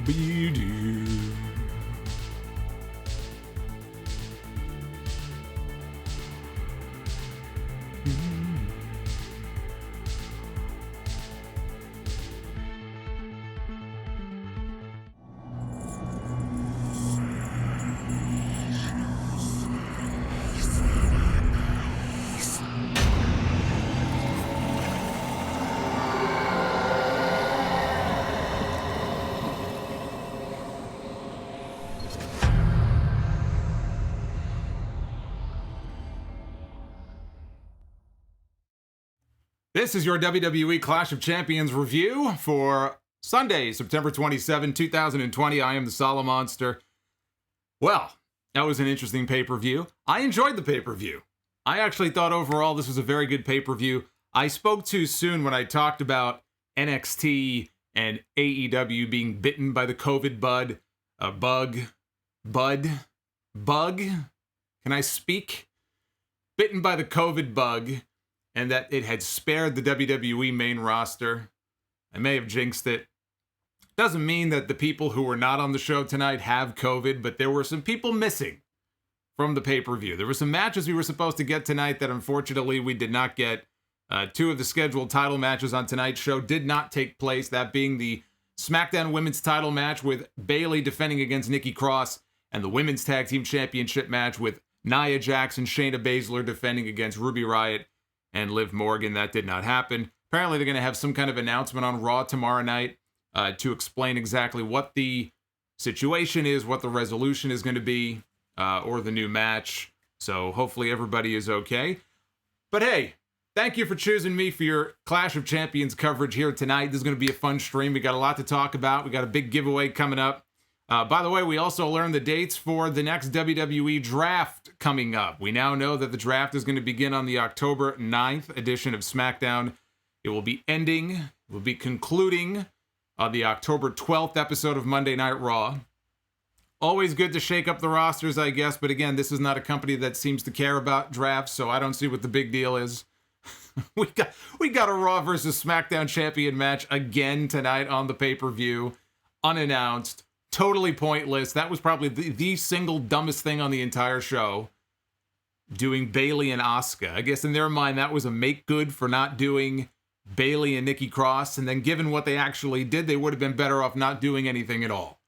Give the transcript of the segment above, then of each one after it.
Be-do. This is your WWE Clash of Champions review for Sunday, September 27, 2020. I am the Solomonster. Well, that was an interesting pay-per-view. I enjoyed the pay-per-view. I actually thought overall this was a very good pay-per-view. I spoke too soon when I talked about NXT and AEW being bitten by the COVID bug. Can I speak? Bitten by the COVID bug. And that it had spared the WWE main roster. I may have jinxed it. Doesn't mean that the people who were not on the show tonight have COVID, but there were some people missing from the pay-per-view. There were some matches we were supposed to get tonight that unfortunately we did not get. Two of the scheduled title matches on tonight's show did not take place, that being the Smackdown Women's title match with Bayley defending against Nikki Cross, and the Women's Tag Team Championship match with Nia Jax and Shayna Baszler defending against Ruby Riott and Liv Morgan. That did not happen. Apparently they're going to have some kind of announcement on Raw tomorrow night to explain exactly what the situation is, what the resolution is going to be, or the new match. So hopefully everybody is okay. But hey, thank you for choosing me for your Clash of Champions coverage here tonight. This is going to be a fun stream. We got a lot to talk about. We got a big giveaway coming up. By the way, we also learned the dates for the next WWE Draft coming up. We now know that the draft is going to begin on the October 9th edition of SmackDown. It will be concluding on the October 12th episode of Monday Night Raw. Always good to shake up the rosters, I guess, but again, this is not a company that seems to care about drafts, so I don't see what the big deal is. we got a Raw versus SmackDown champion match again tonight on the pay-per-view, unannounced. Totally pointless. That was probably the single dumbest thing on the entire show. Doing Bayley and Asuka. I guess in their mind, that was a make good for not doing Bayley and Nikki Cross. And then given what they actually did, they would have been better off not doing anything at all.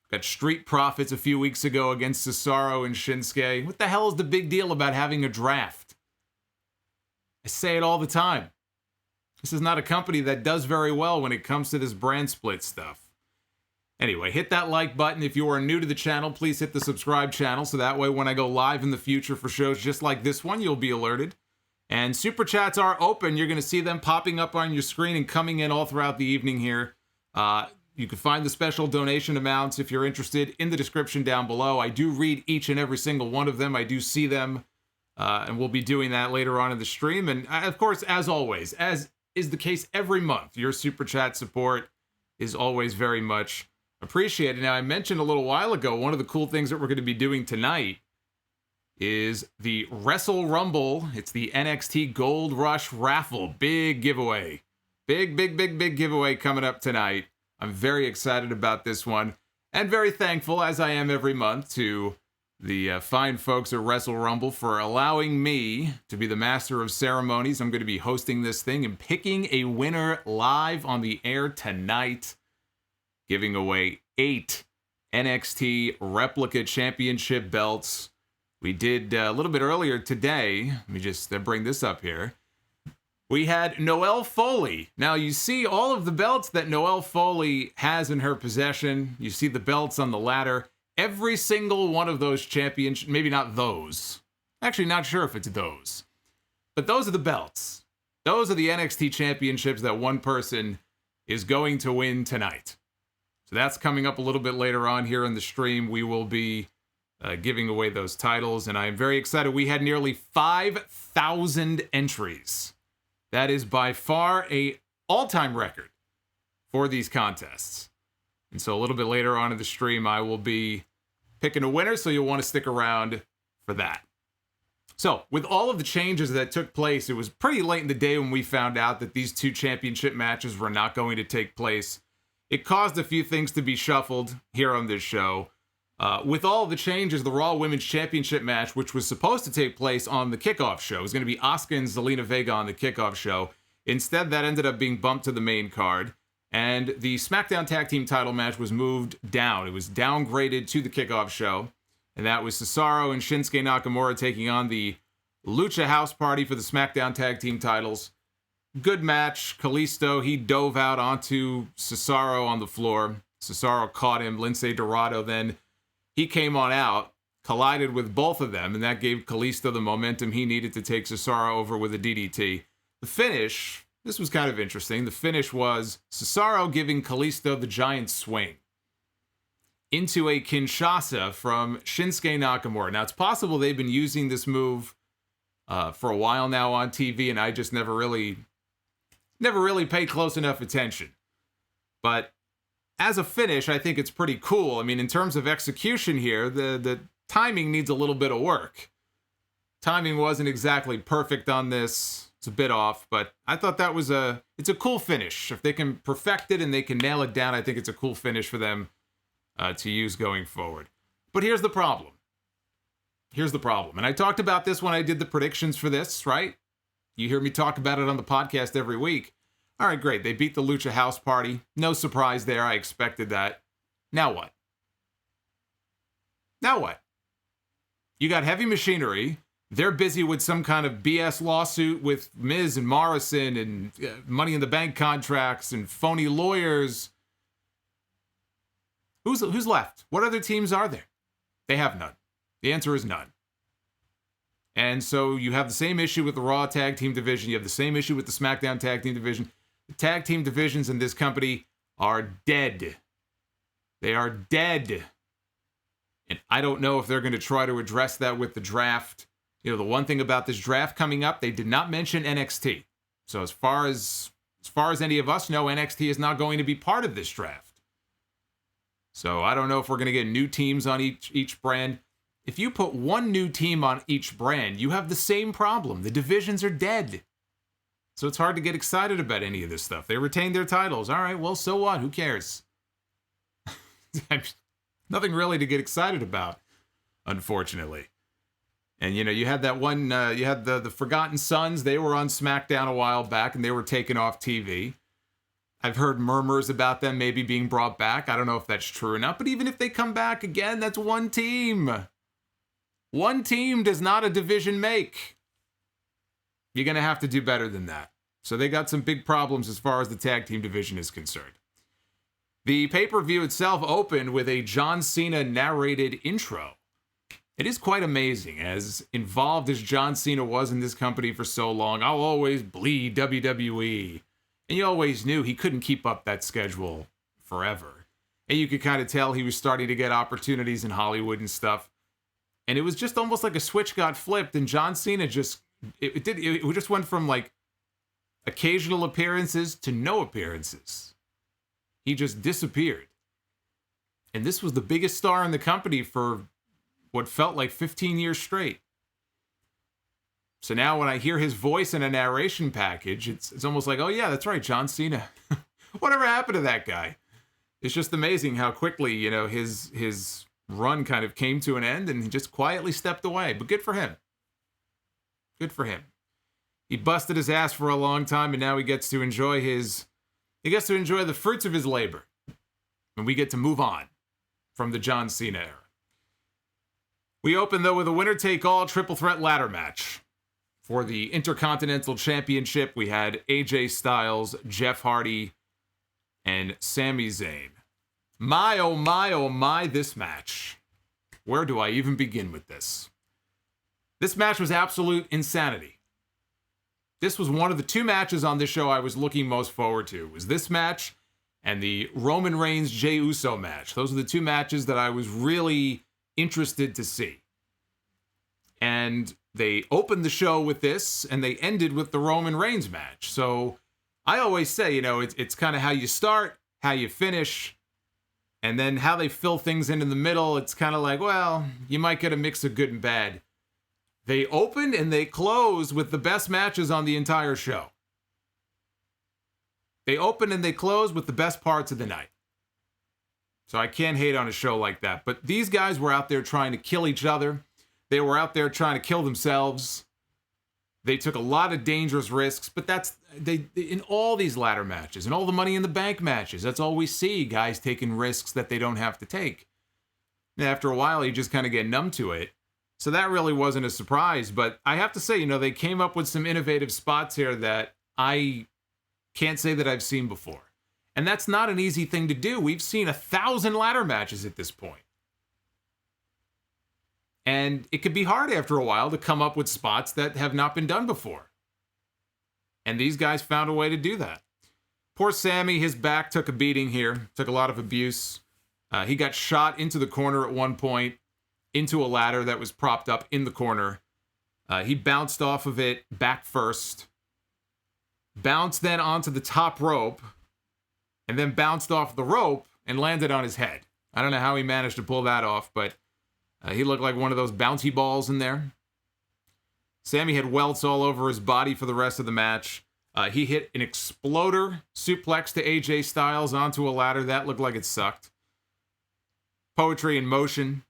Got Street Profits a few weeks ago against Cesaro and Shinsuke. What the hell is the big deal about having a draft? I say it all the time. This is not a company that does very well when it comes to this brand split stuff. Anyway, hit that like button. If you are new to the channel, please hit the subscribe channel so that way when I go live in the future for shows just like this one, you'll be alerted. And super chats are open. You're going to see them popping up on your screen and coming in all throughout the evening here. You can find the special donation amounts if you're interested in the description down below. I do read each and every single one of them. I do see them, and we'll be doing that later on in the stream. And of course, as always, as is the case every month, your super chat support is always very much appreciated. Now, I mentioned a little while ago, one of the cool things that we're going to be doing tonight is the Wrestle Rumble. It's the NXT Gold Rush raffle. Big giveaway. Big giveaway coming up tonight. I'm very excited about this one and very thankful, as I am every month, to the fine folks at Wrestle Rumble for allowing me to be the master of ceremonies. I'm going to be hosting this thing and picking a winner live on the air tonight, giving away 8 NXT Replica Championship belts. We did a little bit earlier today. Let me just bring this up here. We had Noelle Foley. Now, you see all of the belts that Noelle Foley has in her possession. You see the belts on the ladder. Every single one of those championships, maybe not those. Actually, not sure if it's those. But those are the belts. Those are the NXT championships that one person is going to win tonight. So that's coming up a little bit later on here in the stream. We will be giving away those titles, and I am very excited. We had nearly 5,000 entries. That is by far a all-time record for these contests. And so a little bit later on in the stream, I will be picking a winner, so you'll want to stick around for that. So, with all of the changes that took place, it was pretty late in the day when we found out that these 2 championship matches were not going to take place it caused a few things to be shuffled here on this show. With all the changes, the Raw Women's Championship match, which was supposed to take place on the kickoff show, was going to be Asuka and Zelina Vega on the kickoff show. Instead, that ended up being bumped to the main card. And the SmackDown Tag Team title match was moved down. It was downgraded to the kickoff show. And that was Cesaro and Shinsuke Nakamura taking on the Lucha House Party for the SmackDown Tag Team titles. Good match. Kalisto, he dove out onto Cesaro on the floor. Cesaro caught him. Lince Dorado then, he came on out, collided with both of them, and that gave Kalisto the momentum he needed to take Cesaro over with a DDT. The finish, this was kind of interesting. The finish was Cesaro giving Kalisto the giant swing into a Kinshasa from Shinsuke Nakamura. Now, it's possible they've been using this move for a while now on TV, and I just never really paid close enough attention. But as a finish, I think it's pretty cool. I mean, in terms of execution here, the timing needs a little bit of work. Timing wasn't exactly perfect on this. It's a bit off, but I thought that was it's a cool finish. If they can perfect it and they can nail it down, I think it's a cool finish for them to use going forward. But here's the problem. And I talked about this when I did the predictions for this, right? You hear me talk about it on the podcast every week. All right, great. They beat the Lucha House Party. No surprise there. I expected that. Now what? You got Heavy Machinery. They're busy with some kind of BS lawsuit with Miz and Morrison and Money in the Bank contracts and phony lawyers. Who's left? What other teams are there? They have none. The answer is none. And so you have the same issue with the Raw Tag Team division. You have the same issue with the SmackDown Tag Team division. The tag team divisions in this company are dead. They are dead. And I don't know if they're going to try to address that with the draft. You know, the one thing about this draft coming up, they did not mention NXT. So as far as any of us know, NXT is not going to be part of this draft. So I don't know if we're going to get new teams on each brand. If you put one new team on each brand, you have the same problem. The divisions are dead. So it's hard to get excited about any of this stuff. They retained their titles. All right, well, so what? Who cares? Nothing really to get excited about, unfortunately. And, you know, you had that one, you had the Forgotten Sons. They were on SmackDown a while back, and they were taken off TV. I've heard murmurs about them maybe being brought back. I don't know if that's true or not. But even if they come back again, that's one team. One team does not a division make. You're going to have to do better than that. So they got some big problems as far as the tag team division is concerned. The pay-per-view itself opened with a John Cena narrated intro. It is quite amazing, as involved as John Cena was in this company for so long. I'll always bleed WWE. And you always knew he couldn't keep up that schedule forever. And you could kind of tell he was starting to get opportunities in Hollywood and stuff. And it was just almost like a switch got flipped, and John Cena just, it just went from like occasional appearances to no appearances. He just disappeared. And this was the biggest star in the company for what felt like 15 years straight. So now when I hear his voice in a narration package, it's almost like, oh yeah, that's right, John Cena. Whatever happened to that guy? It's just amazing how quickly, you know, his run kind of came to an end and he just quietly stepped away. But good for him. Good for him. He busted his ass for a long time, and now he gets to enjoy the fruits of his labor. And we get to move on from the John Cena era. We open, though, with a winner-take-all triple threat ladder match. For the Intercontinental Championship, we had AJ Styles, Jeff Hardy, and Sami Zayn. My, oh my, this match. Where do I even begin with this? This match was absolute insanity. This was one of the two matches on this show I was looking most forward to. It was this match and the Roman Reigns Jey Uso match. Those are the two matches that I was really interested to see. And they opened the show with this, and they ended with the Roman Reigns match. So I always say, you know, it's kind of how you start, how you finish, and then how they fill things in the middle. It's kind of like, well, you might get a mix of good and bad. They opened and they closed with the best matches on the entire show. They opened and they closed with the best parts of the night. So I can't hate on a show like that. But these guys were out there trying to kill each other. They were out there trying to kill themselves. They took a lot of dangerous risks, but they in all these ladder matches and all the Money in the Bank matches, that's all we see, guys taking risks that they don't have to take. And after a while, you just kind of get numb to it. So that really wasn't a surprise, but I have to say, they came up with some innovative spots here that I can't say that I've seen before. And that's not an easy thing to do. We've seen 1,000 ladder matches at this point. And it could be hard after a while to come up with spots that have not been done before. And these guys found a way to do that. Poor Sami, his back took a beating here, took a lot of abuse. He got shot into the corner at one point, into a ladder that was propped up in the corner. He bounced off of it back first, bounced then onto the top rope, and then bounced off the rope and landed on his head. I don't know how he managed to pull that off, but he looked like one of those bouncy balls in there. Sami had welts all over his body for the rest of the match. He hit an exploder suplex to AJ Styles onto a ladder. That looked like it sucked. Poetry in motion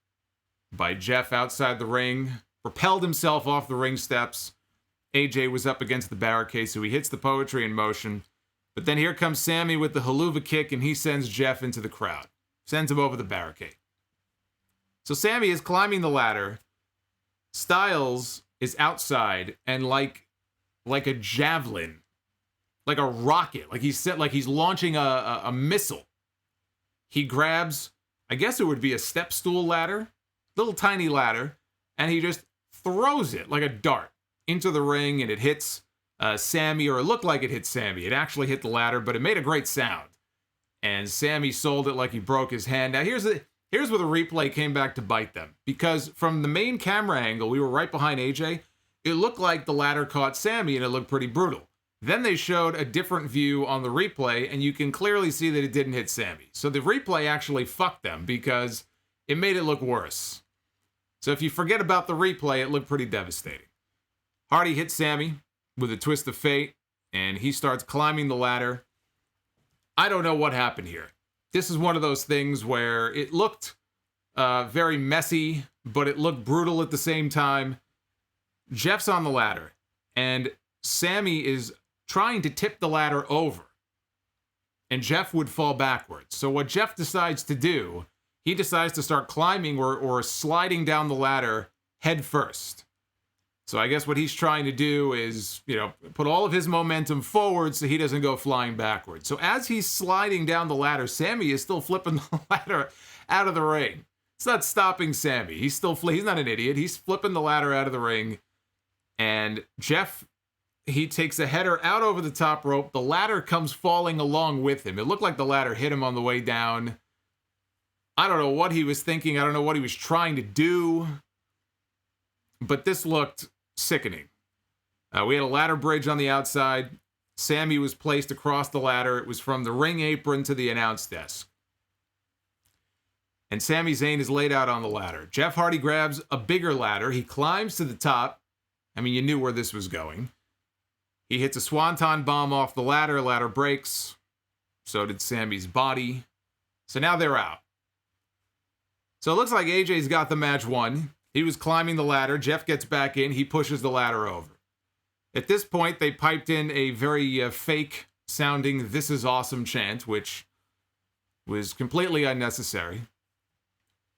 by Jeff outside the ring. Propelled himself off the ring steps. AJ was up against the barricade, so he hits the poetry in motion. But then here comes Sami with the haluva kick, and he sends Jeff into the crowd. Sends him over the barricade. So Sami is climbing the ladder. Styles is outside, and like a javelin, like a rocket, like he's launching a missile. He grabs, I guess it would be a step stool ladder, little tiny ladder, and he just throws it like a dart into the ring, and it hits Sami, or it looked like it hit Sami. It actually hit the ladder, but it made a great sound. And Sami sold it like he broke his hand. Now here's where the replay came back to bite them. Because from the main camera angle, we were right behind AJ. It looked like the ladder caught Sami, and it looked pretty brutal. Then they showed a different view on the replay, and you can clearly see that it didn't hit Sami. So the replay actually fucked them because it made it look worse. So if you forget about the replay, it looked pretty devastating. Hardy hits Sami with a twist of fate, and he starts climbing the ladder. I don't know what happened here. This is one of those things where it looked very messy, but it looked brutal at the same time. Jeff's on the ladder, and Sami is trying to tip the ladder over, and Jeff would fall backwards. So what Jeff decides to do, he decides to start climbing or sliding down the ladder head first. So I guess what he's trying to do is, put all of his momentum forward so he doesn't go flying backwards. So as he's sliding down the ladder, Sami is still flipping the ladder out of the ring. It's not stopping Sami. He's not an idiot. He's flipping the ladder out of the ring. And Jeff, he takes a header out over the top rope. The ladder comes falling along with him. It looked like the ladder hit him on the way down. I don't know what he was thinking. I don't know what he was trying to do. But this looked sickening. We had a ladder bridge on the outside. Sami was placed across the ladder. It was from the ring apron to the announce desk. And Sami Zayn is laid out on the ladder. Jeff Hardy grabs a bigger ladder. He climbs to the top. I mean, you knew where this was going. He hits a swanton bomb off the ladder. Ladder breaks. So did Sami's body. So now they're out. So it looks like AJ's got the match won. He was climbing the ladder. Jeff gets back in. He pushes the ladder over. At this point, they piped in a very fake-sounding "This is awesome" chant, which was completely unnecessary.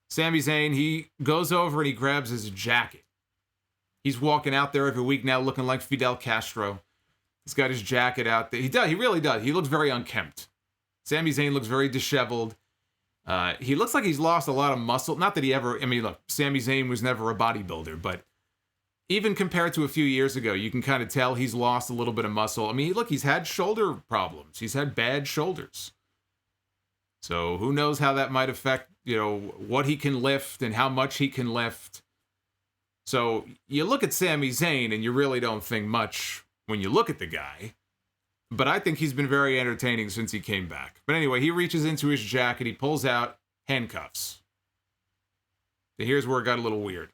Sami Zayn, he goes over and he grabs his jacket. He's walking out there every week now looking like Fidel Castro. He's got his jacket out there. He really does. He looks very unkempt. Sami Zayn looks very disheveled. He looks like he's lost a lot of muscle. Not that look, Sami Zayn was never a bodybuilder, but even compared to a few years ago, you can kind of tell he's lost a little bit of muscle. I mean, look, he's had shoulder problems. He's had bad shoulders. So who knows how that might affect, what he can lift and how much he can lift. So you look at Sami Zayn and you really don't think much when you look at the guy. But I think he's been very entertaining since he came back. But anyway, he reaches into his jacket. He pulls out handcuffs. So here's where it got a little weird.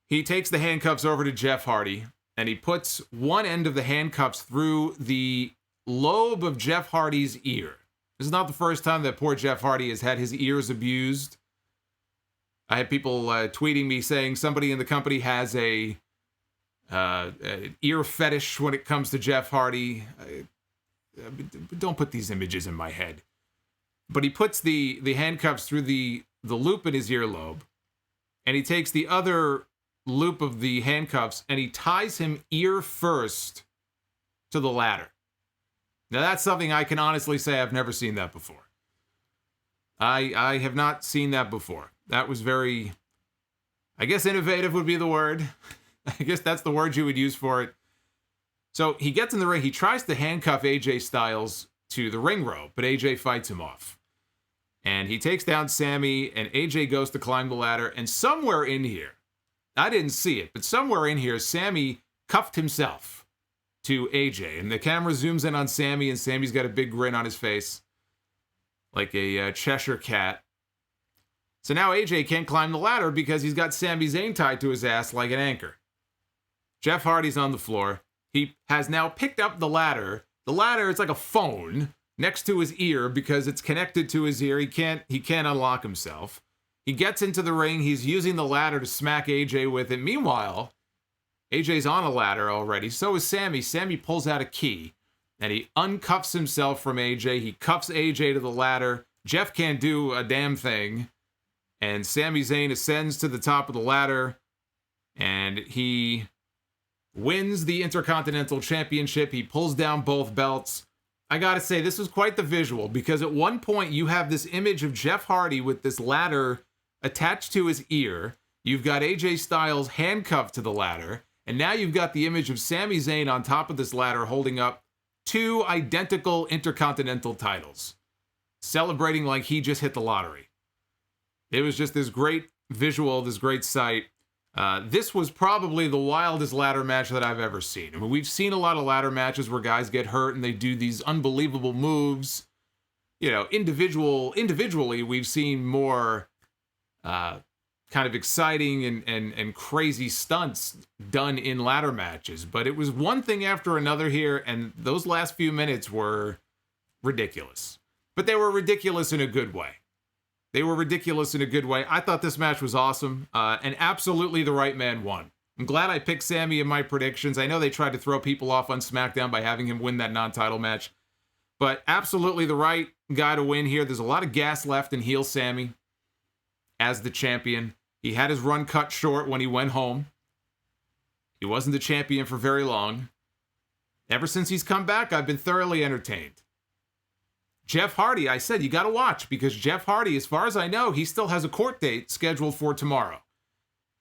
He takes the handcuffs over to Jeff Hardy, and he puts one end of the handcuffs through the lobe of Jeff Hardy's ear. This is not the first time that poor Jeff Hardy has had his ears abused. I had people tweeting me saying somebody in the company has an ear fetish when it comes to Jeff Hardy. Don't put these images in my head. But he puts the handcuffs through the loop in his earlobe, and he takes the other loop of the handcuffs and he ties him ear first to the ladder. Now, that's something I can honestly say I've never seen that before. I have not seen that before. That was very, I guess innovative would be the word. I guess that's the word you would use for it. So he gets in the ring. He tries to handcuff AJ Styles to the ring rope, but AJ fights him off. And he takes down Sami, and AJ goes to climb the ladder. And somewhere in here, I didn't see it, but somewhere in here, Sami cuffed himself to AJ. And the camera zooms in on Sami, and Sami's got a big grin on his face, like a Cheshire cat. So now AJ can't climb the ladder because he's got Sami Zayn tied to his ass like an anchor. Jeff Hardy's on the floor. He has now picked up the ladder. The ladder is like a phone next to his ear because it's connected to his ear. He can't unlock himself. He gets into the ring. He's using the ladder to smack AJ with it. Meanwhile, AJ's on a ladder already. So is Sami. Sami pulls out a key and he uncuffs himself from AJ. He cuffs AJ to the ladder. Jeff can't do a damn thing. And Sami Zayn ascends to the top of the ladder and he wins the Intercontinental Championship. He pulls down both belts. I gotta say, this was quite the visual because at one point you have this image of Jeff Hardy with this ladder attached to his ear. You've got AJ Styles handcuffed to the ladder. And now you've got the image of Sami Zayn on top of this ladder holding up two identical Intercontinental titles, celebrating like he just hit the lottery. It was just this great visual, this great sight. This was probably the wildest ladder match that I've ever seen. I mean, we've seen a lot of ladder matches where guys get hurt and they do these unbelievable moves. You know, individually, we've seen more kind of exciting and crazy stunts done in ladder matches. But it was one thing after another here, and those last few minutes were ridiculous. But they were ridiculous in a good way. I thought this match was awesome, and absolutely the right man won. I'm glad I picked Sami in my predictions. I know they tried to throw people off on SmackDown by having him win that non-title match, but absolutely the right guy to win here. There's a lot of gas left in heel Sami as the champion. He had his run cut short when he went home. He wasn't the champion for very long. Ever since he's come back, I've been thoroughly entertained. Jeff Hardy, I said, you got to watch because Jeff Hardy, as far as I know, he still has a court date scheduled for tomorrow,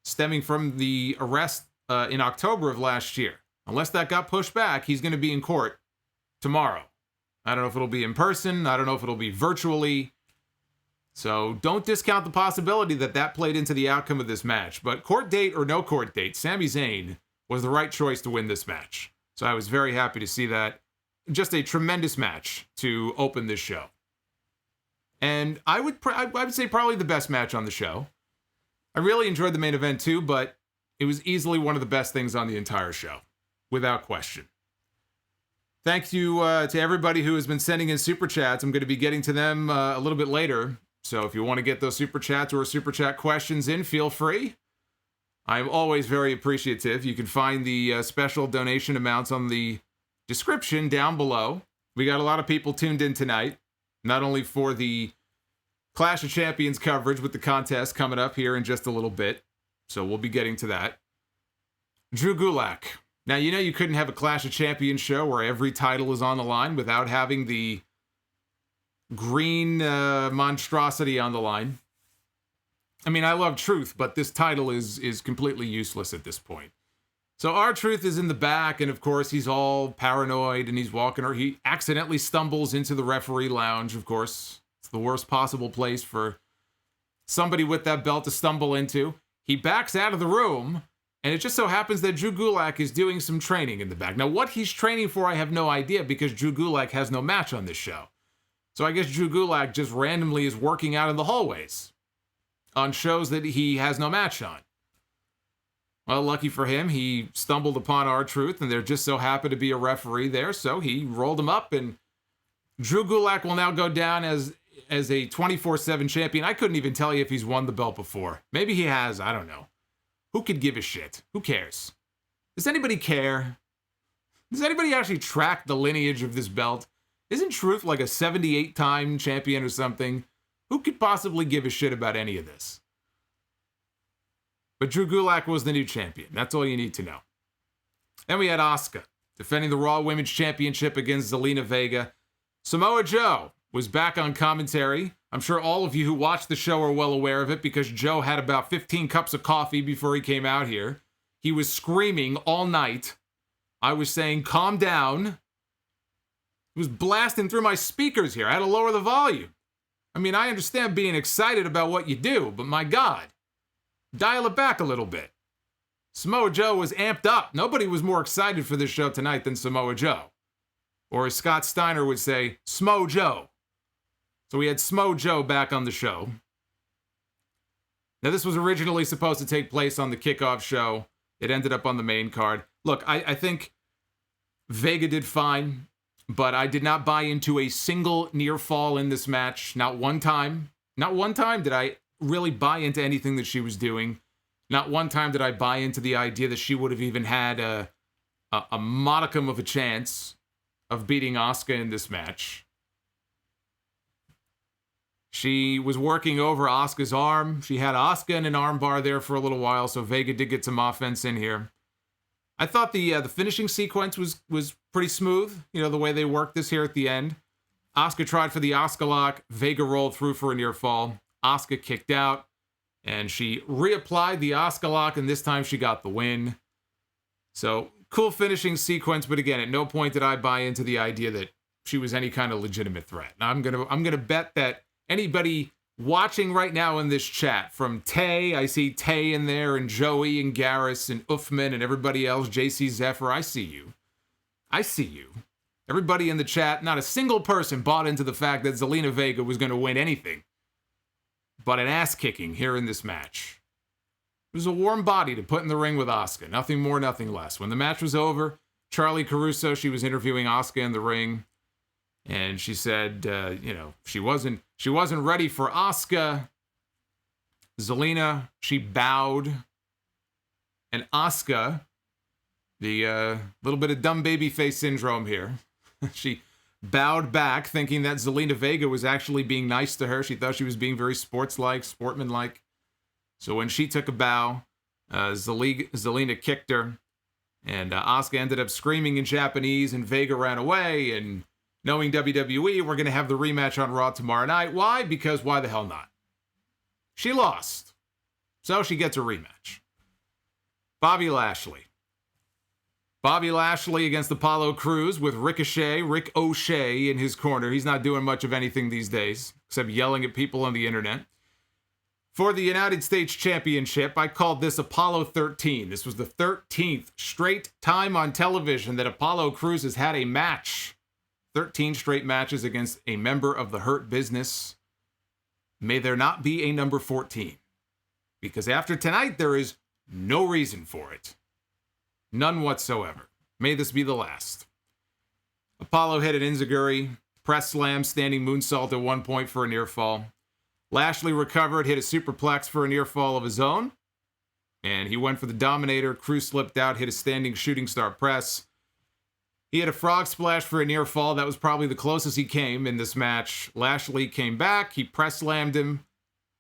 stemming from the arrest in October of last year. Unless that got pushed back, he's going to be in court tomorrow. I don't know if it'll be in person. I don't know if it'll be virtually. So don't discount the possibility that that played into the outcome of this match. But court date or no court date, Sami Zayn was the right choice to win this match. So I was very happy to see that. Just a tremendous match to open this show. And I would say probably the best match on the show. I really enjoyed the main event too, but it was easily one of the best things on the entire show, without question. Thank you to everybody who has been sending in super chats. I'm going to be getting to them a little bit later. So if you want to get those super chats or super chat questions in, feel free. I'm always very appreciative. You can find the special donation amounts on the description down below. We got a lot of people tuned in tonight, not only for the Clash of Champions coverage with the contest coming up here in just a little bit, so we'll be getting to that. Drew Gulak. Now, you know you couldn't have a Clash of Champions show where every title is on the line without having the green monstrosity on the line. I mean, I love Truth, but this title is completely useless at this point. So R-Truth is in the back, and of course, he's all paranoid, and he's walking, or he accidentally stumbles into the referee lounge, of course. It's the worst possible place for somebody with that belt to stumble into. He backs out of the room, and it just so happens that Drew Gulak is doing some training in the back. Now, what he's training for, I have no idea, because Drew Gulak has no match on this show. So I guess Drew Gulak just randomly is working out in the hallways on shows that he has no match on. Well, lucky for him, he stumbled upon R-Truth, and there just so happened to be a referee there, so he rolled him up and Drew Gulak will now go down as a 24/7 champion. I couldn't even tell you if he's won the belt before. Maybe he has. I don't know. Who could give a shit? Who cares? Does anybody care? Does anybody actually track the lineage of this belt? Isn't Truth like a 78-time champion or something? Who could possibly give a shit about any of this? But Drew Gulak was the new champion. That's all you need to know. Then we had Asuka defending the Raw Women's Championship against Zelina Vega. Samoa Joe was back on commentary. I'm sure all of you who watched the show are well aware of it because Joe had about 15 cups of coffee before he came out here. He was screaming all night. I was saying, calm down. He was blasting through my speakers here. I had to lower the volume. I mean, I understand being excited about what you do, but my God, dial it back a little bit. Samoa Joe was amped up. Nobody was more excited for this show tonight than Samoa Joe. Or as Scott Steiner would say, Smo Joe. So we had Smo Joe back on the show. Now, this was originally supposed to take place on the kickoff show. It ended up on the main card. Look, I think Vega did fine, but I did not buy into a single near fall in this match. Not one time. Not one time did I really buy into anything that she was doing. Not one time did I buy into the idea that she would have even had a modicum of a chance of beating Asuka in this match. She was working over Asuka's arm. She had Asuka in an armbar there for a little while, so Vega did get some offense in here. I thought the finishing sequence was pretty smooth, the way they worked this here at the end. Asuka tried for the Asuka lock. Vega rolled through for a near fall. Asuka kicked out, and she reapplied the Asuka lock, and this time she got the win. So, cool finishing sequence, but again, at no point did I buy into the idea that she was any kind of legitimate threat. Now, I'm gonna bet that anybody watching right now in this chat, from Tay, I see Tay in there, and Joey, and Garrus, and Uffman, and everybody else, JC Zephyr, I see you. I see you. Everybody in the chat, not a single person bought into the fact that Zelina Vega was going to win anything but an ass-kicking here in this match. It was a warm body to put in the ring with Asuka. Nothing more, nothing less. When the match was over, Charlie Caruso, she was interviewing Asuka in the ring, and she said, she wasn't ready for Asuka. Zelina, she bowed. And Asuka, the little bit of dumb baby face syndrome here, she bowed back, thinking that Zelina Vega was actually being nice to her. She thought she was being very sportsmanlike. So when she took a bow, Zelina kicked her, and Asuka ended up screaming in Japanese, and Vega ran away, and knowing WWE, we're going to have the rematch on Raw tomorrow night. Why? Because why the hell not? She lost, so she gets a rematch. Bobby Lashley against Apollo Crews with Rick O'Shea in his corner. He's not doing much of anything these days, except yelling at people on the internet. For the United States Championship, I called this Apollo 13. This was the 13th straight time on television that Apollo Crews has had a match. 13 straight matches against a member of the Hurt Business. May there not be a number 14. Because after tonight, there is no reason for it. None whatsoever. May this be the last. Apollo hit an enziguri, press slam, standing moonsault at one point for a near fall. Lashley recovered, hit a superplex for a near fall of his own. And he went for the Dominator. Crews slipped out, hit a standing shooting star press. He had a frog splash for a near fall. That was probably the closest he came in this match. Lashley came back. He press slammed him.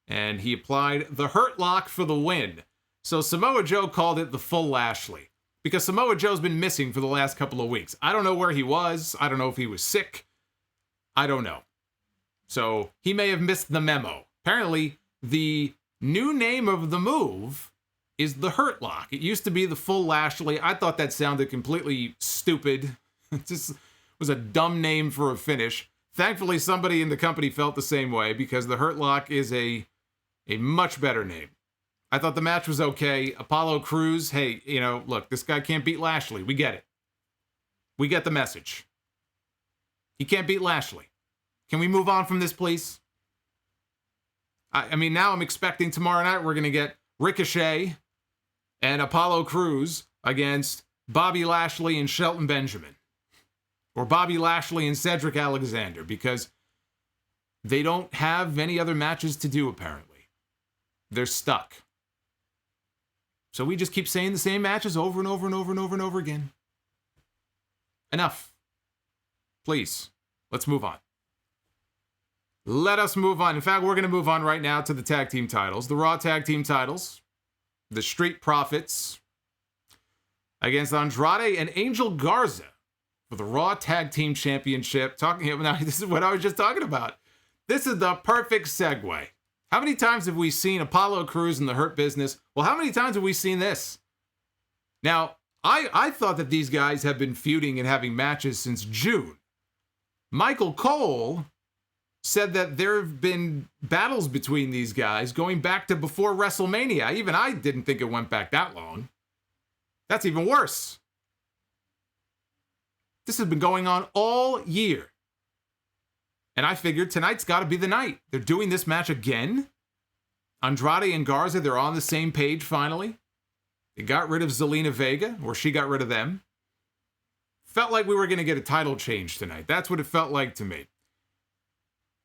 And he applied the Hurt Lock for the win. So Samoa Joe called it the full Lashley. Because Samoa Joe's been missing for the last couple of weeks. I don't know where he was. I don't know if he was sick. I don't know. So he may have missed the memo. Apparently, the new name of the move is the Hurt Lock. It used to be the full Lashley. I thought that sounded completely stupid. It just was a dumb name for a finish. Thankfully, somebody in the company felt the same way because the Hurt Lock is a much better name. I thought the match was okay. Apollo Crews, hey, look, this guy can't beat Lashley. We get it. We get the message. He can't beat Lashley. Can we move on from this, please? I mean, now I'm expecting tomorrow night we're going to get Ricochet and Apollo Crews against Bobby Lashley and Shelton Benjamin. or Bobby Lashley and Cedric Alexander, because they don't have any other matches to do, apparently. They're stuck. So we just keep saying the same matches over and over and over and over and over again. Enough. Please, let's move on. Let us move on. In fact, we're going to move on right now to the tag team titles. The Raw tag team titles. The Street Profits against Andrade and Angel Garza for the Raw Tag Team Championship. Now, this is what I was just talking about. This is the perfect segue. How many times have we seen Apollo Crews in the Hurt Business? Well, how many times have we seen this? Now, I thought that these guys have been feuding and having matches since June. Michael Cole said that there have been battles between these guys going back to before WrestleMania. Even I didn't think it went back that long. That's even worse. This has been going on all year. And I figured tonight's got to be the night. They're doing this match again. Andrade and Garza, they're on the same page finally. They got rid of Zelina Vega, or she got rid of them. Felt like we were going to get a title change tonight. That's what it felt like to me.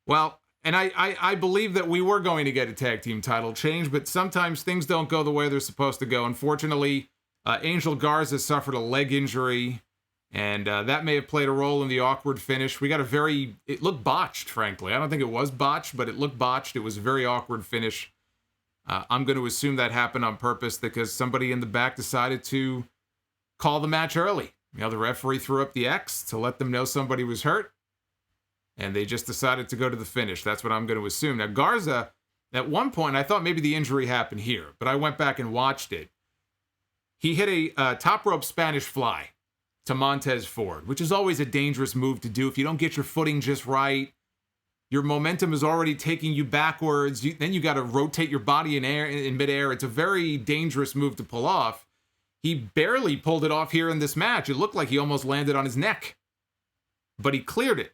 Well, and I believe that we were going to get a tag team title change, but sometimes things don't go the way they're supposed to go. Unfortunately, Angel Garza suffered a leg injury, and that may have played a role in the awkward finish. It looked botched, frankly. I don't think it was botched, but it looked botched. It was a very awkward finish. I'm going to assume that happened on purpose because somebody in the back decided to call the match early. You know, the referee threw up the X to let them know somebody was hurt, and they just decided to go to the finish. That's what I'm going to assume. Now, Garza, at one point, I thought maybe the injury happened here, but I went back and watched it. He hit a top rope Spanish fly to Montez Ford, which is always a dangerous move to do. If you don't get your footing just right, your momentum is already taking you backwards. Then you got to rotate your body in midair. It's a very dangerous move to pull off. He barely pulled it off here in this match. It looked like he almost landed on his neck, but he cleared it.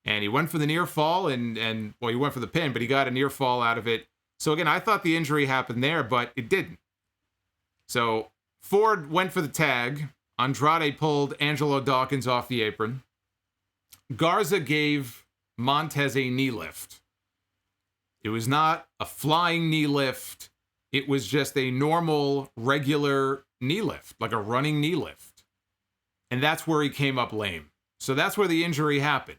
And he went for the near fall, and he went for the pin, but he got a near fall out of it. So again, I thought the injury happened there, but it didn't. So Ford went for the tag. Andrade pulled Angelo Dawkins off the apron. Garza gave Montez a knee lift. It was not a flying knee lift. It was just a normal, regular knee lift, like a running knee lift. And that's where he came up lame. So that's where the injury happened.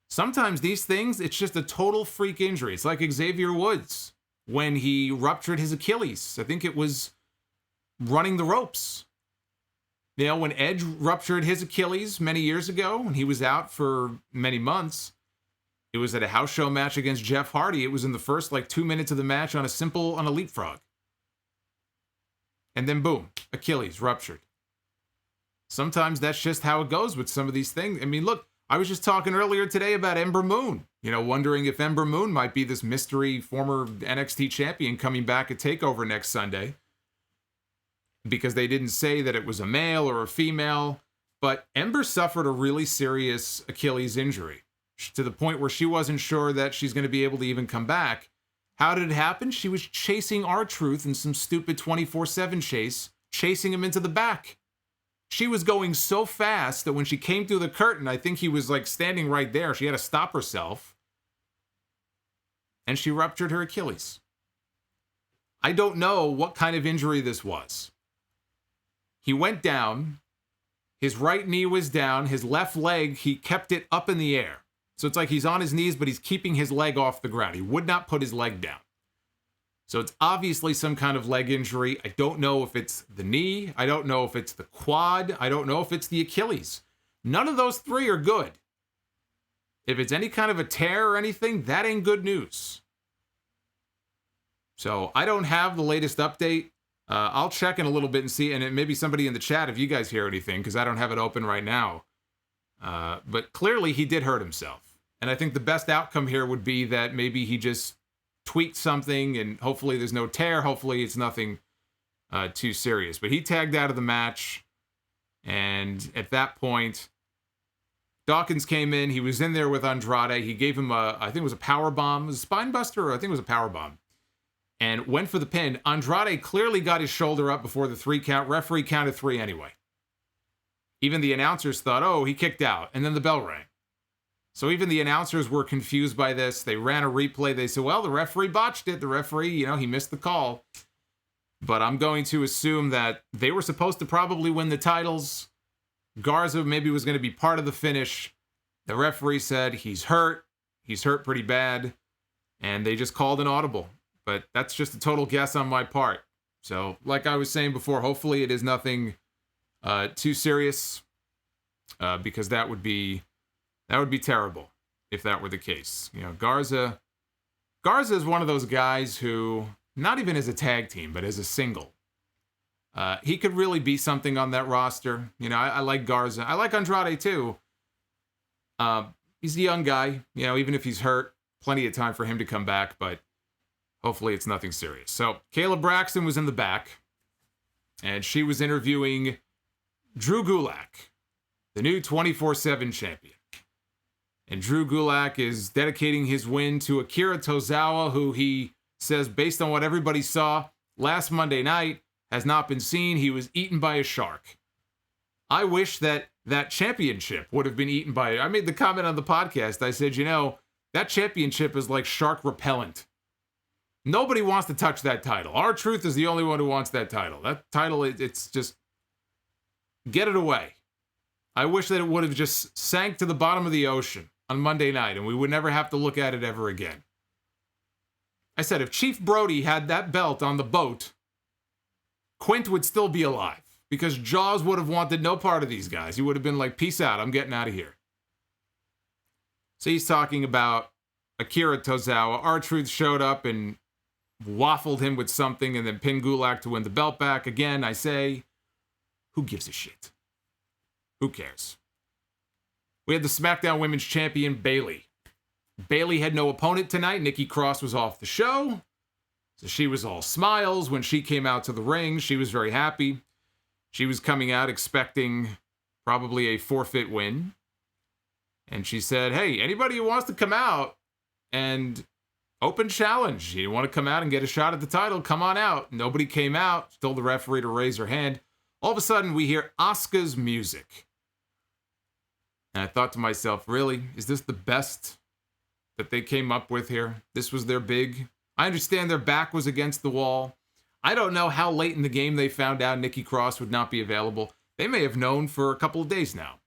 Sometimes these things, it's just a total freak injury. It's like Xavier Woods when he ruptured his Achilles. I think it was running the ropes. You know, when Edge ruptured his Achilles many years ago, and he was out for many months, it was at a house show match against Jeff Hardy. It was in the first 2 minutes of the match on a leapfrog. And then boom, Achilles ruptured. Sometimes that's just how it goes with some of these things. I mean, look, I was just talking earlier today about Ember Moon. You know, wondering if Ember Moon might be this mystery former NXT champion coming back at TakeOver next Sunday. Because they didn't say that it was a male or a female. But Ember suffered a really serious Achilles injury to the point where she wasn't sure that she's going to be able to even come back. How did it happen? She was chasing R-Truth in some stupid 24/7 chase, chasing him into the back. She was going so fast that when she came through the curtain, I think he was standing right there. She had to stop herself. And she ruptured her Achilles. I don't know what kind of injury this was. He went down. His right knee was down. His left leg, he kept it up in the air. So it's like he's on his knees, but he's keeping his leg off the ground. He would not put his leg down. So it's obviously some kind of leg injury. I don't know if it's the knee. I don't know if it's the quad. I don't know if it's the Achilles. None of those three are good. If it's any kind of a tear or anything, that ain't good news. So I don't have the latest update. I'll check in a little bit and see, and maybe somebody in the chat if you guys hear anything, because I don't have it open right now. But clearly he did hurt himself. And I think the best outcome here would be that maybe he just tweaked something, and hopefully there's no tear. Hopefully it's nothing too serious. But he tagged out of the match, and at that point, Dawkins came in. He was in there with Andrade. He gave him I think it was a power bomb. It was a spine buster, or I think it was a power bomb. And went for the pin. Andrade clearly got his shoulder up before the 3 count. Referee counted 3 anyway. Even the announcers thought, oh, he kicked out. And then the bell rang. So even the announcers were confused by this. They ran a replay. They said, well, the referee botched it. The referee, he missed the call. But I'm going to assume that they were supposed to probably win the titles. Garza maybe was going to be part of the finish. The referee said he's hurt. He's hurt pretty bad. And they just called an audible. But that's just a total guess on my part. So like I was saying before, hopefully it is nothing too serious. Because that would be terrible if that were the case. Garza is one of those guys who, not even as a tag team, but as a single, he could really be something on that roster. I like Garza. I like Andrade too. He's a young guy, even if he's hurt, plenty of time for him to come back, but hopefully it's nothing serious. So Kayla Braxton was in the back, and she was interviewing Drew Gulak, the new 24/7 champion. And Drew Gulak is dedicating his win to Akira Tozawa, who he says, based on what everybody saw last Monday night, has not been seen. He was eaten by a shark. I wish that championship would have been eaten by it. I made the comment on the podcast. I said, that championship is like shark repellent. Nobody wants to touch that title. R-Truth is the only one who wants that title. That title, it's just, get it away. I wish that it would have just sank to the bottom of the ocean on Monday night, and we would never have to look at it ever again. I said, if Chief Brody had that belt on the boat, Quint would still be alive, because Jaws would have wanted no part of these guys. He would have been like, peace out, I'm getting out of here. So he's talking about Akira Tozawa. R-Truth showed up and waffled him with something and then pinned Gulak to win the belt back. Again, I say, who gives a shit? Who cares? We had the SmackDown Women's Champion, Bayley. Bayley had no opponent tonight. Nikki Cross was off the show. So she was all smiles when she came out to the ring. She was very happy. She was coming out expecting probably a forfeit win. And she said, hey, anybody who wants to come out and open challenge, you want to come out and get a shot at the title, come on out. Nobody came out. She told the referee to raise her hand. All of a sudden, we hear Asuka's music. And I thought to myself, really? Is this the best that they came up with here? This was their big... I understand their back was against the wall. I don't know how late in the game they found out Nikki Cross would not be available. They may have known for a couple of days now.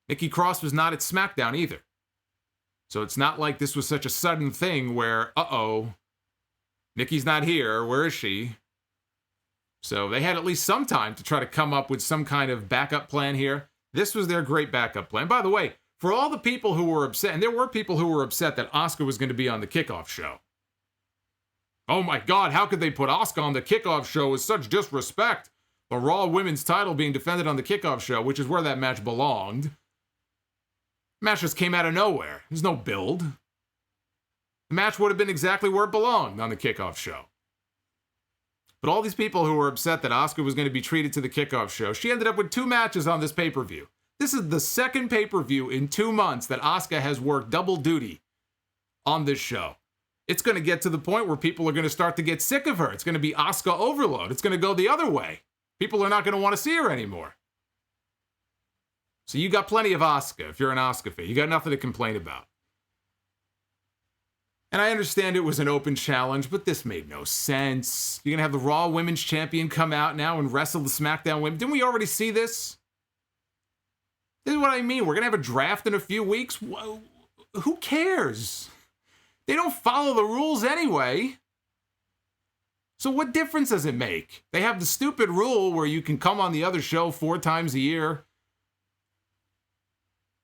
Nikki Cross was not at Smackdown either. So it's not like this was such a sudden thing where, uh-oh, Nikki's not here. Where is she? So they had at least some time to try to come up with some kind of backup plan here. This was their great backup plan. By the way, for all the people who were upset, and there were people who were upset that Asuka was going to be on the kickoff show. Oh my God, how could they put Asuka on the kickoff show with such disrespect? The Raw Women's title being defended on the kickoff show, which is where that match belonged. The match just came out of nowhere. There's no build. The match would have been exactly where it belonged on the kickoff show. But all these people who were upset that Asuka was going to be treated to the kickoff show, she ended up with 2 matches on this pay-per-view. This is the second pay-per-view in 2 months that Asuka has worked double duty on this show. It's going to get to the point where people are going to start to get sick of her. It's going to be Asuka overload. It's going to go the other way. People are not going to want to see her anymore. So you got plenty of Asuka if you're an Asuka fan. You got nothing to complain about. And I understand it was an open challenge, but this made no sense. You're going to have the Raw Women's Champion come out now and wrestle the SmackDown Women. Didn't we already see this? This is what I mean. We're going to have a draft in a few weeks. Who cares? They don't follow the rules anyway. So what difference does it make? They have the stupid rule where you can come on the other show 4 times a year.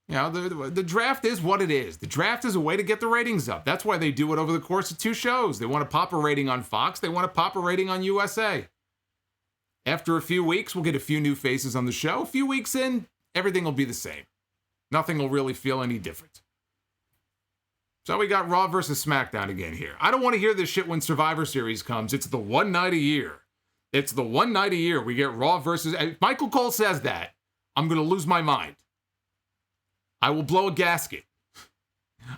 You know, the draft is what it is. The draft is a way to get the ratings up. That's why they do it over the course of 2 shows. They want to pop a rating on Fox. They want to pop a rating on USA. After a few weeks, we'll get a few new faces on the show. A few weeks in, everything will be the same. Nothing will really feel any different. So we got Raw versus SmackDown again here. I don't want to hear this shit when Survivor Series comes. It's the one night a year. It's the one night a year we get Raw versus... If Michael Cole says that, I'm going to lose my mind. I will blow a gasket.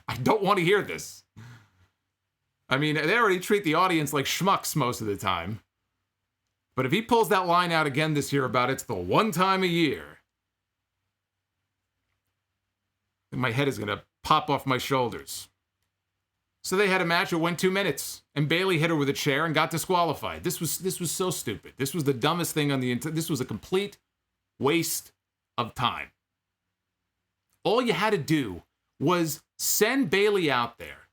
I don't want to hear this. I mean, they already treat the audience like schmucks most of the time. But if he pulls that line out again this year about it's the one time a year, my head is going to pop off my shoulders. So they had a match that went 2 minutes, and Bayley hit her with a chair and got disqualified. This was so stupid. This was the dumbest thing on the this was a complete waste of time. All you had to do was send Bayley out there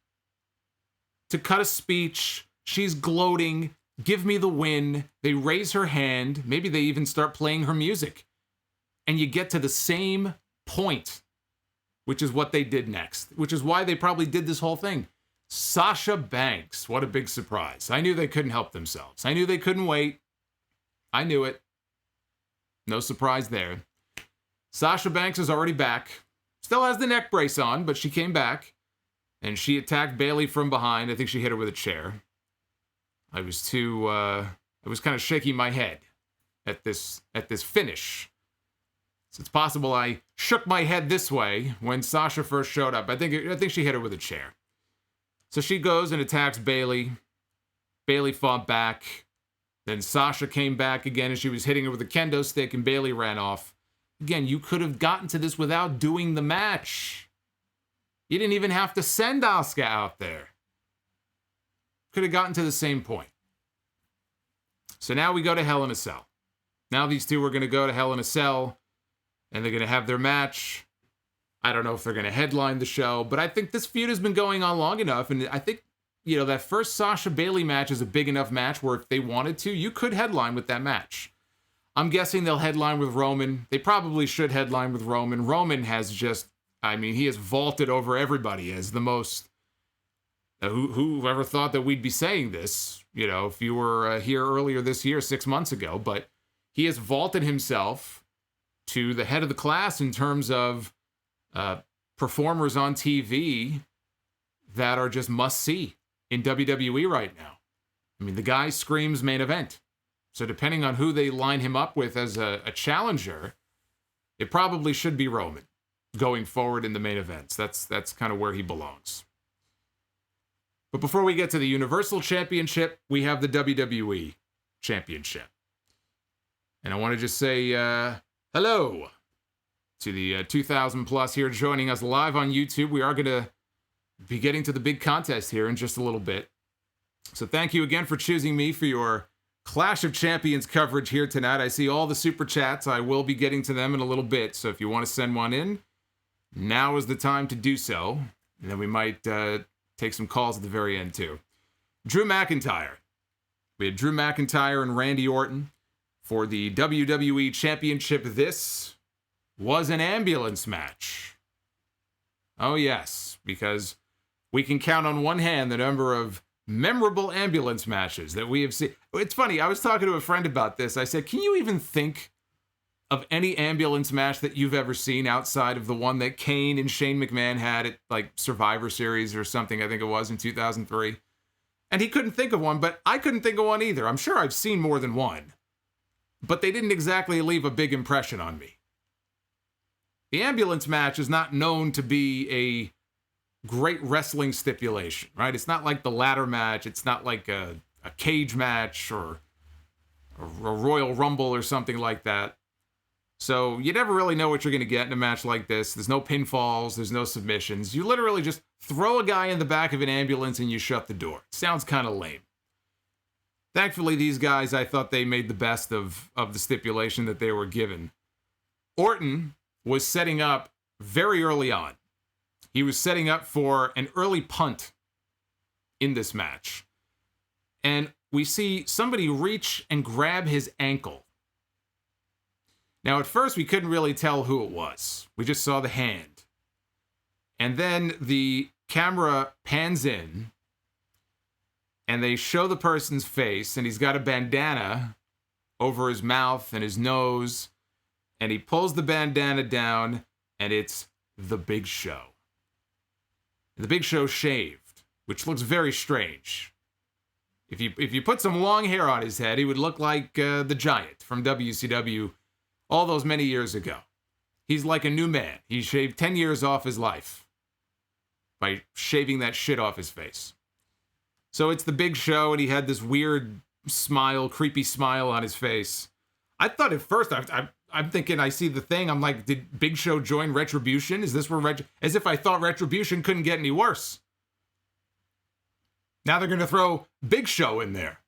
to cut a speech. She's gloating. Give me the win. They raise her hand. Maybe they even start playing her music. And you get to the same point, which is what they did next, which is why they probably did this whole thing. Sasha Banks. What a big surprise. I knew they couldn't help themselves. I knew they couldn't wait. I knew it. No surprise there. Sasha Banks is already back. Still has the neck brace on, but she came back. And she attacked Bayley from behind. I think she hit her with a chair. I was kind of shaking my head at this finish. So it's possible I shook my head this way when Sasha first showed up. I think she hit her with a chair. So she goes and attacks Bayley. Bayley fought back. Then Sasha came back again and she was hitting her with a kendo stick and Bayley ran off. Again, you could have gotten to this without doing the match. You didn't even have to send Asuka out there. Could have gotten to the same point. So now we go to Hell in a Cell. Now these two are going to go to Hell in a Cell and they're going to have their match. I don't know if they're going to headline the show, but I think this feud has been going on long enough. And I think, that first Sasha Bayley match is a big enough match where if they wanted to, you could headline with that match. I'm guessing they'll headline with Roman. They probably should headline with Roman. Roman has he has vaulted over everybody as the most. Who ever thought that we'd be saying this, if you were here earlier this year, 6 months ago, but he has vaulted himself to the head of the class in terms of performers on TV that are just must-see in WWE right now. The guy screams main event. So depending on who they line him up with as a challenger, it probably should be Roman going forward in the main events. That's kind of where he belongs. But before we get to the Universal Championship, we have the WWE Championship. And I want to just say hello to the 2,000 plus here joining us live on YouTube. We are going to be getting to the big contest here in just a little bit. So thank you again for choosing me for your Clash of Champions coverage here tonight. I see all the super chats. I will be getting to them in a little bit. So if you want to send one in, now is the time to do so. And then we might take some calls at the very end too. Drew McIntyre. We had Drew McIntyre and Randy Orton for the WWE Championship. This was an ambulance match. Oh yes, because we can count on one hand the number of memorable ambulance matches that we have seen. It's funny, I was talking to a friend about this. I said, can you even think of any ambulance match that you've ever seen outside of the one that Kane and Shane McMahon had at like Survivor Series or something, I think it was in 2003. And he couldn't think of one, but I couldn't think of one either. I'm sure I've seen more than one, but they didn't exactly leave a big impression on me. The ambulance match is not known to be a great wrestling stipulation, right? It's not like the ladder match. It's not like a cage match or a Royal Rumble or something like that. So you never really know what you're going to get in a match like this. There's no pinfalls. There's no submissions. You literally just throw a guy in the back of an ambulance and you shut the door. Sounds kind of lame. Thankfully, these guys, I thought they made the best of the stipulation that they were given. Orton was setting up very early on. He was setting up for an early punt in this match. And we see somebody reach and grab his ankle. Now, at first, we couldn't really tell who it was. We just saw the hand. And then the camera pans in, and they show the person's face, and he's got a bandana over his mouth and his nose, and he pulls the bandana down, and it's the Big Show. The Big Show shaved, which looks very strange. If you put some long hair on his head, he would look like the Giant from WCW all those many years ago. He's like a new man. He shaved 10 years off his life by shaving that shit off his face. So it's the Big Show, and he had this weird smile, creepy smile on his face. I thought at first, I'm thinking, I see the thing, I'm like, did Big Show join Retribution? Is this where as if I thought Retribution couldn't get any worse. Now they're going to throw Big Show in there.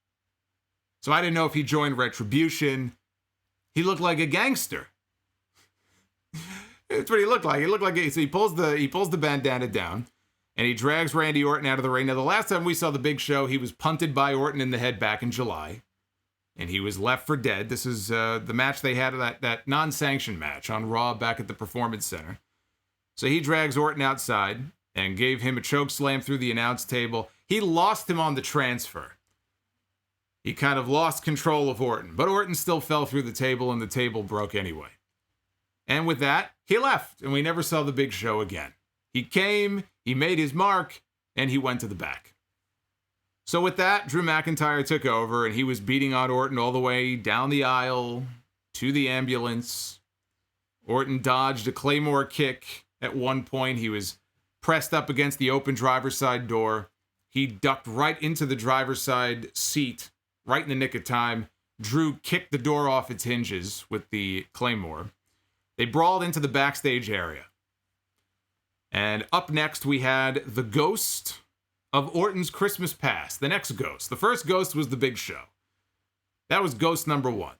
So I didn't know if he joined Retribution. He looked like a gangster. That's what he looked like. So he pulls the bandana down, and he drags Randy Orton out of the ring. Now, the last time we saw the Big Show, he was punted by Orton in the head back in July, and he was left for dead. This is the match they had, that non-sanctioned match on Raw back at the Performance Center. So he drags Orton outside and gave him a choke slam through the announce table. He lost him on the transfer. He kind of lost control of Orton, but Orton still fell through the table, and the table broke anyway. And with that, he left, and we never saw the Big Show again. He came, he made his mark, and he went to the back. So with that, Drew McIntyre took over, and he was beating on Orton all the way down the aisle to the ambulance. Orton dodged a Claymore kick at one point. He was pressed up against the open driver's side door. He ducked right into the driver's side seat, right in the nick of time. Drew kicked the door off its hinges with the Claymore. They brawled into the backstage area. And up next, we had the ghost of Orton's Christmas past. The next ghost. The first ghost was the Big Show. That was ghost number 1.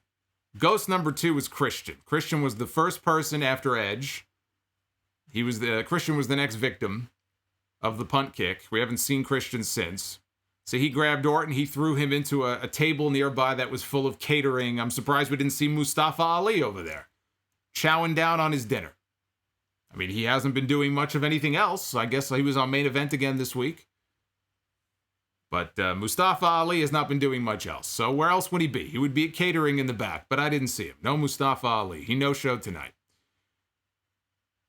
Ghost number 2 was Christian. Christian was the first person after Edge. Christian was the next victim of the punt kick. We haven't seen Christian since. So he grabbed Orton. He threw him into a table nearby that was full of catering. I'm surprised we didn't see Mustafa Ali over there, chowing down on his dinner. I mean, he hasn't been doing much of anything else. I guess he was on Main Event again this week. But Mustafa Ali has not been doing much else. So where else would he be? He would be at catering in the back, but I didn't see him. No Mustafa Ali. He no-showed tonight.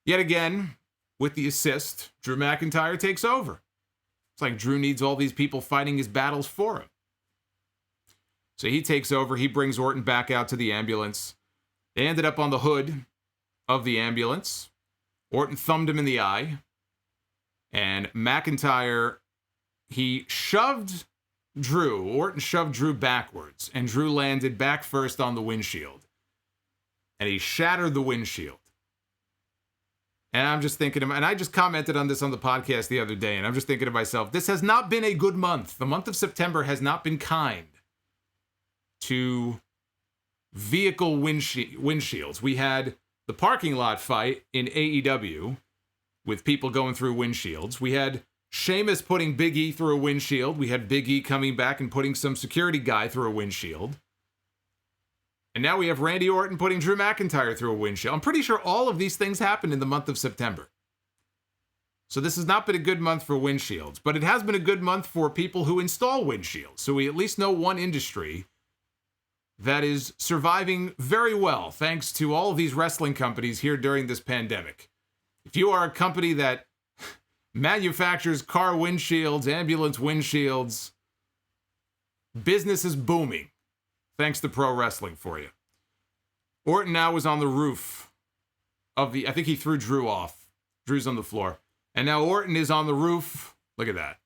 Yet again, with the assist, Drew McIntyre takes over. It's like Drew needs all these people fighting his battles for him. So he takes over. He brings Orton back out to the ambulance. They ended up on the hood of the ambulance. Orton thumbed him in the eye. And McIntyre, he shoved Drew. Orton shoved Drew backwards. And Drew landed back first on the windshield. And he shattered the windshield. And I'm just thinking, and I just commented on this on the podcast the other day, and I'm just thinking to myself, this has not been a good month. The month of September has not been kind to vehicle windshields. We had the parking lot fight in AEW with people going through windshields. We had Sheamus putting Big E through a windshield. We had Big E coming back and putting some security guy through a windshield. And now we have Randy Orton putting Drew McIntyre through a windshield. I'm pretty sure all of these things happened in the month of September. So this has not been a good month for windshields, but it has been a good month for people who install windshields. So we at least know one industry that is surviving very well thanks to all of these wrestling companies here during this pandemic. If you are a company that manufactures car windshields, ambulance windshields, business is booming. Thanks to pro wrestling for you. Orton now was on the roof of I think he threw Drew off. Drew's on the floor. And now Orton is on the roof. Look at that.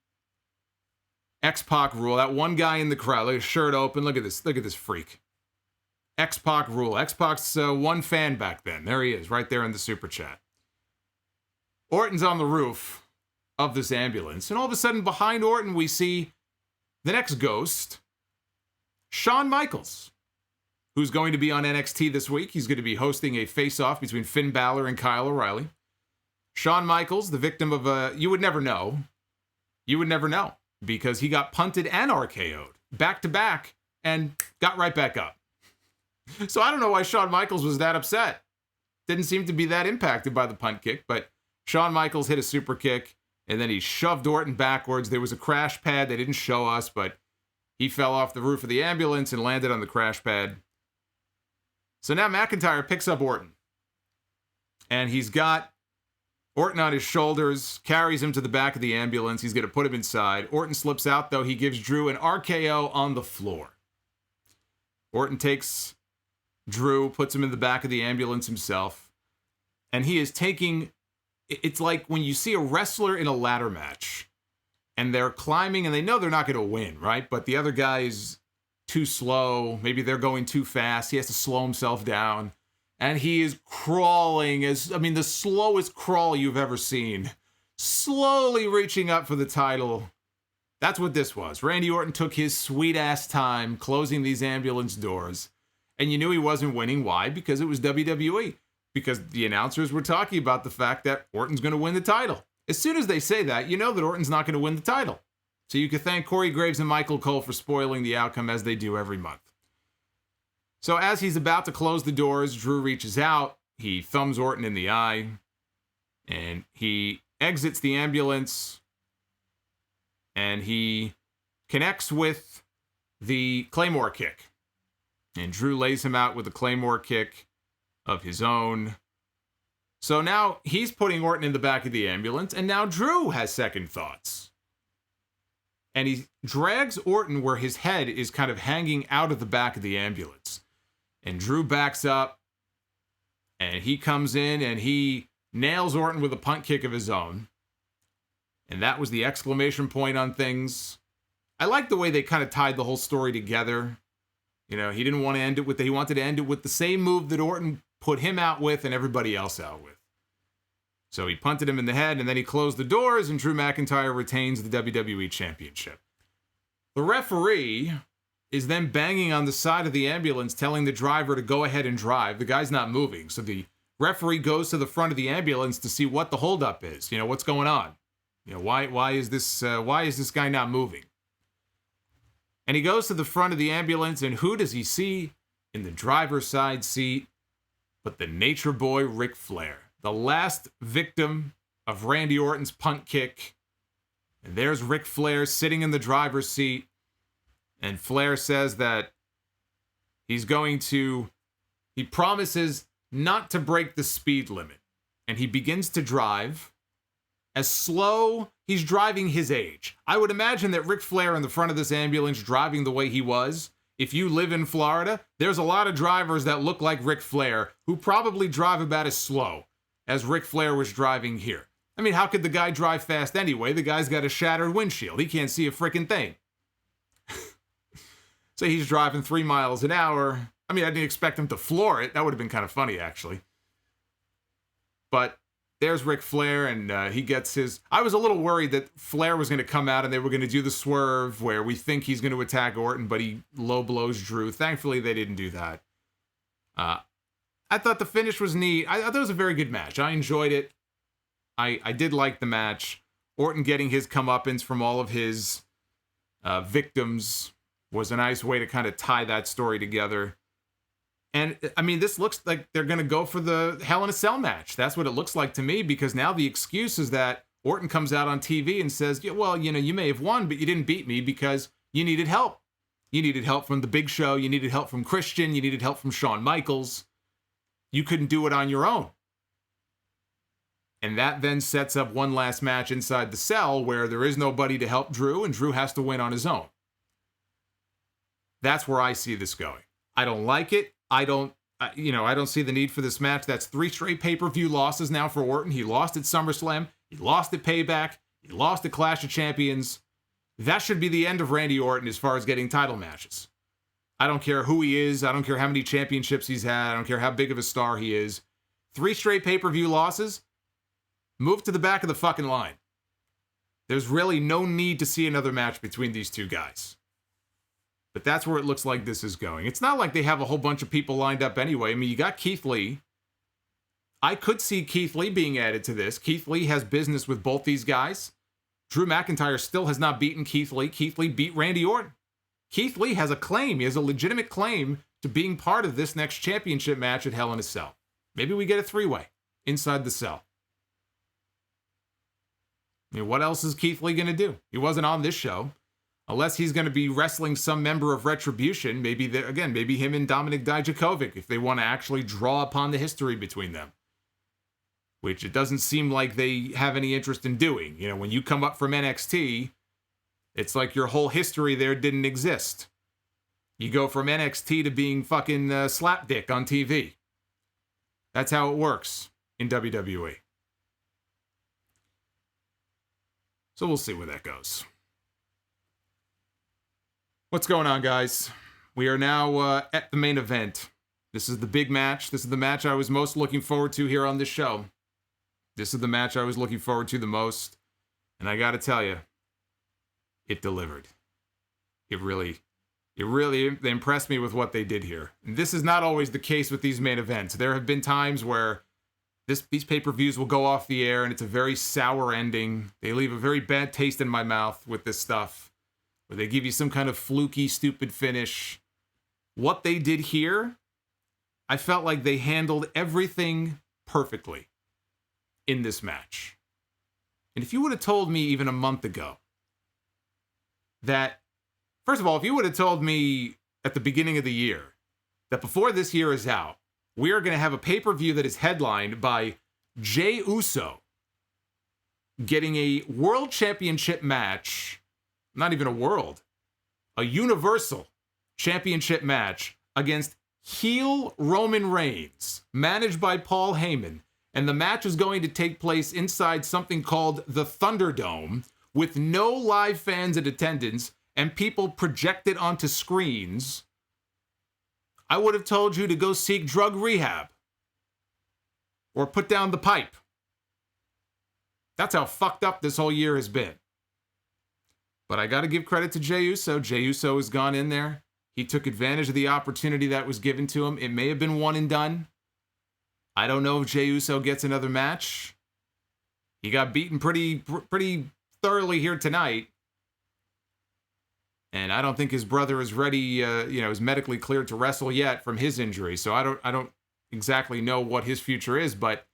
X-Pac rule. That one guy in the crowd. Look at his shirt open. Look at this. Look at this freak. X-Pac rule. X-Pac's one fan back then. There he is, right there in the super chat. Orton's on the roof of this ambulance. And all of a sudden, behind Orton, we see the next ghost, Shawn Michaels, who's going to be on NXT this week. He's going to be hosting a face-off between Finn Balor and Kyle O'Reilly. Shawn Michaels, the victim of you would never know. You would never know, because he got punted and RKO'd back-to-back and got right back up. So I don't know why Shawn Michaels was that upset. Didn't seem to be that impacted by the punt kick, but Shawn Michaels hit a super kick, and then he shoved Orton backwards. There was a crash pad. They didn't show us, but he fell off the roof of the ambulance and landed on the crash pad. So now McIntyre picks up Orton. And he's got Orton on his shoulders, carries him to the back of the ambulance. He's going to put him inside. Orton slips out, though. He gives Drew an RKO on the floor. Orton takes Drew, puts him in the back of the ambulance himself. And he is taking... It's like when you see a wrestler in a ladder match, and they're climbing, and they know they're not going to win, right? But the other guy is too slow. Maybe they're going too fast. He has to slow himself down. And he is crawling the slowest crawl you've ever seen. Slowly reaching up for the title. That's what this was. Randy Orton took his sweet-ass time closing these ambulance doors. And you knew he wasn't winning. Why? Because it was WWE. Because the announcers were talking about the fact that Orton's going to win the title. As soon as they say that, you know that Orton's not going to win the title. So you can thank Corey Graves and Michael Cole for spoiling the outcome as they do every month. So as he's about to close the doors, Drew reaches out. He thumbs Orton in the eye. And he exits the ambulance. And he connects with the Claymore kick. And Drew lays him out with a Claymore kick of his own. So now he's putting Orton in the back of the ambulance, and now Drew has second thoughts. And he drags Orton where his head is kind of hanging out of the back of the ambulance. And Drew backs up, and he comes in, and he nails Orton with a punt kick of his own. And that was the exclamation point on things. I like the way they kind of tied the whole story together. You know, he didn't want to end it with he wanted to end it with the same move that Orton put him out with and everybody else out with. So he punted him in the head, and then he closed the doors, and Drew McIntyre retains the WWE Championship. The referee is then banging on the side of the ambulance, telling the driver to go ahead and drive. The guy's not moving, so the referee goes to the front of the ambulance to see what the holdup is. You know, what's going on? You know, why is this guy not moving? And he goes to the front of the ambulance, and who does he see in the driver's side seat but the Nature Boy Ric Flair, the last victim of Randy Orton's punt kick. And there's Ric Flair sitting in the driver's seat, and Flair says that he promises not to break the speed limit, and he begins to drive as slow. He's driving his age. I would imagine that Ric Flair in the front of this ambulance driving the way he was. If you live in Florida, there's a lot of drivers that look like Ric Flair who probably drive about as slow as Ric Flair was driving here. I mean, how could the guy drive fast anyway? The guy's got a shattered windshield. He can't see a freaking thing. So he's driving 3 miles an hour. I mean, I didn't expect him to floor it. That would have been kind of funny, actually. But there's Ric Flair, and he gets his... I was a little worried that Flair was going to come out and they were going to do the swerve where we think he's going to attack Orton, but he low blows Drew. Thankfully, they didn't do that. I thought the finish was neat. I thought it was a very good match. I enjoyed it. I did like the match. Orton getting his comeuppance from all of his victims was a nice way to kind of tie that story together. And, I mean, this looks like they're going to go for the Hell in a Cell match. That's what it looks like to me, because now the excuse is that Orton comes out on TV and says, yeah, well, you know, you may have won, but you didn't beat me because you needed help. You needed help from The Big Show. You needed help from Christian. You needed help from Shawn Michaels. You couldn't do it on your own. And that then sets up one last match inside the cell where there is nobody to help Drew, and Drew has to win on his own. That's where I see this going. I don't like it. I don't see the need for this match. That's 3 straight pay-per-view losses now for Orton. He lost at SummerSlam. He lost at Payback. He lost at Clash of Champions. That should be the end of Randy Orton as far as getting title matches. I don't care who he is. I don't care how many championships he's had. I don't care how big of a star he is. 3 straight pay-per-view losses. Move to the back of the fucking line. There's really no need to see another match between these two guys. But that's where it looks like this is going. It's not like they have a whole bunch of people lined up anyway. I mean, you got Keith Lee. I could see Keith Lee being added to this. Keith Lee has business with both these guys. Drew McIntyre still has not beaten Keith Lee. Keith Lee beat Randy Orton. Keith Lee has a claim. He has a legitimate claim to being part of this next championship match at Hell in a Cell. Maybe we get a 3-way inside the cell. I mean, what else is Keith Lee going to do? He wasn't on this show. Unless he's going to be wrestling some member of Retribution, maybe him and Dominik Dijakovic, if they want to actually draw upon the history between them. Which it doesn't seem like they have any interest in doing. You know, when you come up from NXT, it's like your whole history there didn't exist. You go from NXT to being fucking slapdick on TV. That's how it works in WWE. So we'll see where that goes. What's going on, guys? We are now at the main event. This is the big match. This is the match I was most looking forward to here on this show. This is the match I was looking forward to the most. And I gotta tell you, it delivered. They impressed me with what they did here. And this is not always the case with these main events. There have been times where these pay-per-views will go off the air and it's a very sour ending. They leave a very bad taste in my mouth with this stuff, where they give you some kind of fluky, stupid finish. What they did here, I felt like they handled everything perfectly in this match. And if you would have told me even a month ago that, first of all, if you would have told me at the beginning of the year that before this year is out, we are going to have a pay-per-view that is headlined by Jey Uso getting a world championship match, not even a universal championship match against heel Roman Reigns, managed by Paul Heyman. And the match is going to take place inside something called the Thunderdome with no live fans in attendance and people projected onto screens. I would have told you to go seek drug rehab or put down the pipe. That's how fucked up this whole year has been. But I got to give credit to Jey Uso. Jey Uso has gone in there. He took advantage of the opportunity that was given to him. It may have been one and done. I don't know if Jey Uso gets another match. He got beaten pretty thoroughly here tonight. And I don't think his brother is ready, is medically cleared to wrestle yet from his injury. So I don't exactly know what his future is, but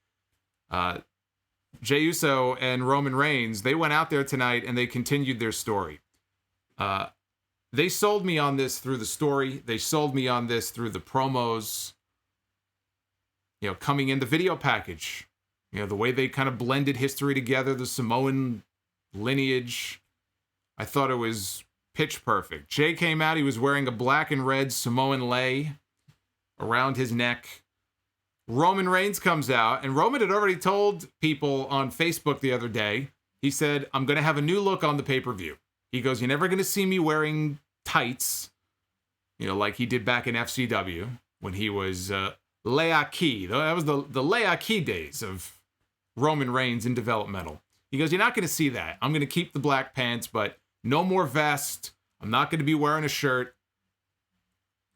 Jey Uso and Roman Reigns, they went out there tonight and they continued their story. They sold me on this through the story. They sold me on this through the promos. Coming in the video package. The way they kind of blended history together, the Samoan lineage. I thought it was pitch perfect. Jey came out. He was wearing a black and red Samoan lei around his neck. Roman Reigns comes out, and Roman had already told people on Facebook the other day, he said, I'm going to have a new look on the pay-per-view. He goes, you're never going to see me wearing tights, like he did back in FCW when he was Leaki. That was the Leaki days of Roman Reigns in developmental. He goes, you're not going to see that. I'm going to keep the black pants, but no more vest. I'm not going to be wearing a shirt.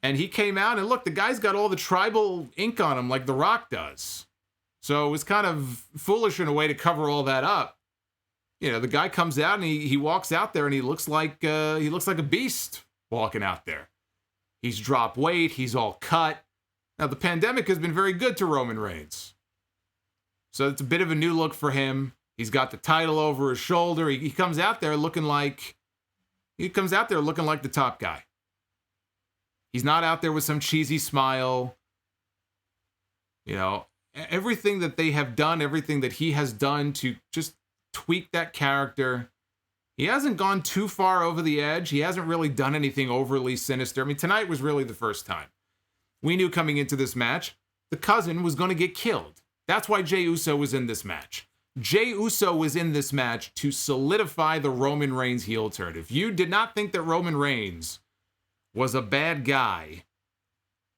And he came out, and look, the guy's got all the tribal ink on him like The Rock does. So it was kind of foolish in a way to cover all that up. The guy comes out, and he walks out there, and he looks like a beast walking out there. He's dropped weight. He's all cut. Now, the pandemic has been very good to Roman Reigns. So it's a bit of a new look for him. He's got the title over his shoulder. He comes out there looking like the top guy. He's not out there with some cheesy smile. Everything that they have done, everything that he has done to just tweak that character. He hasn't gone too far over the edge. He hasn't really done anything overly sinister. I mean, tonight was really the first time. We knew coming into this match, the cousin was going to get killed. That's why Jey Uso was in this match. Jey Uso was in this match to solidify the Roman Reigns heel turn. If you did not think that Roman Reigns was a bad guy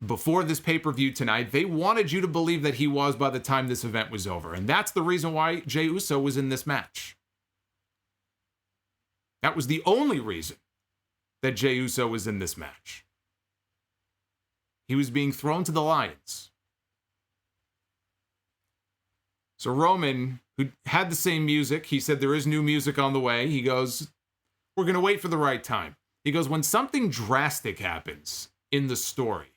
before this pay-per-view tonight, they wanted you to believe that he was by the time this event was over. And that's the reason why Jey Uso was in this match. That was the only reason that Jey Uso was in this match. He was being thrown to the lions. So Roman, who had the same music, he said there is new music on the way. He goes, we're going to wait for the right time. He goes, when something drastic happens in the story,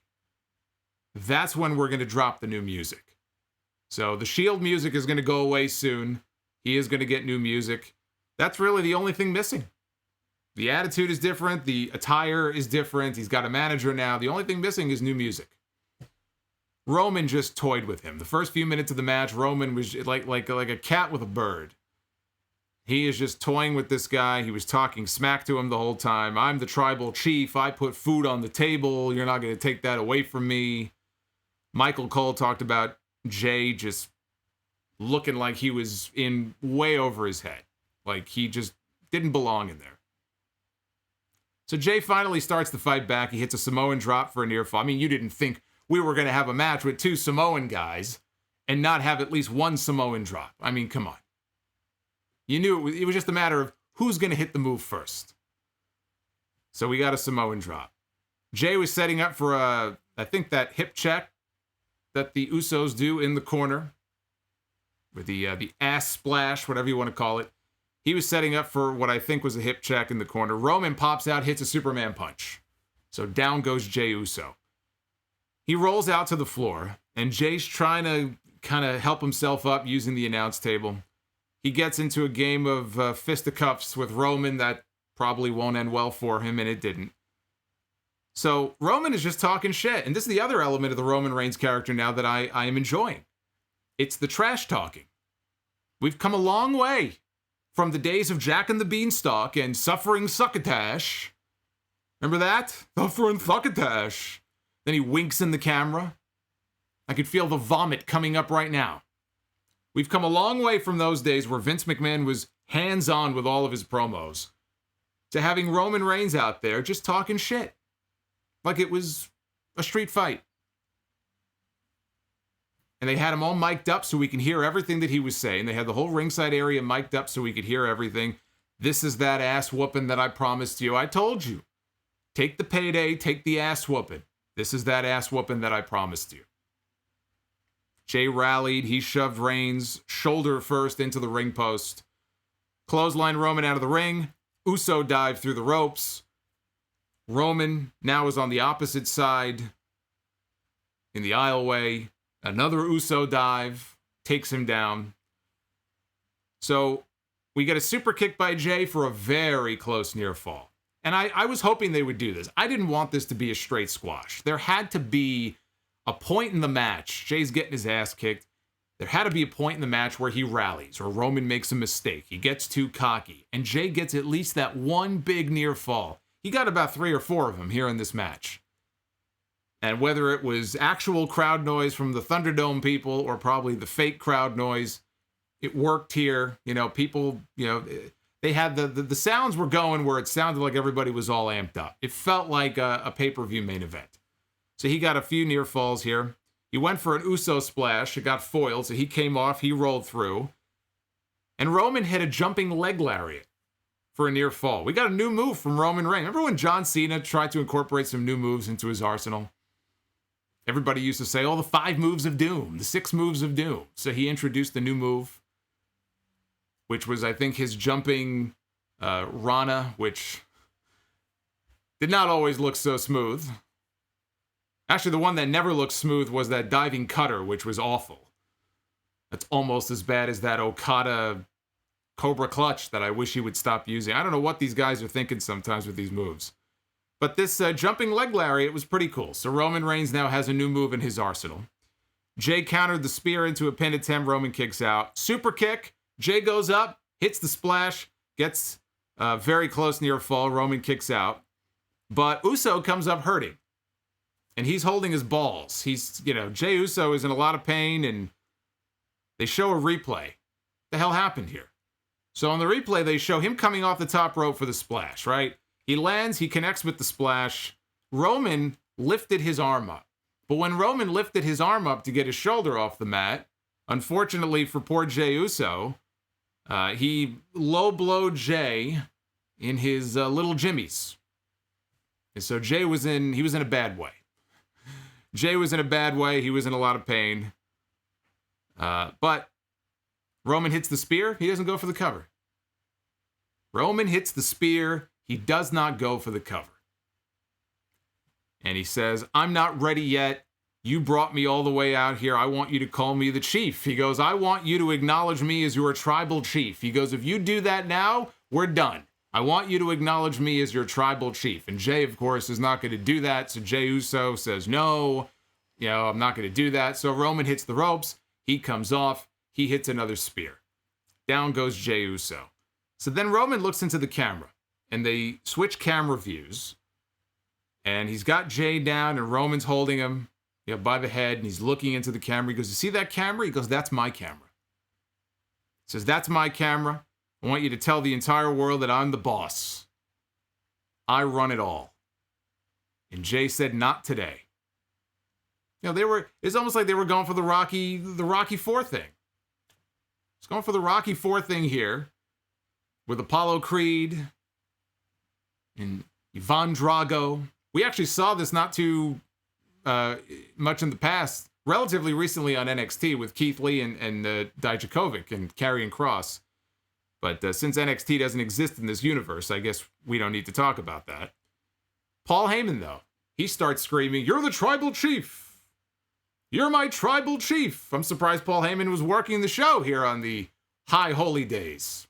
that's when we're going to drop the new music. So the Shield music is going to go away soon. He is going to get new music. That's really the only thing missing. The attitude is different. The attire is different. He's got a manager now. The only thing missing is new music. Roman just toyed with him. The first few minutes of the match, Roman was like a cat with a bird. He is just toying with this guy. He was talking smack to him the whole time. I'm the tribal chief. I put food on the table. You're not going to take that away from me. Michael Cole talked about Jey just looking like he was in way over his head. Like he just didn't belong in there. So Jay finally starts the fight back. He hits a Samoan drop for a near fall. I mean, you didn't think we were going to have a match with two Samoan guys and not have at least one Samoan drop. I mean, come on. You knew it was just a matter of who's going to hit the move first. So we got a Samoan drop. Jay was setting up for, I think, that hip check that the Usos do in the corner. With the ass splash, whatever you want to call it. He was setting up for what I think was a hip check in the corner. Roman pops out, hits a Superman punch. So down goes Jey Uso. He rolls out to the floor, and Jay's trying to kind of help himself up using the announce table. He gets into a game of fisticuffs with Roman that probably won't end well for him, and it didn't. So Roman is just talking shit. And this is the other element of the Roman Reigns character now that I am enjoying. It's the trash talking. We've come a long way from the days of Jack and the Beanstalk and Suffering Succotash. Remember that? Suffering Succotash. Then he winks in the camera. I could feel the vomit coming up right now. We've come a long way from those days where Vince McMahon was hands-on with all of his promos to having Roman Reigns out there just talking shit. Like it was a street fight. And they had him all mic'd up so we can hear everything that he was saying. They had the whole ringside area mic'd up so we could hear everything. This is that ass whooping that I promised you. I told you. Take the payday, take the ass whooping. This is that ass whooping that I promised you. Jay rallied. He shoved Reigns shoulder first into the ring post. Clothesline Roman out of the ring. Uso dived through the ropes. Roman now is on the opposite side in the aisleway. Another Uso dive takes him down. So we get a super kick by Jay for a very close near fall. And I was hoping they would do this. I didn't want this to be a straight squash. There had to be a point in the match. Jay's getting his ass kicked. There had to be a point in the match where he rallies or Roman makes a mistake. He gets too cocky. And Jay gets at least that one big near fall. He got about 3 or 4 of them here in this match. And whether it was actual crowd noise from the Thunderdome people or probably the fake crowd noise, it worked here. You know, people, you know, they had the sounds were going where it sounded like everybody was all amped up. It felt like a pay-per-view main event. So he got a few near falls here. He went for an Uso splash. It got foiled, so he came off. He rolled through. And Roman hit a jumping leg lariat for a near fall. We got a new move from Roman Reigns. Remember when John Cena tried to incorporate some new moves into his arsenal? Everybody used to say, oh, the 5 moves of doom, the 6 moves of doom. So he introduced a new move, which was, I think, his jumping Rana, which did not always look so smooth. Actually, the one that never looked smooth was that diving cutter, which was awful. That's almost as bad as that Okada Cobra Clutch that I wish he would stop using. I don't know what these guys are thinking sometimes with these moves. But this jumping leg lariat was pretty cool. So Roman Reigns now has a new move in his arsenal. Jay countered the spear into a pin attempt. Roman kicks out. Super kick. Jay goes up, hits the splash, gets very close near fall. Roman kicks out. But Uso comes up hurting. And he's holding his balls. Jay Uso is in a lot of pain, and they show a replay. The hell happened here? So on the replay, they show him coming off the top rope for the splash, right? He lands, he connects with the splash. Roman lifted his arm up. But when Roman lifted his arm up to get his shoulder off the mat, unfortunately for poor Jey Uso, he low-blowed Jay in his little jimmies. And so Jay was in a bad way. Jay was in a bad way. He was in a lot of pain. But Roman hits the spear. He doesn't go for the cover. Roman hits the spear. He does not go for the cover. And he says, I'm not ready yet. You brought me all the way out here. I want you to call me the chief. He goes, I want you to acknowledge me as your tribal chief. He goes, if you do that now, we're done. I want you to acknowledge me as your tribal chief. And Jay, of course, is not going to do that. So Jey Uso says, no, I'm not going to do that. So Roman hits the ropes. He comes off. He hits another spear. Down goes Jey Uso. So then Roman looks into the camera, and they switch camera views. And he's got Jay down, and Roman's holding him by the head, and he's looking into the camera. He goes, you see that camera? He goes, that's my camera. He says, that's my camera. I want you to tell the entire world that I'm the boss. I run it all. And Jay said, not today. You know, it's almost like they were going for the Rocky IV thing. It's going for the Rocky IV thing here with Apollo Creed and Ivan Drago. We actually saw this not too much in the past, relatively recently on NXT with Keith Lee and Dijakovic and Karrion Kross. But since NXT doesn't exist in this universe, I guess we don't need to talk about that. Paul Heyman, though, he starts screaming, "You're the tribal chief! You're my tribal chief!" I'm surprised Paul Heyman was working the show here on the High Holy Days.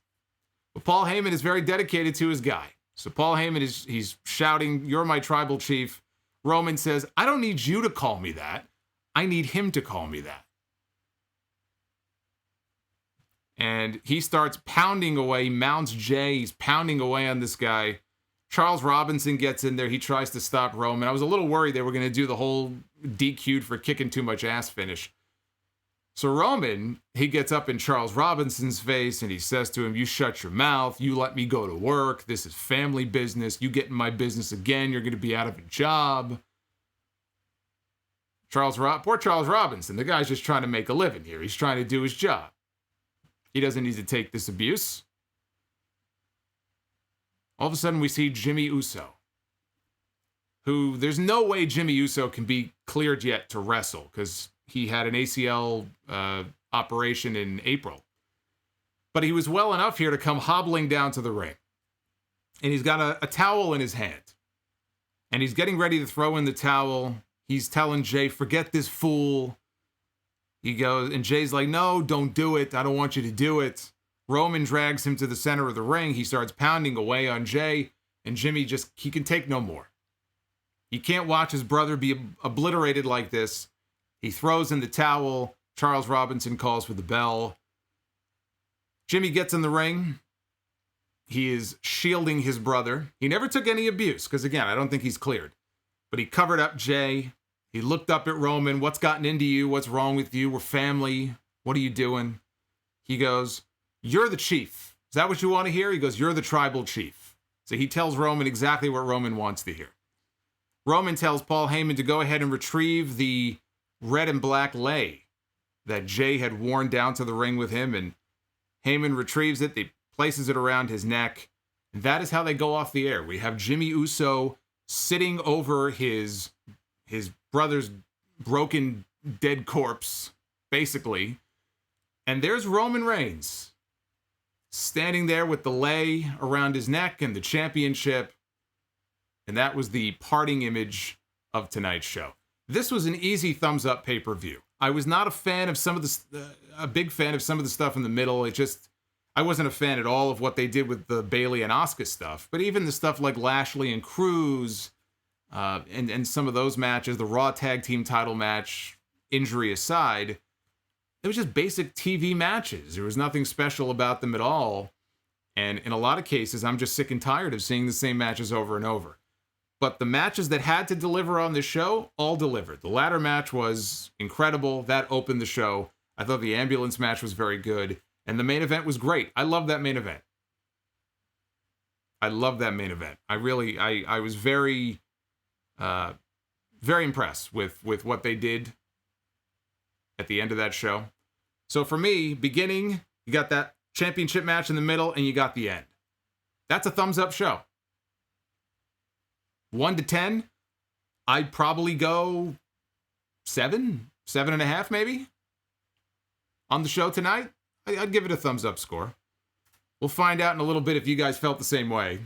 But Paul Heyman is very dedicated to his guy. So Paul Heyman he's shouting, "You're my tribal chief." Roman says, "I don't need you to call me that. I need him to call me that." And he starts pounding away, mounts Jay. He's pounding away on this guy. Charles Robinson gets in there. He tries to stop Roman. I was a little worried they were going to do the whole DQ'd for kicking too much ass finish. So Roman, he gets up in Charles Robinson's face and he says to him, "You shut your mouth. You let me go to work. This is family business. You get in my business again, you're going to be out of a job." Poor Charles Robinson. The guy's just trying to make a living here. He's trying to do his job. He doesn't need to take this abuse. All of a sudden, we see Jimmy Uso, who there's no way Jimmy Uso can be cleared yet to wrestle because he had an ACL operation in April. But he was well enough here to come hobbling down to the ring. And he's got a towel in his hand. And he's getting ready to throw in the towel. He's telling Jay, "Forget this fool." He goes, and Jay's like, "No, don't do it. I don't want you to do it." Roman drags him to the center of the ring. He starts pounding away on Jay, and Jimmy he can take no more. He can't watch his brother be obliterated like this. He throws in the towel. Charles Robinson calls for the bell. Jimmy gets in the ring. He is shielding his brother. He never took any abuse, because again, I don't think he's cleared. But he covered up Jay. He looked up at Roman. "What's gotten into you? What's wrong with you? We're family. What are you doing?" He goes, "You're the chief. Is that what you want to hear?" He goes, "You're the tribal chief." So he tells Roman exactly what Roman wants to hear. Roman tells Paul Heyman to go ahead and retrieve the red and black lei that Jay had worn down to the ring with him, and Heyman retrieves it. He places it around his neck. And that is how they go off the air. We have Jimmy Uso sitting over his brother's broken dead corpse, basically. And there's Roman Reigns standing there with the lei around his neck and the championship. And that was the parting image of tonight's show. This was an easy thumbs up pay-per-view. I was not a fan of a big fan of some of the stuff in the middle. I wasn't a fan at all of what they did with the Bayley and Asuka stuff. But even the stuff like Lashley and Cruz, and some of those matches, the Raw Tag Team title match, injury aside, it was just basic TV matches. There was nothing special about them at all. And in a lot of cases, I'm just sick and tired of seeing the same matches over and over. But the matches that had to deliver on the show, all delivered. The ladder match was incredible. That opened the show. I thought the ambulance match was very good. And the main event was great. I love that main event. I was very, very impressed with what they did at the end of that show. So for me, beginning, you got that championship match in the middle, and you got the end. That's a thumbs up show. 1 to 10, I'd probably go 7.5 maybe on the show tonight. I'd give it a thumbs up score. We'll find out in a little bit if you guys felt the same way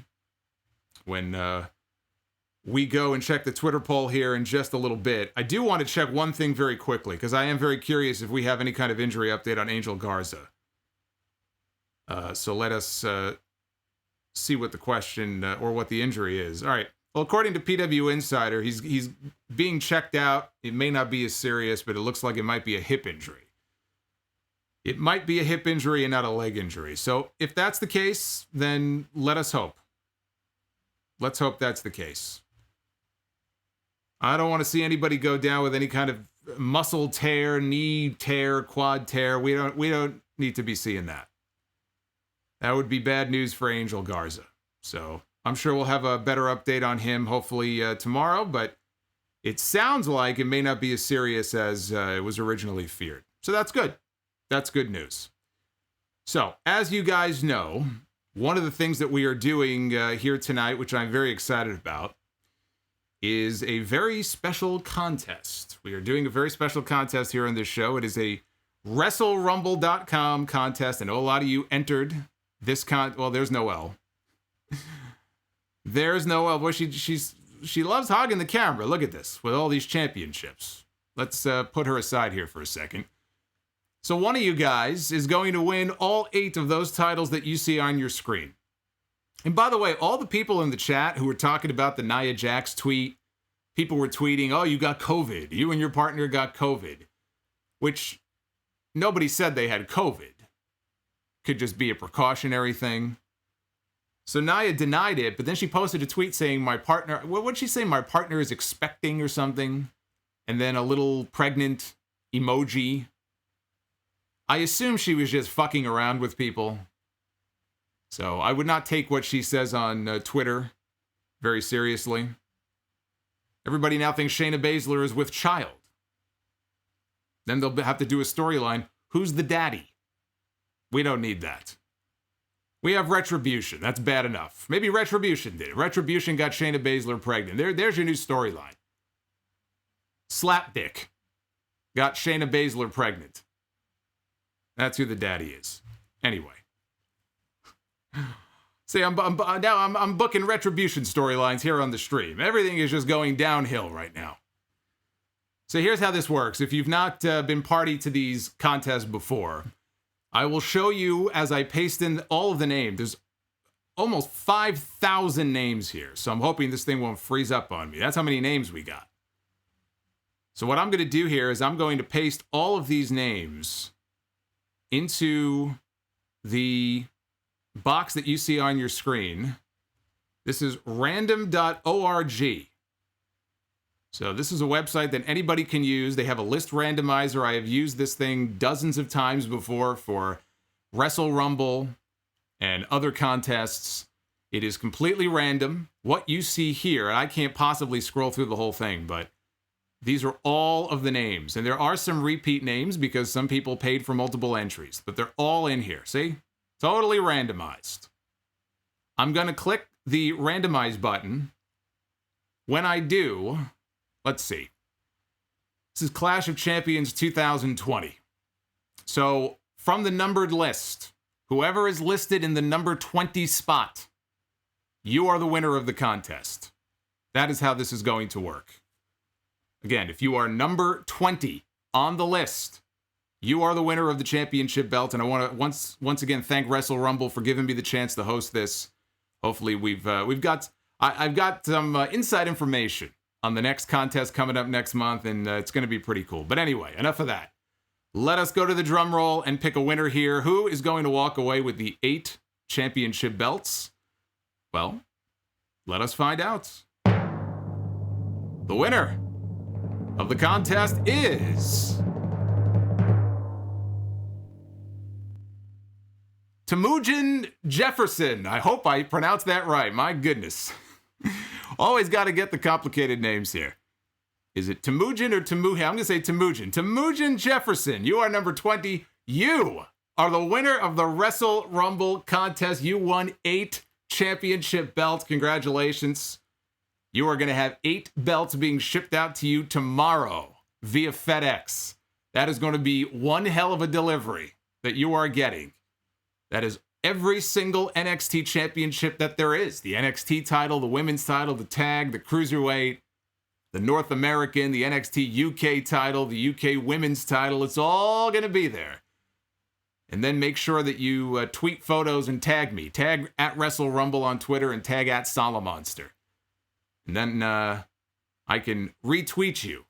when we go and check the Twitter poll here in just a little bit. I do want to check one thing very quickly, because I am very curious if we have any kind of injury update on Angel Garza. So let us see what the question or what the injury is. All right. Well, according to PW Insider, he's being checked out. It may not be as serious, but it looks like it might be a hip injury. It might be a hip injury and not a leg injury. So if that's the case, then let us hope. Let's hope that's the case. I don't want to see anybody go down with any kind of muscle tear, knee tear, quad tear. We don't need to be seeing that. That would be bad news for Angel Garza. So I'm sure we'll have a better update on him hopefully tomorrow, but it sounds like it may not be as serious as it was originally feared. So that's good. That's good news. So, as you guys know, one of the things that we are doing here tonight, which I'm very excited about, is a very special contest. We are doing a very special contest here on this show. It is a WrestleRumble.com contest. I know a lot of you entered this well, there's Noelle. There's Noelle. Boy, she loves hogging the camera. Look at this, with all these championships. Let's put her aside here for a second. So one of you guys is going to win all 8 of those titles that you see on your screen. And by the way, all the people in the chat who were talking about the Nia Jax tweet, people were tweeting, oh, you got COVID. You and your partner got COVID. Which nobody said they had COVID. Could just be a precautionary thing. So Nia denied it, but then she posted a tweet saying my partner, what'd she say? My partner is expecting or something. And then a little pregnant emoji. I assume she was just fucking around with people. So I would not take what she says on Twitter very seriously. Everybody now thinks Shayna Baszler is with child. Then they'll have to do a storyline. Who's the daddy? We don't need that. We have Retribution. That's bad enough. Maybe Retribution did it. Retribution got Shayna Baszler pregnant. There's your new storyline. Slapdick got Shayna Baszler pregnant. That's who the daddy is. Anyway. See, I'm booking Retribution storylines here on the stream. Everything is just going downhill right now. So here's how this works. If you've not been party to these contests before, I will show you as I paste in all of the names. There's almost 5,000 names here, so I'm hoping this thing won't freeze up on me. That's how many names we got. So what I'm going to do here is I'm going to paste all of these names into the box that you see on your screen. This is random.org. So this is a website that anybody can use. They have a list randomizer. I have used this thing dozens of times before for Wrestle Rumble and other contests. It is completely random. What you see here, and I can't possibly scroll through the whole thing, but these are all of the names. And there are some repeat names because some people paid for multiple entries, but they're all in here. See? Totally randomized. I'm going to click the randomize button. When I do, let's see. This is Clash of Champions 2020. So from the numbered list, whoever is listed in the number 20 spot, you are the winner of the contest. That is how this is going to work. Again, if you are number 20 on the list, you are the winner of the championship belt. And I want to once again thank Wrestle Rumble for giving me the chance to host this. Hopefully I've got some inside information on the next contest coming up next month, and it's going to be pretty cool. But anyway, enough of that. Let us go to the drum roll and pick a winner here. Who is going to walk away with the 8 championship belts? Well, let us find out. The winner of the contest is Temujin Jefferson. I hope I pronounced that right. My goodness. Always got to get the complicated names here. Is it Temujin or Temuhin? I'm going to say Temujin. Temujin Jefferson, you are number 20. You are the winner of the Wrestle Rumble contest. You won 8 championship belts. Congratulations. You are going to have 8 belts being shipped out to you tomorrow via FedEx. That is going to be one hell of a delivery that you are getting. That is every single NXT championship that there is. The NXT title, the women's title, the tag, the cruiserweight, the North American, the NXT UK title, the UK women's title. It's all going to be there. And then make sure that you tweet photos and tag me. Tag at Wrestle Rumble on Twitter and tag at Solomonster. And then I can retweet you.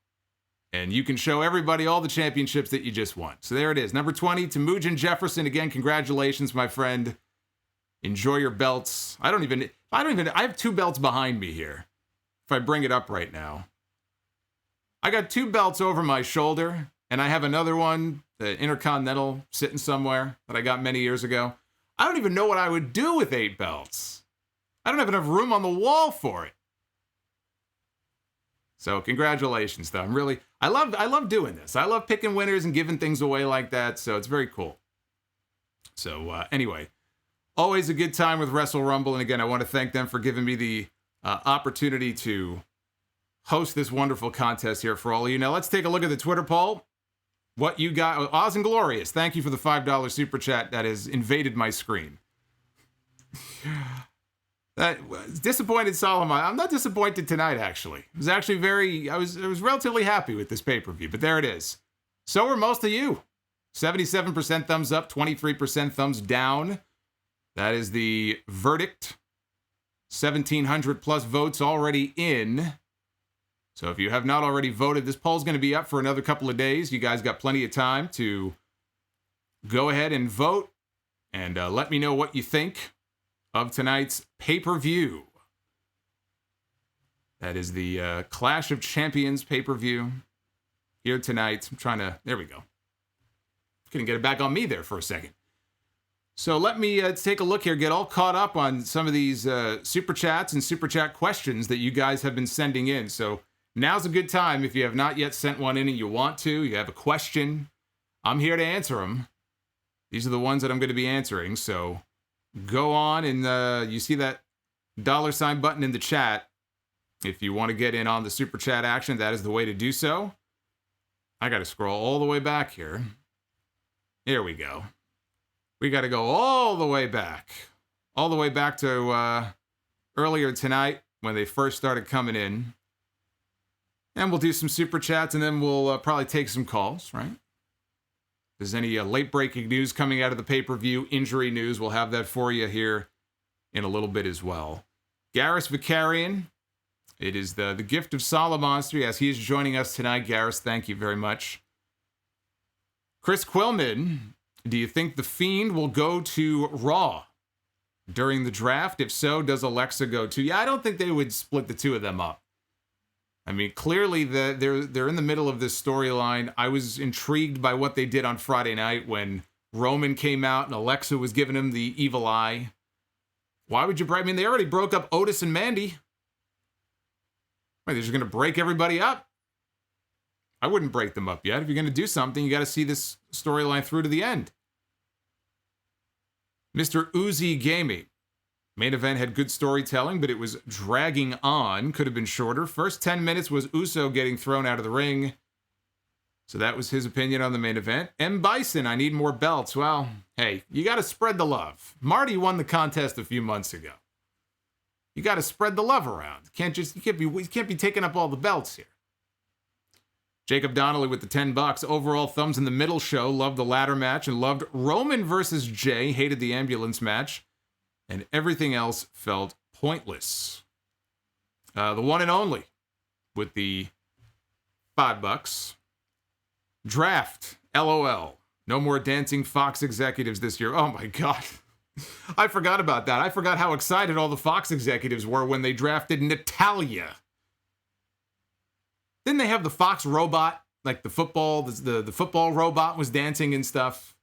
And you can show everybody all the championships that you just won. So there it is. Number 20, Temujin Jefferson. Again, congratulations, my friend. Enjoy your belts. I have 2 belts behind me here. If I bring it up right now. I got 2 belts over my shoulder. And I have another one, the Intercontinental, sitting somewhere that I got many years ago. I don't even know what I would do with 8 belts. I don't have enough room on the wall for it. So congratulations, though. I love doing this. I love picking winners and giving things away like that, so it's very cool. So anyway, always a good time with Wrestle Rumble. And again, I want to thank them for giving me the opportunity to host this wonderful contest here for all of you. Now, let's take a look at the Twitter poll. What you got? Oz and Glorious, thank you for the $5 super chat that has invaded my screen. That was disappointed, Solomon. I'm not disappointed tonight, actually. It was actually I was relatively happy with this pay-per-view, but there it is. So are most of you. 77% thumbs up, 23% thumbs down. That is the verdict. 1,700 plus votes already in. So if you have not already voted, this poll's going to be up for another couple of days. You guys got plenty of time to go ahead and vote and let me know what you think of tonight's pay-per-view. That is the Clash of Champions pay-per-view here tonight. There we go. Couldn't get it back on me there for a second. So let me take a look here, get all caught up on some of these super chats and super chat questions that you guys have been sending in. So now's a good time if you have not yet sent one in and you want to, you have a question, I'm here to answer them. These are the ones that I'm going to be answering. So go on and you see that $ button in the chat. If you want to get in on the super chat action, that is the way to do so. I got to scroll all the way back here. Here we go. We got to go all the way back to earlier tonight when they first started coming in. And we'll do some super chats, and then we'll probably take some calls, right? If there's any late-breaking news coming out of the pay-per-view, injury news, we'll have that for you here in a little bit as well. Garrus Vicarian, it is the gift of Solomonster. Yes, he is joining us tonight. Garrus, thank you very much. Chris Quillman, do you think The Fiend will go to Raw during the draft? If so, does Alexa go too? Yeah, I don't think they would split the two of them up. I mean, clearly they're in the middle of this storyline. I was intrigued by what they did on Friday night when Roman came out and Alexa was giving him the evil eye. Why would you break? I mean, they already broke up Otis and Mandy. Wait, they're just going to break everybody up? I wouldn't break them up yet. If you're going to do something, you got to see this storyline through to the end. Mr. Uzi Gamey. Main event had good storytelling, but it was dragging on. Could have been shorter. First 10 minutes was Uso getting thrown out of the ring. So that was his opinion on the main event. M. Bison, I need more belts. Well, hey, you got to spread the love. Marty won the contest a few months ago. You got to spread the love around. You can't be taking up all the belts here. Jacob Donnelly with the $10. Overall thumbs in the middle show. Loved the ladder match and loved Roman versus Jay. Hated the ambulance match. And everything else felt pointless. The one and only with the $5. Draft. LOL. No more dancing Fox executives this year. Oh my God. I forgot about that. I forgot how excited all the Fox executives were when they drafted Natalya. Didn't they have the Fox robot, like the football robot was dancing and stuff?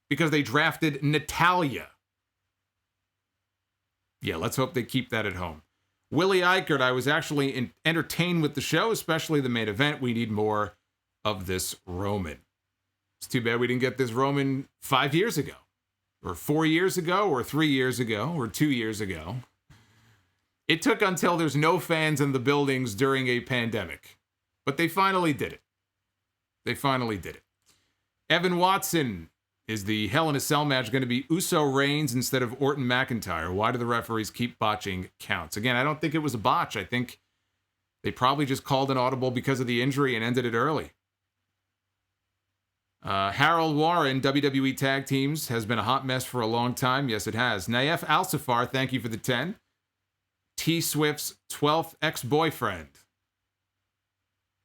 Because they drafted Natalya. Yeah, let's hope they keep that at home. Willie Eichert, I was actually entertained with the show, especially the main event. We need more of this Roman. It's too bad we didn't get this Roman 5 years ago, or 4 years ago, or 3 years ago, or 2 years ago. It took until there's no fans in the buildings during a pandemic. But they finally did it. Evan Watson, is the Hell in a Cell match going to be Uso Reigns instead of Orton McIntyre? Why do the referees keep botching counts? Again, I don't think it was a botch. I think they probably just called an audible because of the injury and ended it early. Harold Warren, WWE Tag Teams, has been a hot mess for a long time. Yes, it has. Naif Al-Safar, thank you for the 10. T Swift's 12th ex-boyfriend.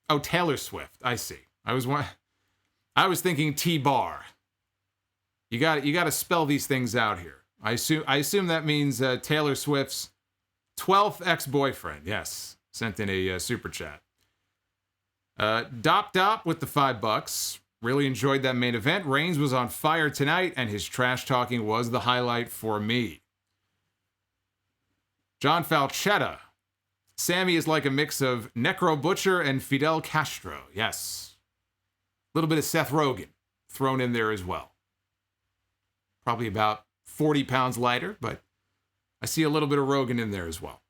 Oh, Taylor Swift. I see. I was thinking T-Bar. You got to spell these things out here. I assume that means Taylor Swift's 12th ex-boyfriend. Yes, sent in a super chat. Dop with the $5. Really enjoyed that main event. Reigns was on fire tonight, and his trash talking was the highlight for me. John Falchetta. Sami is like a mix of Necro Butcher and Fidel Castro. Yes. A little bit of Seth Rogen thrown in there as well. Probably about 40 pounds lighter, but I see a little bit of Rogen in there as well.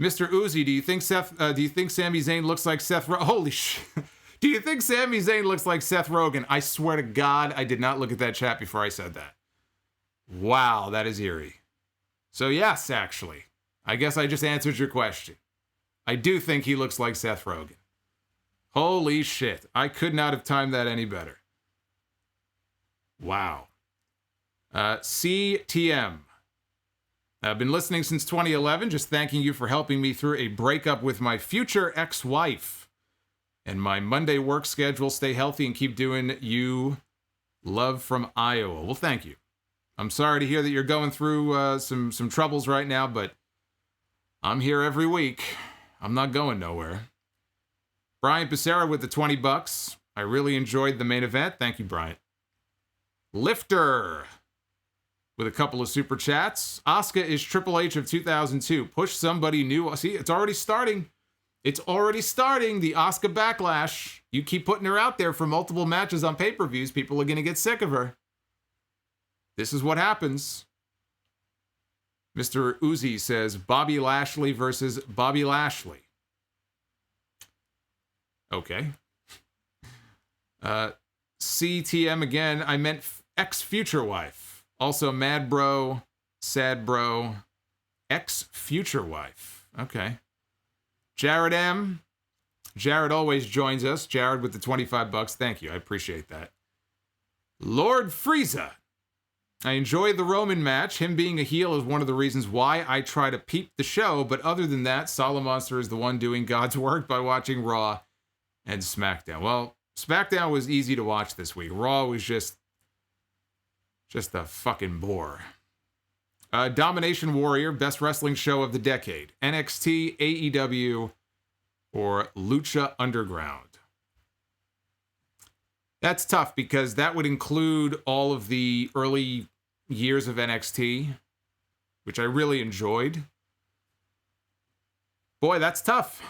Mr. Uzi, do you think Sami Zayn looks like Seth Rogen? Holy shit. Do you think Sami Zayn looks like Seth Rogen? I swear to God, I did not look at that chat before I said that. Wow, that is eerie. So yes, actually. I guess I just answered your question. I do think he looks like Seth Rogen. Holy shit. I could not have timed that any better. Wow. CTM. I've been listening since 2011, just thanking you for helping me through a breakup with my future ex-wife. And my Monday work schedule. Stay healthy and keep doing you. Love from Iowa. Well, thank you. I'm sorry to hear that you're going through some troubles right now, but I'm here every week. I'm not going nowhere. Brian Becerra with the $20. I really enjoyed the main event. Thank you, Brian. Lifter with a couple of super chats. Asuka is Triple H of 2002. Push somebody new. See, it's already starting. It's already starting, the Asuka backlash. You keep putting her out there for multiple matches on pay-per-views, people are going to get sick of her. This is what happens. Mr. Uzi says, Bobby Lashley versus Bobby Lashley. Okay. CTM again, I meant ex-future wife. Also Mad Bro, Sad Bro, ex-future wife. Okay. Jared M. Jared always joins us. Jared with the $25. Thank you. I appreciate that. Lord Frieza. I enjoyed the Roman match. Him being a heel is one of the reasons why I try to peep the show. But other than that, Solomonster is the one doing God's work by watching Raw and Smackdown. Well, Smackdown was easy to watch this week. Raw was just a fucking bore. Domination Warrior, best wrestling show of the decade. NXT, AEW, or Lucha Underground. That's tough because that would include all of the early years of NXT, which I really enjoyed. Boy, that's tough.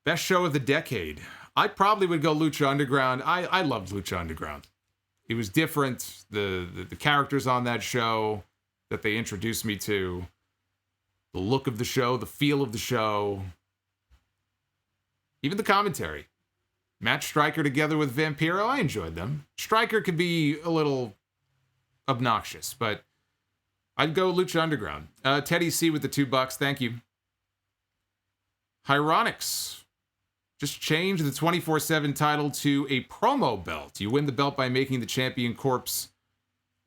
Best show of the decade. I probably would go Lucha Underground. I loved Lucha Underground. It was different. The characters on that show that they introduced me to, the look of the show, the feel of the show, even the commentary. Matt Stryker together with Vampiro, I enjoyed them. Stryker could be a little obnoxious, but I'd go Lucha Underground. Teddy C with the $2, thank you. Hyronics. Just change the 24/7 title to a promo belt. You win the belt by making the champion corpse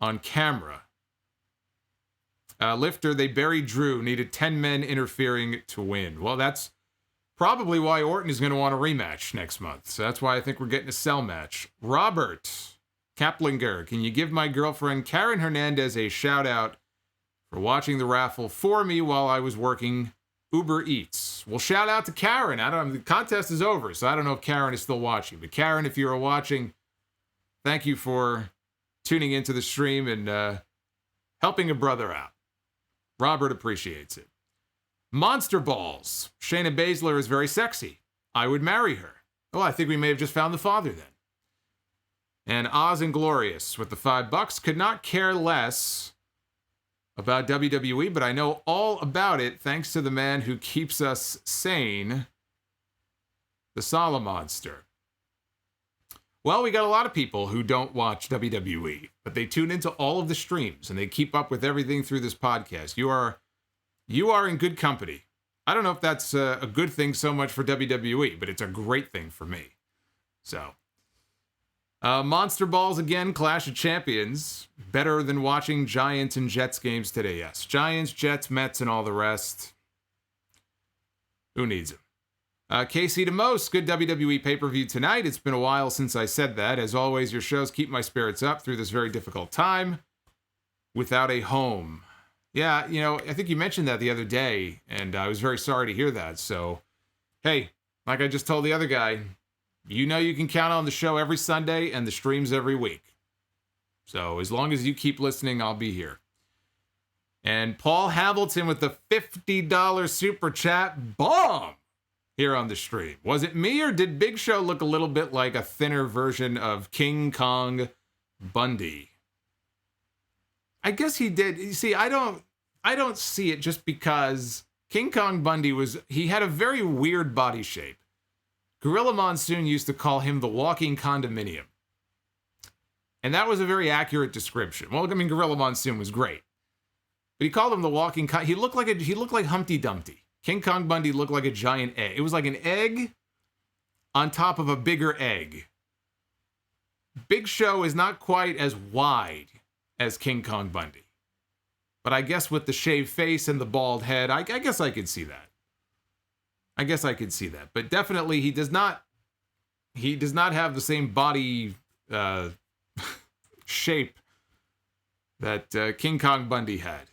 on camera. Lifter, they buried Drew. Needed 10 men interfering to win. Well, that's probably why Orton is going to want a rematch next month. So that's why I think we're getting a cell match. Robert Kaplinger, can you give my girlfriend Karen Hernandez a shout out for watching the raffle for me while I was working Uber Eats? Well, shout out to Karen. The contest is over, so I don't know if Karen is still watching. But Karen, if you are watching, thank you for tuning into the stream and helping a brother out. Robert appreciates it. Monster Balls. Shayna Baszler is very sexy. I would marry her. Oh, I think we may have just found the father then. And Oz and Glorious with the $5. Could not care less about WWE, but I know all about it thanks to the man who keeps us sane, the Solomonster. Well, we got a lot of people who don't watch WWE, but they tune into all of the streams and they keep up with everything through this podcast. You are in good company. I don't know if that's a good thing so much for WWE, but it's a great thing for me. So, Monster Balls again, Clash of Champions. Better than watching Giants and Jets games today, yes. Giants, Jets, Mets, and all the rest. Who needs them? KC to Most, good WWE pay-per-view tonight. It's been a while since I said that. As always, your shows keep my spirits up through this very difficult time without a home. Yeah, I think you mentioned that the other day, and I was very sorry to hear that. So, hey, like I just told the other guy, you can count on the show every Sunday and the streams every week. So as long as you keep listening, I'll be here. And Paul Hamilton with the $50 super chat. Bomb! Here on the stream. Was it me, or did Big Show look a little bit like a thinner version of King Kong Bundy? I guess he did. You see, I don't see it just because King Kong Bundy he had a very weird body shape. Gorilla Monsoon used to call him the walking condominium. And that was a very accurate description. Well, I mean, Gorilla Monsoon was great. But he called him the walking he looked like Humpty Dumpty. King Kong Bundy looked like a giant egg. It was like an egg on top of a bigger egg. Big Show is not quite as wide as King Kong Bundy. But I guess with the shaved face and the bald head, I guess I could see that. But definitely he does not have the same body shape that King Kong Bundy had.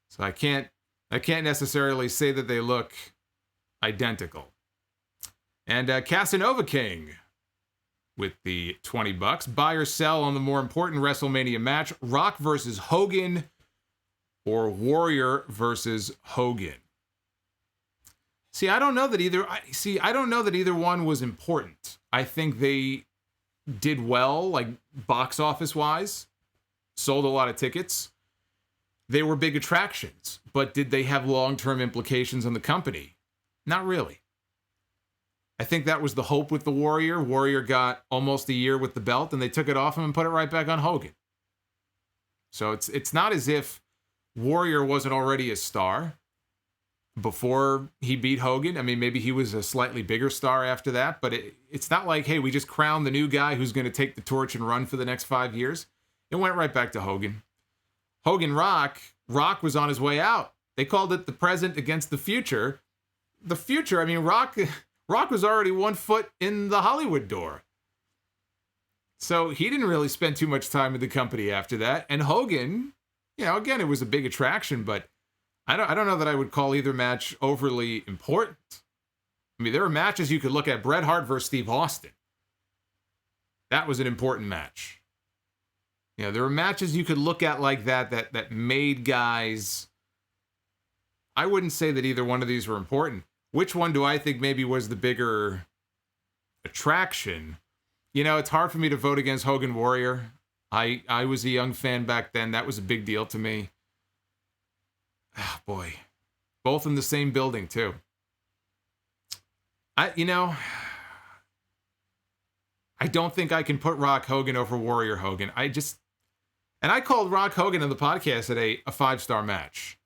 So I can't necessarily say that they look identical. And Casanova King with the $20. Buy or sell on the more important WrestleMania match, Rock versus Hogan or Warrior versus Hogan. I don't know that either one was important. I think they did well, like box office wise, sold a lot of tickets. They were big attractions, but did they have long-term implications on the company? Not really. I think that was the hope with the Warrior. Warrior got almost a year with the belt, and they took it off him and put it right back on Hogan. So it's not as if Warrior wasn't already a star before he beat Hogan. I mean, maybe he was a slightly bigger star after that, but it's not like, hey, we just crowned the new guy who's going to take the torch and run for the next 5 years. It went right back to Hogan. Rock was on his way out. They called it the present against the future. The future, I mean, Rock was already 1 foot in the Hollywood door. So he didn't really spend too much time with the company after that. And Hogan, again, it was a big attraction, but I don't know that I would call either match overly important. I mean, there were matches you could look at. Bret Hart versus Steve Austin. That was an important match. There were matches you could look at like that made guys. I wouldn't say that either one of these were important. Which one do I think maybe was the bigger attraction? It's hard for me to vote against Hogan Warrior. I was a young fan back then. That was a big deal to me. Oh, boy. Both in the same building, too. I don't think I can put Rock Hogan over Warrior Hogan. And I called Rock Hogan on the podcast at a 5-star match.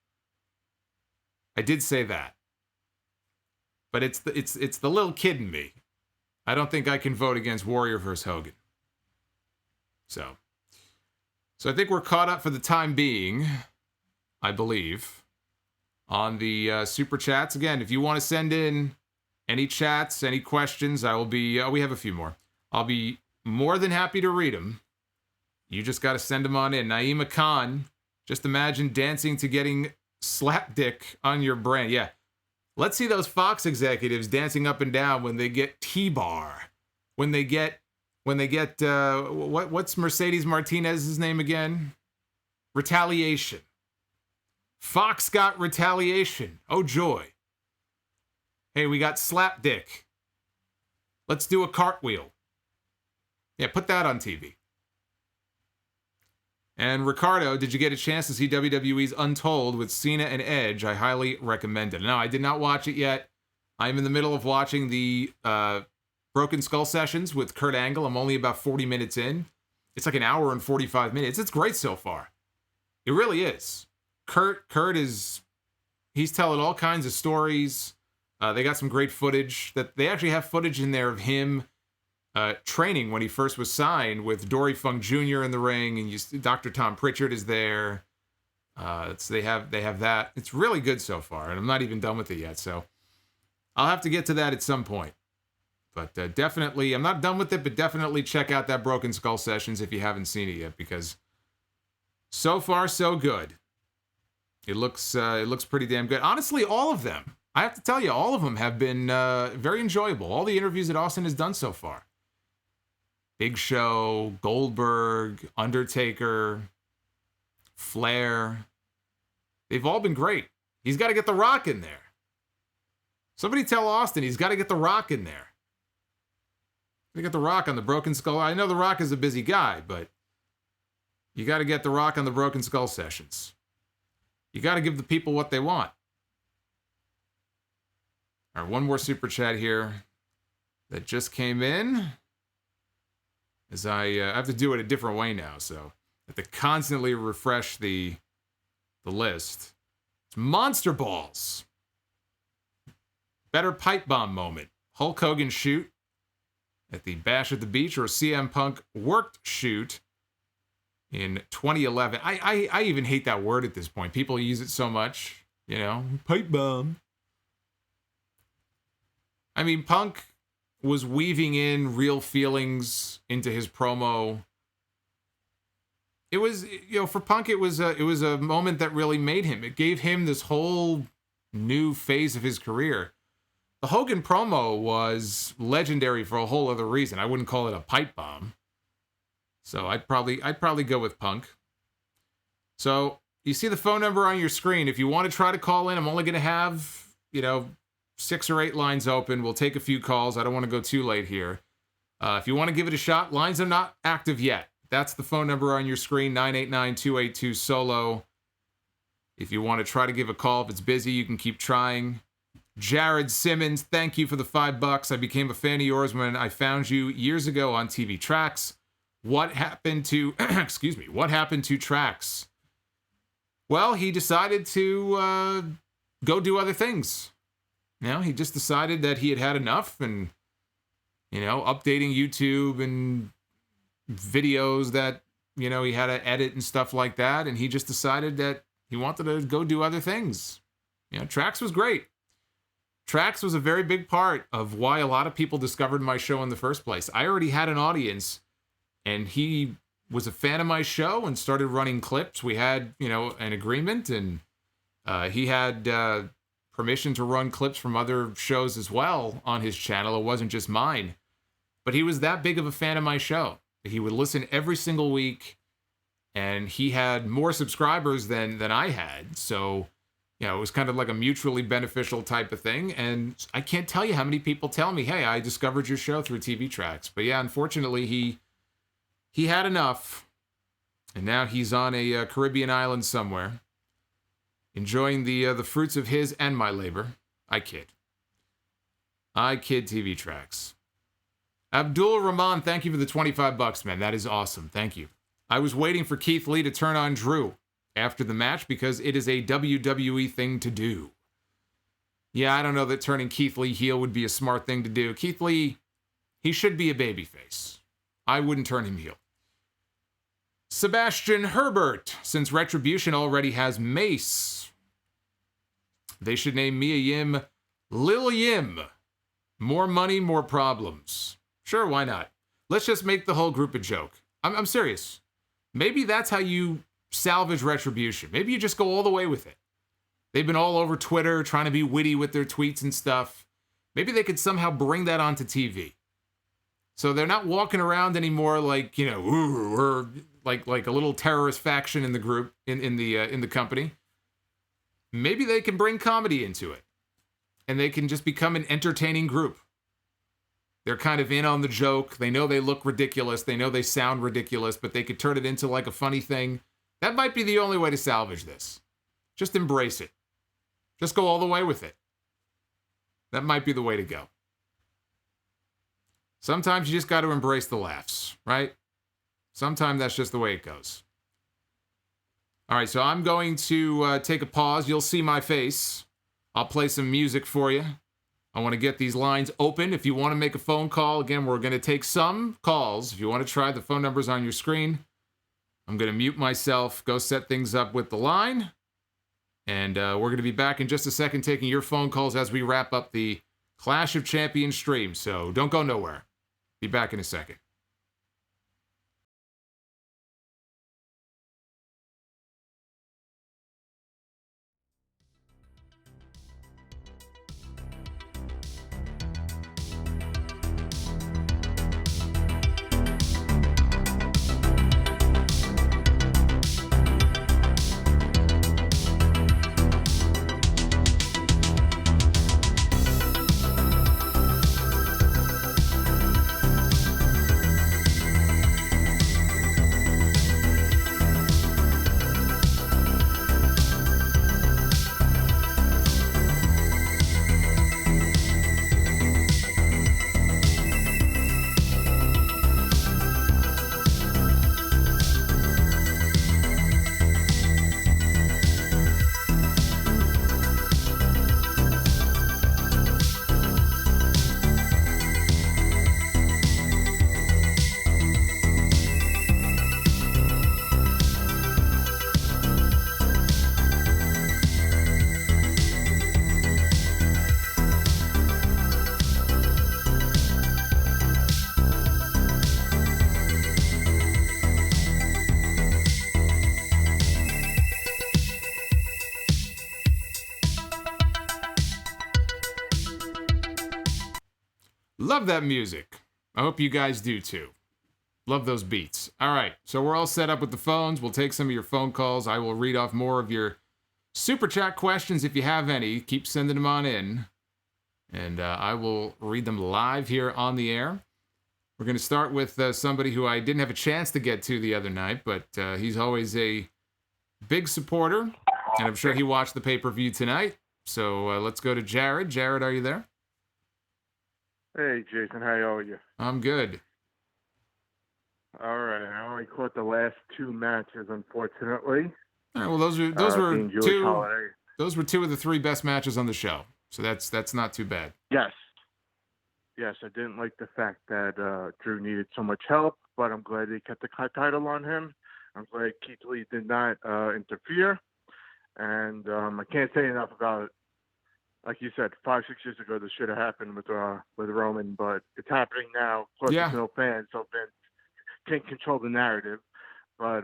I did say that. But it's the little kid in me. I don't think I can vote against Warrior versus Hogan. So I think we're caught up for the time being, I believe, on the super chats. Again, if you want to send in any chats, any questions, I will be, we have a few more. I'll be more than happy to read them. You just got to send them on in. Naima Khan, just imagine dancing to getting slap dick on your brain. Yeah. Let's see those Fox executives dancing up and down when they get T-Bar. When they get what's Mercedes Martinez's name again? Retaliation. Fox got retaliation. Oh, joy. Hey, we got slap dick. Let's do a cartwheel. Yeah, put that on TV. And Ricardo, did you get a chance to see WWE's Untold with Cena and Edge? I highly recommend it. No, I did not watch it yet. I'm in the middle of watching the Broken Skull sessions with Kurt Angle. I'm only about 40 minutes in. It's like an hour and 45 minutes. It's great so far. It really is. Kurt he's telling all kinds of stories. They got some great footage. That they actually have footage in there of him training when he first was signed with Dory Funk Jr. in the ring, and Dr. Tom Pritchard is there. They have that. It's really good so far, and I'm not even done with it yet, so I'll have to get to that at some point. But definitely, I'm not done with it, but definitely check out that Broken Skull sessions if you haven't seen it yet, because so far so good. It looks pretty damn good. Honestly, all of them. I have to tell you, all of them have been very enjoyable. All the interviews that Austin has done so far. Big Show, Goldberg, Undertaker, Flair. They've all been great. He's got to get The Rock in there. Somebody tell Austin he's got to get The Rock in there. They get The Rock on the Broken Skull. I know The Rock is a busy guy, but you got to get The Rock on the Broken Skull sessions. You got to give the people what they want. All right, one more super chat here that just came in. As I have to do it a different way now, so I have to constantly refresh the list. It's Monster Balls. Better pipe bomb moment. Hulk Hogan shoot at the Bash at the Beach, or CM Punk worked shoot in 2011. I even hate that word at this point. People use it so much, you know, pipe bomb. I mean, Punk was weaving in real feelings into his promo. It was, you know, for Punk, it was a moment that really made him. It gave him this whole new phase of his career. The Hogan promo was legendary for a whole other reason. I wouldn't call it a pipe bomb. So I'd probably go with Punk. So you see the phone number on your screen. If you want to try to call in, I'm only going to have, 6 or 8 lines open. We'll take a few calls. I don't want to go too late here. If you want to give it a shot, lines are not active yet. That's the phone number on your screen, 989-282-SOLO. If you want to try to give a call, if it's busy, you can keep trying. Jared Simmons, thank you for the $5. I became a fan of yours when I found you years ago on TV Tracks. What happened to, what happened to Tracks? Well, he decided to go do other things. He just decided that he had had enough and, updating YouTube and videos that, he had to edit and stuff like that. And he just decided that he wanted to go do other things. Tracks was great. Tracks was a very big part of why a lot of people discovered my show in the first place. I already had an audience, and he was a fan of my show and started running clips. We had, an agreement, and he had permission to run clips from other shows as well on his channel. It wasn't just mine. But he was that big of a fan of my show. He would listen every single week, and he had more subscribers than I had. So, it was kind of like a mutually beneficial type of thing. And I can't tell you how many people tell me, hey, I discovered your show through TV Tracks. But yeah, unfortunately, he had enough. And now he's on a Caribbean island somewhere, enjoying the fruits of his and my labor. I kid. TV Tracks. Abdul Rahman, thank you for the $25, man. That is awesome. Thank you. I was waiting for Keith Lee to turn on Drew after the match because it is a WWE thing to do. Yeah, I don't know that turning Keith Lee heel would be a smart thing to do. Keith Lee, he should be a babyface. I wouldn't turn him heel. Sebastian Herbert, since Retribution already has Mace, they should name Mia Yim Lil Yim. More money, more problems. Sure, why not? Let's just make the whole group a joke. I'm serious. Maybe that's how you salvage Retribution. Maybe you just go all the way with it. They've been all over Twitter trying to be witty with their tweets and stuff. Maybe they could somehow bring that onto TV. So they're not walking around anymore like, or like a little terrorist faction in the group, in the company. Maybe they can bring comedy into it. And they can just become an entertaining group. They're kind of in on the joke. They know they look ridiculous. They know they sound ridiculous, but they could turn it into like a funny thing. That might be the only way to salvage this. Just embrace it. Just go all the way with it. That might be the way to go. Sometimes you just got to embrace the laughs, right? Sometimes that's just the way it goes. All right, so I'm going to take a pause. You'll see my face. I'll play some music for you. I want to get these lines open. If you want to make a phone call, again, we're going to take some calls. If you want to try, the phone number's on your screen. I'm going to mute myself, go set things up with the line. And we're going to be back in just a second taking your phone calls as we wrap up the Clash of Champions stream. So don't go nowhere. Be back in a second. Love that music. I hope you guys do too. Love those beats. All right, so we're all set up with the phones. We'll take some of your phone calls. I will read off more of your super chat questions if you have any. Keep sending them on in. And I will read them live here on the air. We're going to start with somebody who I didn't have a chance to get to the other night, but he's always a big supporter, and I'm sure he watched the pay-per-view tonight. So let's go to Jared. Jared, are you there? Hey, Jason, how are you? I'm good. All right, I only caught the last two matches, unfortunately. All right, well, those were two of the three best matches on the show, so that's not too bad. Yes, I didn't like the fact that Drew needed so much help, but I'm glad they kept the title on him. I'm glad Keith Lee did not interfere, and I can't say enough about it. Like you said, 5-6 years ago, this should have happened with Roman, but it's happening now. Plus, there's no fans, so Vince can't control the narrative. But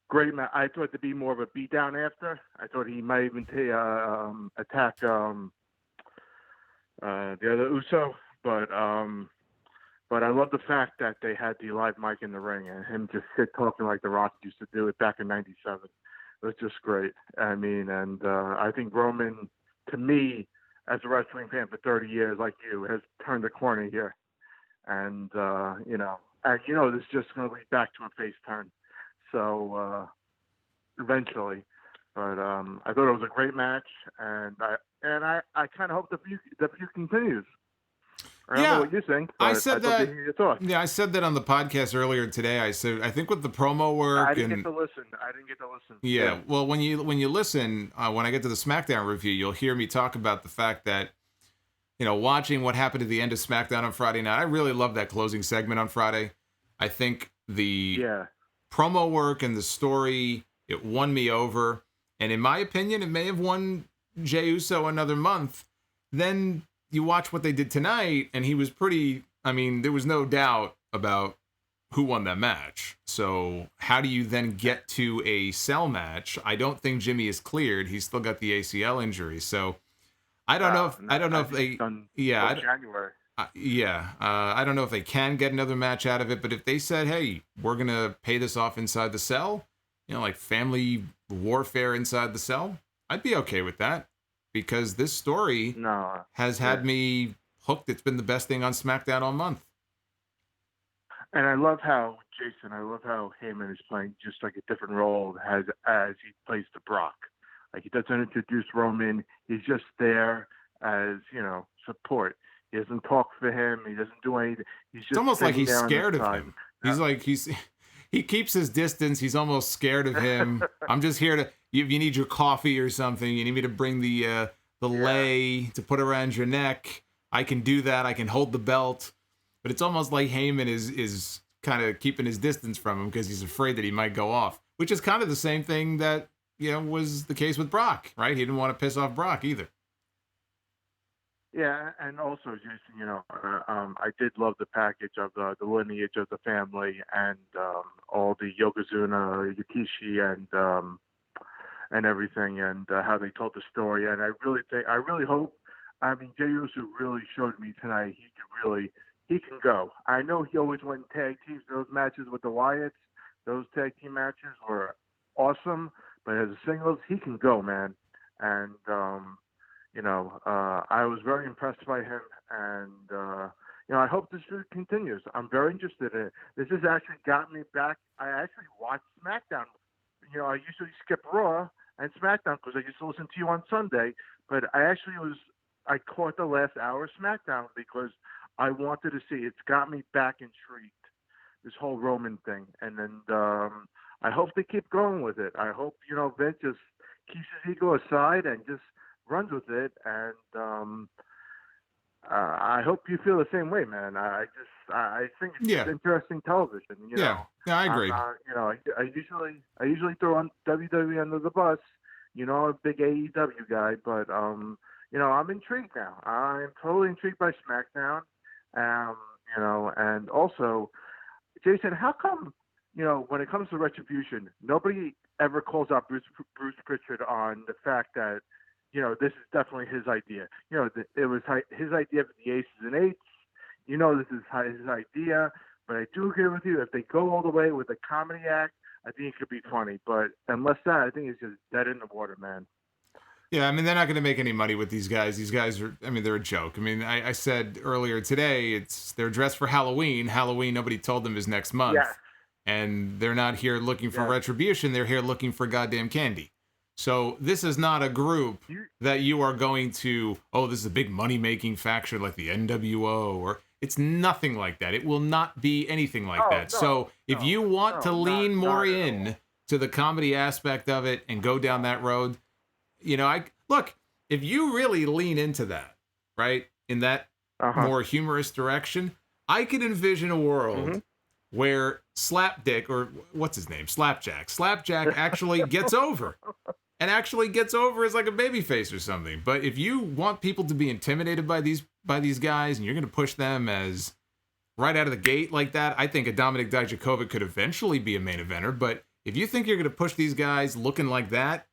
great match. I thought to be more of a beatdown after. I thought he might even attack the other Uso, but I love the fact that they had the live mic in the ring and him just talking like The Rock used to do it back in '97. It was just great. I mean, and I think Roman, to me, as a wrestling fan for 30 years, like you, has turned the corner here. And, this is just going to lead back to a face turn. So, eventually. But I thought it was a great match, and I kind of hope the feud continues. I don't know what you think, but I said that. To hear your thoughts. Yeah, I said that on the podcast earlier today. I said I think with the promo work, I didn't get to listen. Yeah, well, when you listen, when I get to the SmackDown review, you'll hear me talk about the fact that, watching what happened at the end of SmackDown on Friday night, I really love that closing segment on Friday. I think the promo work and the story, it won me over, and in my opinion, it may have won Jey Uso another month. Then you watch what they did tonight, and he was there was no doubt about who won that match. So how do you then get to a cell match? I don't think Jimmy is cleared. He's still got the ACL injury. So I don't know if they January. I don't know if they can get another match out of it, but if they said, hey, we're going to pay this off inside the cell, like family warfare inside the cell, I'd be okay with that. Because this story has had me hooked. It's been the best thing on SmackDown all month. And I love how Heyman is playing just like a different role as he plays the Brock. Like, he doesn't introduce Roman. He's just there as, support. He doesn't talk for him. He doesn't do anything. It's almost like he's scared of him. He keeps his distance. He's almost scared of him. I'm just here to, if you need your coffee or something, you need me to bring the lei to put around your neck, I can do that. I can hold the belt. But it's almost like Heyman is kind of keeping his distance from him because he's afraid that he might go off, which is kind of the same thing that, was the case with Brock, right? He didn't want to piss off Brock either. Yeah, and also, Jason, I did love the package of the lineage of the family and all the Yokozuna, Yukishi, and everything, and how they told the story. And I really hope. I mean, Jey Uso really showed me tonight he can go. I know he always went tag teams. Those matches with the Wyatts, those tag team matches were awesome. But as a singles, he can go, man. And I was very impressed by him, and I hope this continues. I'm very interested in it. This has actually got me back. I actually watched SmackDown. I usually skip Raw and SmackDown because I used to listen to you on Sunday, but I caught the last hour of SmackDown because I wanted to see. It's got me back intrigued, this whole Roman thing, and then I hope they keep going with it. I hope Vince just keeps his ego aside and just runs with it, and I hope you feel the same way, man. I think it's interesting television. Yeah, I agree. I usually throw on WWE under the bus. I'm a big AEW guy, but I'm intrigued now. I'm totally intrigued by SmackDown. And also, Jason, how come when it comes to Retribution, nobody ever calls out Bruce Pritchard on the fact that this is definitely his idea. It was his idea for the aces and eights. This is his idea. But I do agree with you. If they go all the way with a comedy act, I think it could be funny. But unless that, I think it's just dead in the water, man. Yeah, I mean, they're not going to make any money with these guys. These guys are, I mean, they're a joke. I mean, I said earlier today, they're dressed for Halloween. Halloween, nobody told them, is next month. Yeah. And they're not here looking for retribution. They're here looking for goddamn candy. So this is not a group that you are going to, this is a big money-making faction like the NWO, or it's nothing like that. It will not be anything like that. So if you want to lean more in to the comedy aspect of it and go down that road, look, if you really lean into that, right, in that more humorous direction, I could envision a world where Slapdick, or what's his name, Slapjack actually gets over. And actually gets over as like a babyface or something. But if you want people to be intimidated by these guys, and you're going to push them as right out of the gate like that, I think a Dominik Dijakovic could eventually be a main eventer. But if you think you're going to push these guys looking like that,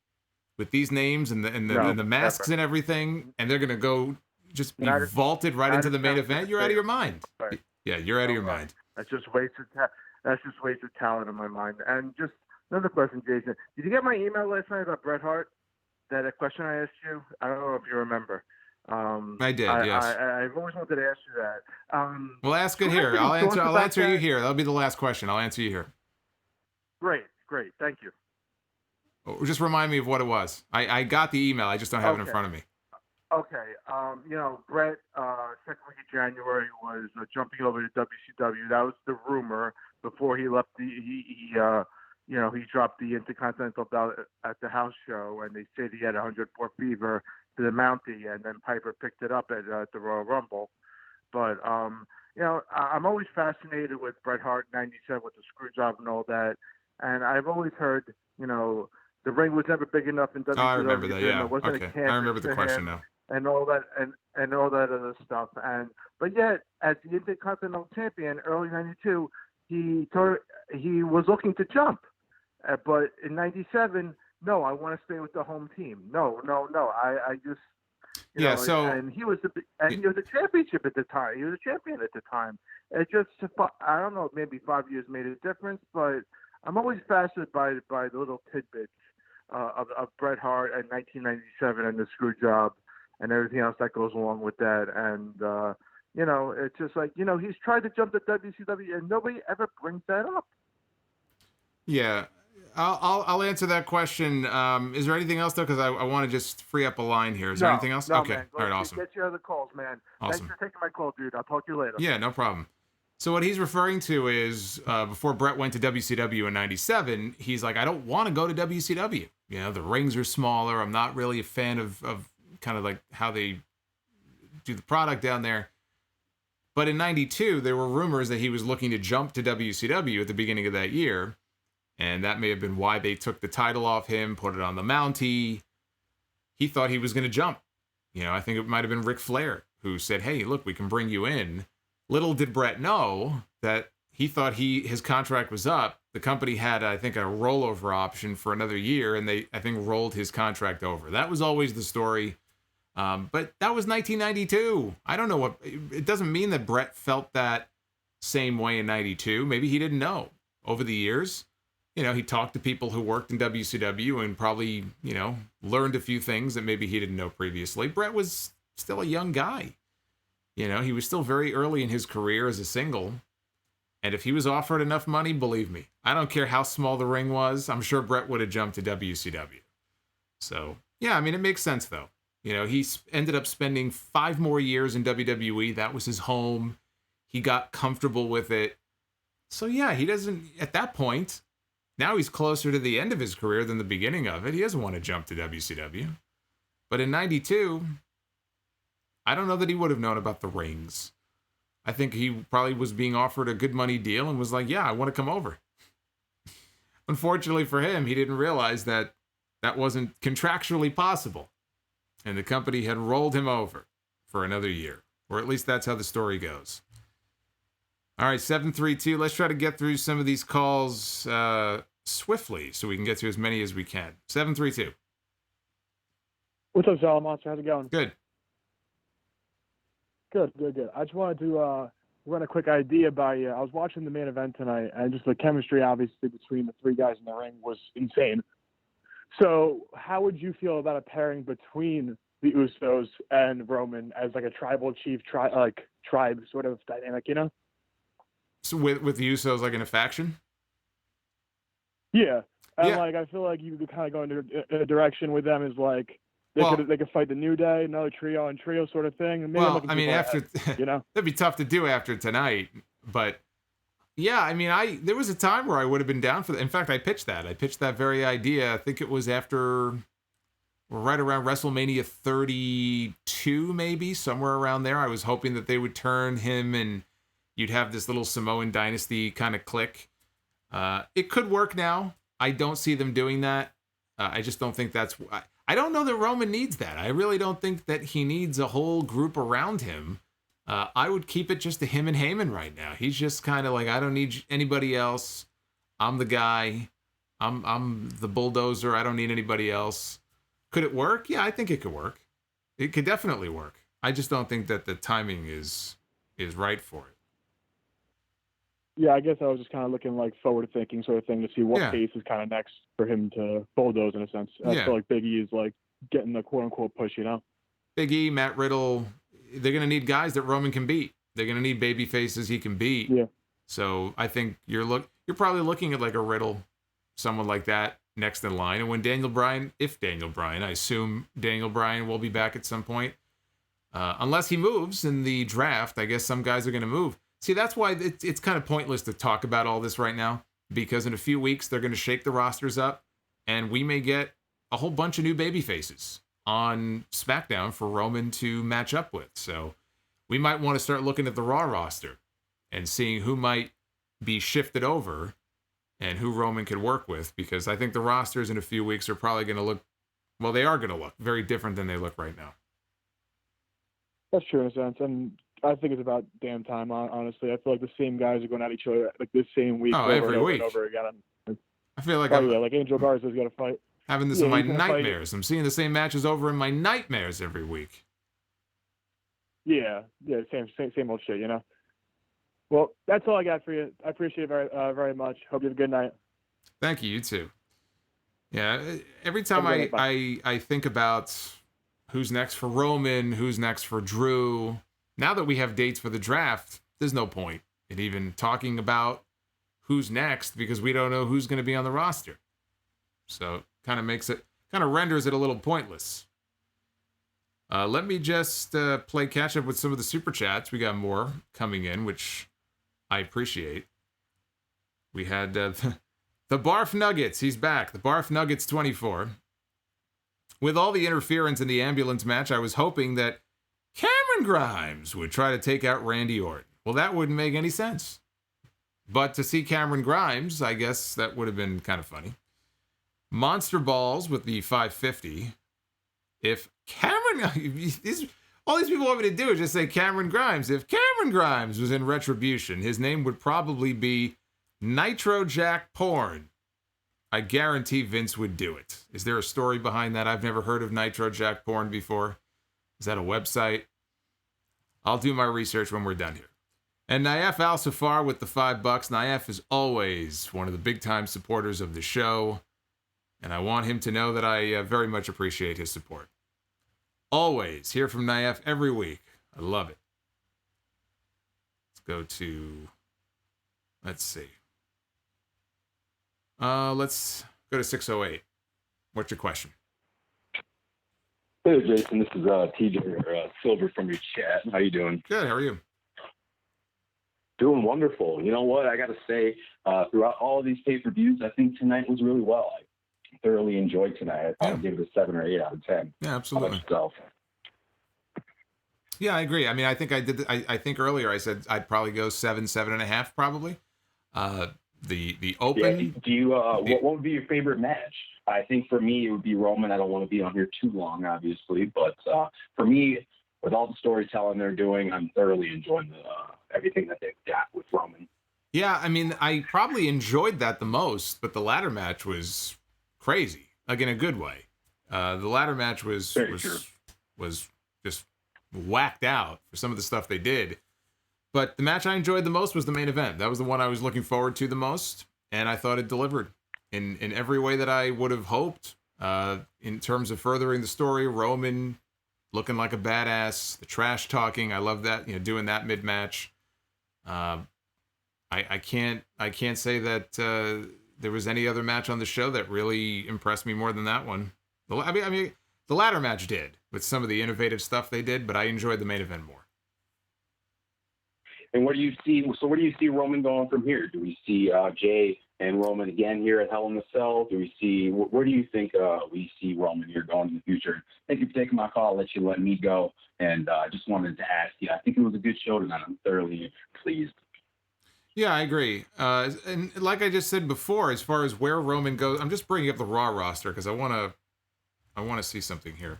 with these names and the masks and everything, and they're going to go just be vaulted right into the main event, you're out of your mind. Right. Yeah, you're out of your mind. That's just wasted talent in my mind. And just another question, Jason. Did you get my email last night about Bret Hart? That a question I asked you? I don't know if you remember. I did, yes. I've always wanted to ask you that. Well, ask it here. I'll answer you here. That'll be the last question. I'll answer you here. Great. Thank you. Just remind me of what it was. I got the email. I just don't have it in front of me. Okay. Bret, second week of January, was jumping over to WCW. That was the rumor before he left. He dropped the Intercontinental belt at the house show, and they said he had 104 fever to the Mountie, and then Piper picked it up at the Royal Rumble. But I'm always fascinated with Bret Hart in '97 with the screw job and all that, and I've always heard, the ring was never big enough in WCW. Oh, I remember that. Yeah. Okay. I remember the question now. And all that, and all that other stuff. But yet, as the Intercontinental Champion, early '92, he was looking to jump. But in '97, no, I want to stay with the home team. No. I just, So and he was he was a championship at the time. He was a champion at the time. It just, I don't know, maybe 5 years made a difference, but I'm always fascinated by the little tidbits of Bret Hart in 1997 and the screw job and everything else that goes along with that. And, it's just like, he's tried to jump to WCW and nobody ever brings that up. Yeah. I'll answer that question. Is there anything else, though? Because I want to just free up a line here. Is there anything else? No, okay. Man. All right, awesome. Get your other calls, man. Awesome. Thanks for taking my call, dude. I'll talk to you later. Yeah, no problem. So what he's referring to is before Bret went to WCW in '97, he's like, I don't want to go to WCW. The rings are smaller. I'm not really a fan of kind of like how they do the product down there. But in '92, there were rumors that he was looking to jump to WCW at the beginning of that year. And that may have been why they took the title off him, put it on the Mountie. He thought he was going to jump. I think it might have been Ric Flair who said, hey, look, we can bring you in. Little did Bret know that he thought his contract was up. The company had, I think, a rollover option for another year, and they, I think, rolled his contract over. That was always the story. But that was 1992. I don't know it doesn't mean that Bret felt that same way in 92. Maybe he didn't know. Over the years, he talked to people who worked in WCW and probably, learned a few things that maybe he didn't know previously. Bret was still a young guy. He was still very early in his career as a single. And if he was offered enough money, believe me, I don't care how small the ring was, I'm sure Bret would have jumped to WCW. So, yeah, I mean, it makes sense, though. He ended up spending 5 more years in WWE. That was his home. He got comfortable with it. So, yeah, he doesn't, at that point, now he's closer to the end of his career than the beginning of it. He doesn't want to jump to WCW. But in '92, I don't know that he would have known about the rings. I think he probably was being offered a good money deal and was like, yeah, I want to come over. Unfortunately for him, he didn't realize that wasn't contractually possible. And the company had rolled him over for another year. Or at least that's how the story goes. All right, 732. Let's try to get through some of these calls swiftly so we can get to as many as we can. 732. What's up, Solomonster? How's it going? Good. Good. I just wanted to run a quick idea by you. I was watching the main event tonight, and just the chemistry, obviously, between the three guys in the ring was insane. So how would you feel about a pairing between the Usos and Roman as like a tribal chief, tribe sort of dynamic, you know? So with the Usos like in a faction? Yeah. And Yeah. like I feel like you could kind of go in a direction with them is like they could fight the New Day, another trio and trio sort of thing. And maybe after you know, that'd be tough to do after tonight, but yeah, I mean, there was a time where I would have been down for that. In fact, I pitched that very idea. I think it was after, right around WrestleMania 32, maybe somewhere around there. I was hoping that they would turn him and you'd have this little Samoan dynasty kind of clique. It could work now. I don't see them doing that. I just don't think that's. I don't know that Roman needs that. I really don't think that he needs a whole group around him. I would keep it just to him and Heyman right now. He's just kind of like, I don't need anybody else. I'm the guy. I'm the bulldozer. I don't need anybody else. Could it work? Yeah, I think it could work. It could definitely work. I just don't think that the timing is right for it. Yeah, I guess I was just kind of looking like forward thinking sort of thing to see what pace is kind of next for him to bulldoze in a sense. I feel like Big E is like getting the quote unquote push, you know? Big E, Matt Riddle, they're going to need guys that Roman can beat. They're going to need baby faces he can beat. Yeah. So I think you're probably looking at like a Riddle, someone like that next in line. And when if Daniel Bryan, I assume Daniel Bryan will be back at some point. Unless he moves in the draft, I guess some guys are going to move. See, that's why it's kind of pointless to talk about all this right now, because in a few weeks, they're going to shake the rosters up, and we may get a whole bunch of new baby faces on SmackDown for Roman to match up with. So we might want to start looking at the Raw roster and seeing who might be shifted over and who Roman could work with, because I think the rosters in a few weeks are probably going to look, well, they are going to look very different than they look right now. That's true in a sense, and I think it's about damn time, honestly. I feel like the same guys are going at each other like this same week every week. And over again. I feel like like Angel Garza's got to fight. Having this in my nightmares. I'm seeing the same matches over in my nightmares every week. Yeah, same old shit, you know. Well, that's all I got for you. I appreciate it very much. Hope you have a good night. Thank you. You too. Yeah, every time I think about who's next for Roman, who's next for Drew, now that we have dates for the draft, there's no point in even talking about who's next because we don't know who's going to be on the roster. So kind of renders it a little pointless. Let me just play catch up with some of the super chats. We got more coming in, which I appreciate. We had the Barf Nuggets. He's back. The Barf Nuggets 24. With all the interference in the ambulance match, I was hoping that Cameron Grimes would try to take out Randy Orton. Well, that wouldn't make any sense. But to see Cameron Grimes, I guess that would have been kind of funny. Monster Balls with the 550. If Cameron... all these people want me to do is just say Cameron Grimes. If Cameron Grimes was in Retribution, his name would probably be Nitro Jack Porn. I guarantee Vince would do it. Is there a story behind that? I've never heard of Nitro Jack Porn before. Is that a website? I'll do my research when we're done here. And Naif Al-Safar with the $5. Naif is always one of the big-time supporters of the show, and I want him to know that I very much appreciate his support. Always hear from Naif every week. I love it. Let's go to... Let's see. Let's go to 608. What's your question? Hey, Jason. This is TJ Silver from your chat. How you doing? Good. How are you? Doing wonderful. You know what? I got to say, throughout all of these pay-per-views, I think tonight was really well. I thoroughly enjoyed tonight. I probably give it a 7 or 8 out of 10. Yeah, absolutely. Yeah, I agree. I mean, I think I think earlier I said I'd probably go 7, 7.5, probably. The open. Yeah, do you? What would be your favorite match? I think for me it would be Roman. I don't want to be on here too long, obviously, but for me, with all the storytelling they're doing, I'm thoroughly enjoying everything that they've got with Roman. Yeah, I mean, I probably enjoyed that the most, but the ladder match was crazy, like in a good way. The ladder match was just whacked out for some of the stuff they did. But the match I enjoyed the most was the main event. That was the one I was looking forward to the most, and I thought it delivered in every way that I would have hoped. In terms of furthering the story, Roman looking like a badass, the trash talking, I love that, doing that mid-match. I can't say that there was any other match on the show that really impressed me more than that one. I mean, the ladder match did, with some of the innovative stuff they did, but I enjoyed the main event more. And where do you see Roman going from here? Do we see Jay and Roman again here at Hell in a Cell? Where do you think we see Roman here going in the future? Thank you for taking my call. I'll let me go. And I just wanted to ask you, I think it was a good show tonight. I'm thoroughly pleased. Yeah, I agree. And like I just said before, as far as where Roman goes, I'm just bringing up the Raw roster because I want to see something here.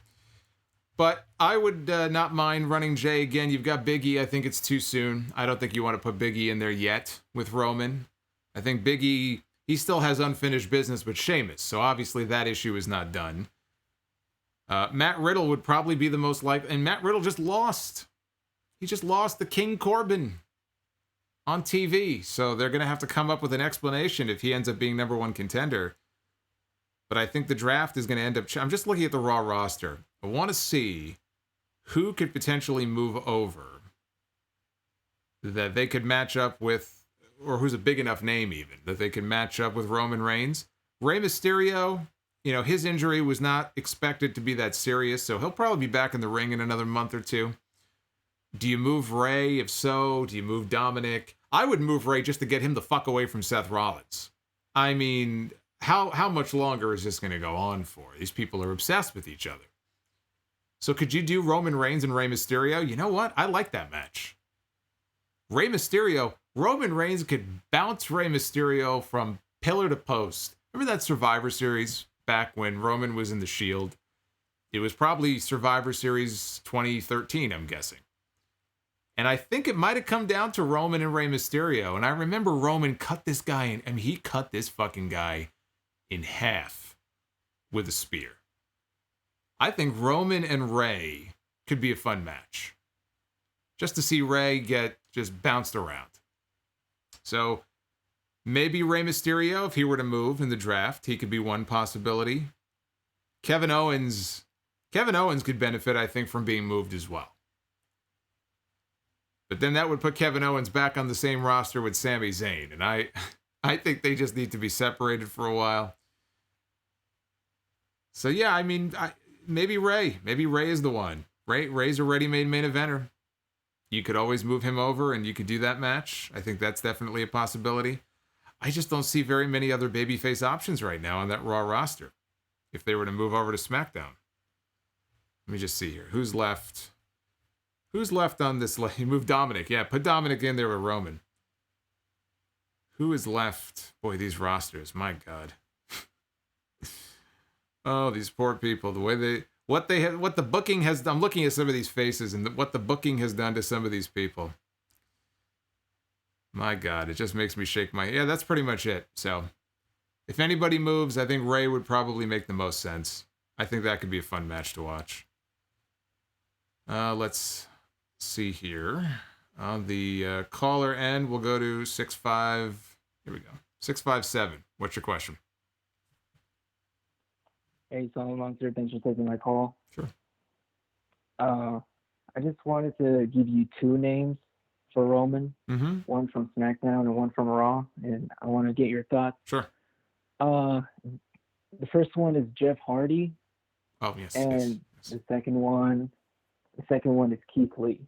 But I would not mind running Jay again. You've got Big E. I think it's too soon. I don't think you want to put Big E in there yet with Roman. I think Big E, he still has unfinished business with Sheamus, so obviously that issue is not done. Matt Riddle would probably be the most likely, and Matt Riddle just lost. He just lost to King Corbin on TV, so they're going to have to come up with an explanation if he ends up being number one contender. But I think the draft is going to end up... I'm just looking at the Raw roster. I want to see who could potentially move over that they could match up with, or who's a big enough name even, that they could match up with Roman Reigns. Rey Mysterio, his injury was not expected to be that serious, so he'll probably be back in the ring in another month or two. Do you move Rey? If so, do you move Dominic? I would move Rey just to get him the fuck away from Seth Rollins. I mean, how much longer is this going to go on for? These people are obsessed with each other. So could you do Roman Reigns and Rey Mysterio? You know what? I like that match. Rey Mysterio, Roman Reigns could bounce Rey Mysterio from pillar to post. Remember that Survivor Series back when Roman was in the Shield? It was probably Survivor Series 2013, I'm guessing. And I think it might have come down to Roman and Rey Mysterio. And I remember Roman cut this guy in. I mean, he cut this fucking guy in half with a spear. I think Roman and Rey could be a fun match. Just to see Rey get just bounced around. So maybe Rey Mysterio, if he were to move in the draft, he could be one possibility. Kevin Owens could benefit, I think, from being moved as well. But then that would put Kevin Owens back on the same roster with Sami Zayn. And I think they just need to be separated for a while. So yeah, I mean, maybe Rey. Maybe Rey is the one. Rey's a ready-made main eventer. You could always move him over and you could do that match. I think that's definitely a possibility. I just don't see very many other babyface options right now on that Raw roster. If they were to move over to SmackDown. Let me just see here. Who's left? Who's left on this list? You moved Dominic. Yeah, put Dominic in there with Roman. Who is left? Boy, these rosters. My God. Oh, these poor people. The way what the booking has done. I'm looking at some of these faces and what the booking has done to some of these people. My God, it just makes me shake my... Yeah, that's pretty much it. So, if anybody moves, I think Rey would probably make the most sense. I think that could be a fun match to watch. Let's see here. On the caller end, we'll go to 65... Here we go. 657. What's your question? Hey, Solomonster, thanks for taking my call. Sure. I just wanted to give you two names for Roman. Mm-hmm. One from SmackDown and one from Raw, and I want to get your thoughts. Sure. The first one is Jeff Hardy. Oh, yes. And yes. the second one is Keith Lee.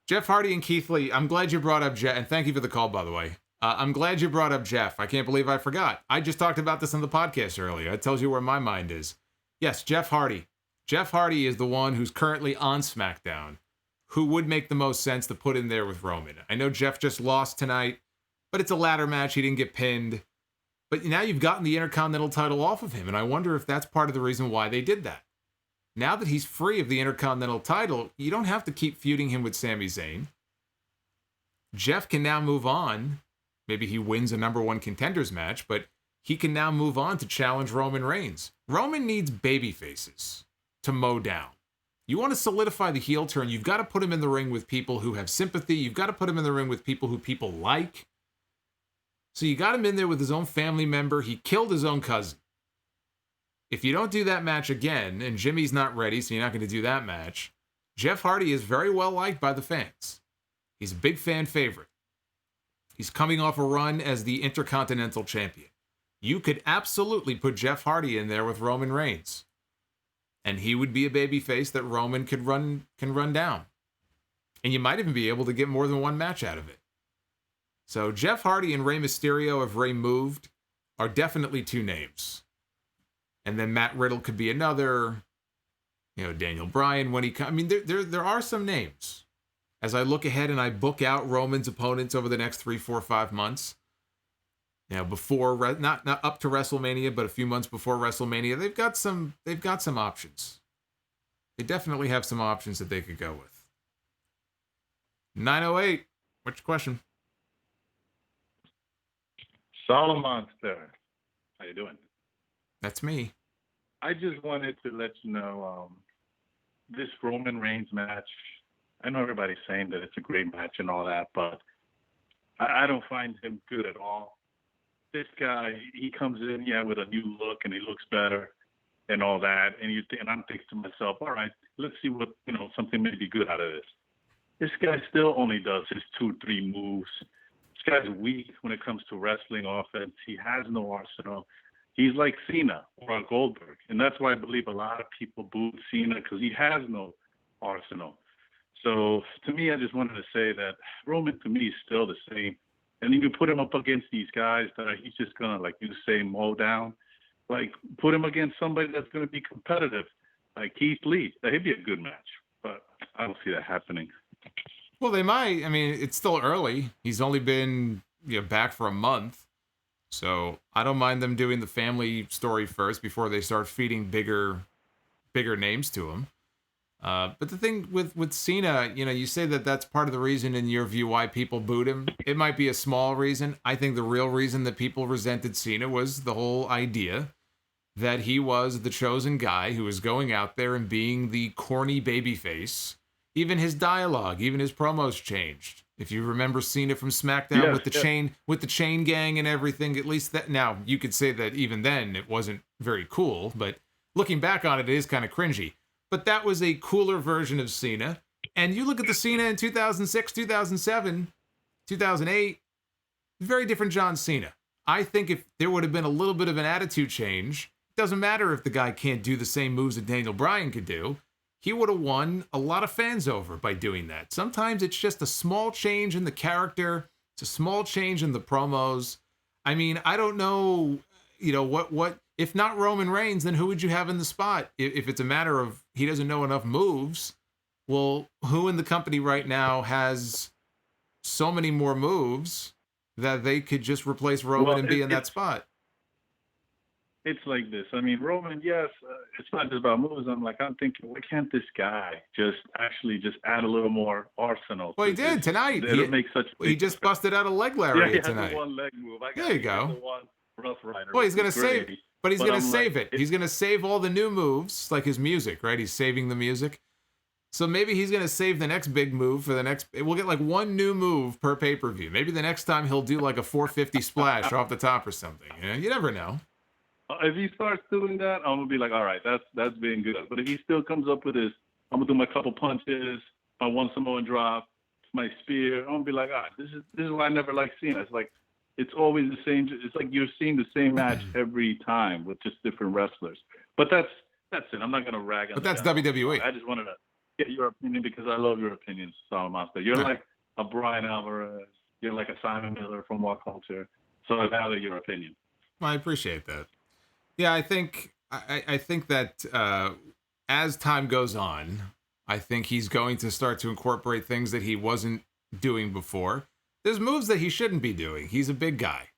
Jeff Hardy and Keith Lee. I'm glad you brought up Jeff, and thank you for the call, by the way. I'm glad you brought up Jeff. I can't believe I forgot. I just talked about this on the podcast earlier. It tells you where my mind is. Yes, Jeff Hardy. Jeff Hardy is the one who's currently on SmackDown, who would make the most sense to put in there with Roman. I know Jeff just lost tonight, but it's a ladder match. He didn't get pinned. But now you've gotten the Intercontinental title off of him, and I wonder if that's part of the reason why they did that. Now that he's free of the Intercontinental title, you don't have to keep feuding him with Sami Zayn. Jeff can now move on. Maybe he wins a number one contenders match, but he can now move on to challenge Roman Reigns. Roman needs baby faces to mow down. You want to solidify the heel turn, you've got to put him in the ring with people who have sympathy. You've got to put him in the ring with people who people like. So you got him in there with his own family member. He killed his own cousin. If you don't do that match again, and Jimmy's not ready, so you're not going to do that match, Jeff Hardy is very well liked by the fans. He's a big fan favorite. He's coming off a run as the Intercontinental Champion. You could absolutely put Jeff Hardy in there with Roman Reigns. And he would be a babyface that Roman can run down. And you might even be able to get more than one match out of it. So Jeff Hardy and Rey Mysterio, if Rey moved, are definitely two names. And then Matt Riddle could be another. Daniel Bryan when he comes. I mean, there are some names. As I look ahead and I book out Roman's opponents over the next 3, 4, 5 months, before not up to WrestleMania, but a few months before WrestleMania, they've got some options. They definitely have some options that they could go with. 908, what's your question? Solomonster, how you doing? That's me. I just wanted to let you know this Roman Reigns match. I know everybody's saying that it's a great match and all that, but I don't find him good at all. This guy, he comes in, with a new look, and he looks better and all that. And I'm thinking to myself, all right, let's see what, something may be good out of this. This guy still only does his 2-3 moves. This guy's weak when it comes to wrestling offense. He has no arsenal. He's like Cena or Goldberg. And that's why I believe a lot of people booed Cena, because he has no arsenal. So to me, I just wanted to say that Roman, to me, is still the same. And you can put him up against these guys that he's just going to, like you say, mow down. Like, put him against somebody that's going to be competitive, like Keith Lee. That'd be a good match. But I don't see that happening. Well, they might. I mean, it's still early. He's only been back for a month. So I don't mind them doing the family story first before they start feeding bigger names to him. But the thing with Cena, you say that that's part of the reason in your view why people booed him. It might be a small reason. I think the real reason that people resented Cena was the whole idea that he was the chosen guy who was going out there and being the corny babyface. Even his dialogue, even his promos changed. If you remember Cena from Smackdown with the chain gang and everything, at least that now you could say that even then it wasn't very cool, but looking back on it, it is kind of cringy. But that was a cooler version of Cena. And you look at the Cena in 2006, 2007, 2008, very different John Cena. I think if there would have been a little bit of an attitude change, it doesn't matter if the guy can't do the same moves that Daniel Bryan could do. He would have won a lot of fans over by doing that. Sometimes it's just a small change in the character. It's a small change in the promos. I mean, I don't know, what if not Roman Reigns, then who would you have in the spot? If it's a matter of he doesn't know enough moves, well, who in the company right now has so many more moves that they could just replace Roman and be in that spot? It's like this. I mean, Roman, yes, it's not just about moves. I'm thinking, why can't this guy just add a little more arsenal? Well, he did tonight. He just busted out a leg lariat tonight. The one leg move. There you go. The one Rough Rider. Well, he's going to save it. But he's going to save it. He's going to save all the new moves, like his music, right? He's saving the music. So maybe he's going to save the next big move for the next. We'll get like one new move per pay-per-view. Maybe the next time he'll do like a 450 splash off the top or something. You never know. If he starts doing that, I'm gonna be like, all right, that's being good. But if he still comes up with his, I'm gonna do my couple punches, my one Samoan drop, my spear, I'm gonna be like, this is why I never like Cena. It's like it's always the same. It's like you're seeing the same match every time with just different wrestlers. But that's it. I'm not gonna rag on. But that's WWE. I just wanted to get your opinion because I love your opinions, Solomonster. You're like a Brian Alvarez. You're like a Simon Miller from What Culture. So I value your opinion. Well, I appreciate that. Yeah, I think that as time goes on, I think he's going to start to incorporate things that he wasn't doing before. There's moves that he shouldn't be doing. He's a big guy.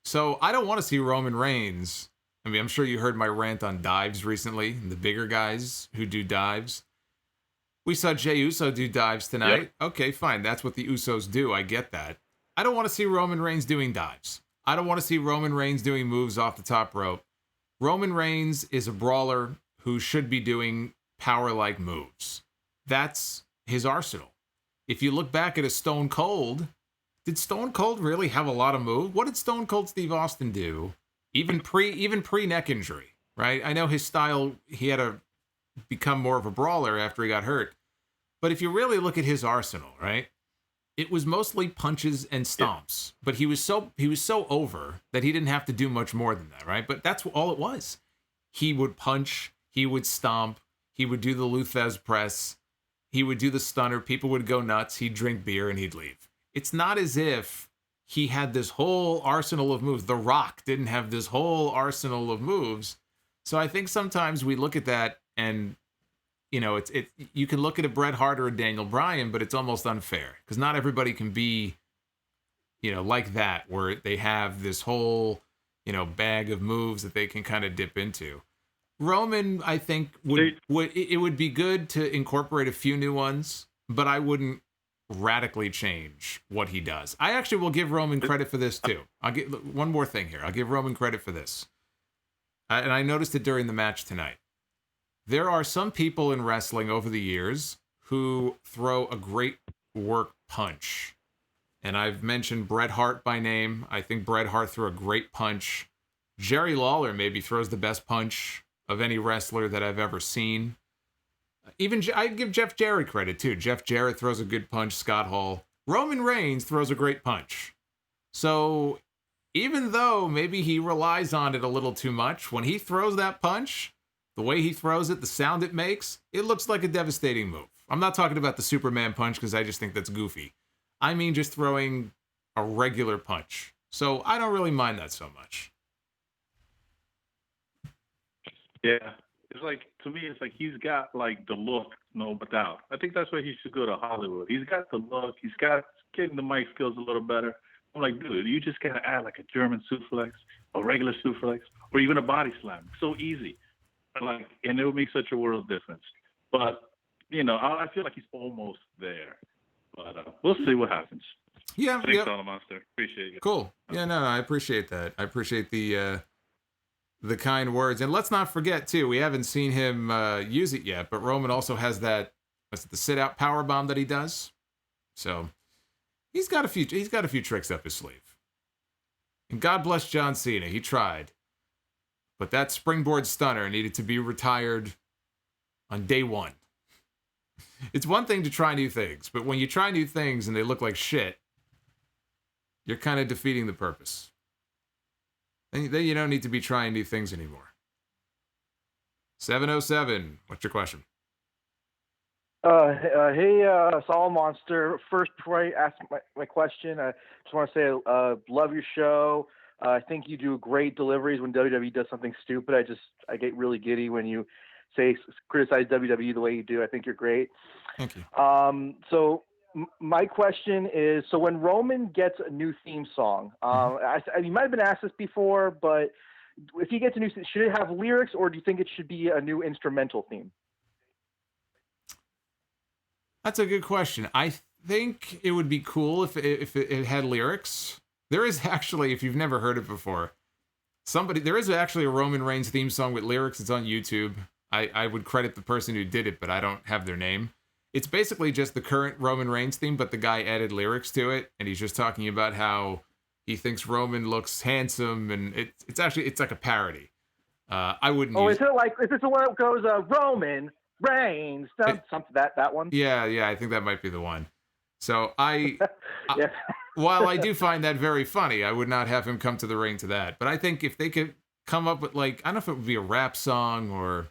So I don't want to see Roman Reigns. I mean, I'm sure you heard my rant on dives recently, the bigger guys who do dives. We saw Jey Uso do dives tonight. Yep. Okay, fine. That's what the Usos do. I get that. I don't want to see Roman Reigns doing dives. I don't want to see Roman Reigns doing moves off the top rope. Roman Reigns is a brawler who should be doing power-like moves. That's his arsenal. If you look back at a Stone Cold, did Stone Cold really have a lot of moves? What did Stone Cold Steve Austin do? Even pre neck injury, right? I know his style, he had to become more of a brawler after he got hurt. But if you really look at his arsenal, right? It was mostly punches and stomps. Yeah. But he was so over that he didn't have to do much more than that, right? But that's all it was. He would punch, he would stomp, he would do the Luthez press, he would do the stunner, people would go nuts, he'd drink beer and he'd leave. It's not as if he had this whole arsenal of moves. The Rock didn't have this whole arsenal of moves. So I think sometimes we look at that and, you know, you can look at a Bret Hart or a Daniel Bryan, but it's almost unfair because not everybody can be, you know, like that, where they have this whole, you know, bag of moves that they can kind of dip into. Roman, I think, would be good to incorporate a few new ones, but I wouldn't radically change what he does. I actually will give Roman credit for this too. I'll get one more thing here. I'll give Roman credit for this. And I noticed it during the match tonight. There are some people in wrestling over the years who throw a great work punch. And I've mentioned Bret Hart by name. I think Bret Hart threw a great punch. Jerry Lawler maybe throws the best punch of any wrestler that I've ever seen. Even I'd give Jeff Jarrett credit too. Jeff Jarrett throws a good punch. Scott Hall. Roman Reigns throws a great punch. So even though maybe he relies on it a little too much, when he throws that punch, the way he throws it, the sound it makes, it looks like a devastating move. I'm not talking about the Superman punch because I just think that's goofy. I mean just throwing a regular punch. So I don't really mind that so much. Yeah. It's like, to me, it's like he's got like the look, no doubt. I think that's why he should go to Hollywood. He's got the look. He's got getting the mic skills a little better. I'm like, dude, you just gotta add like a German suplex, a regular suplex, or even a body slam. So easy. Like, and it would make such a world difference. But you know, I feel like he's almost there. But we'll see what happens. Yeah. Thanks, Solomonster. Appreciate it. Cool. Yeah, no, I appreciate that. I appreciate the kind words. And let's not forget too, we haven't seen him use it yet, but Roman also has that, what's it, the sit out power bomb that he does. So he's got a few tricks up his sleeve. And God bless John Cena, he tried. But that springboard stunner needed to be retired on day one. It's one thing to try new things, but when you try new things and they look like shit, you're kind of defeating the purpose. Then you don't need to be trying new things anymore. 707, what's your question? Hey, Solomonster. First, before I ask my question, I just want to say love your show. I think you do great deliveries when WWE does something stupid. I get really giddy when you criticize WWE the way you do. I think you're great. Thank you. So my question is, so when Roman gets a new theme song, you might have been asked this before, but if he gets a new, should it have lyrics or do you think it should be a new instrumental theme? That's a good question. I think it would be cool if it had lyrics. There is actually, if you've never heard it before, there is actually a Roman Reigns theme song with lyrics. It's on YouTube. I would credit the person who did it, but I don't have their name. It's basically just the current Roman Reigns theme, but the guy added lyrics to it, and he's just talking about how he thinks Roman looks handsome, and it's like a parody. I wouldn't. Is it the one that goes Roman Reigns? Something that one. Yeah, I think that might be the one. So while I do find that very funny, I would not have him come to the ring to that. But I think if they could come up with, like, I don't know if it would be a rap song or,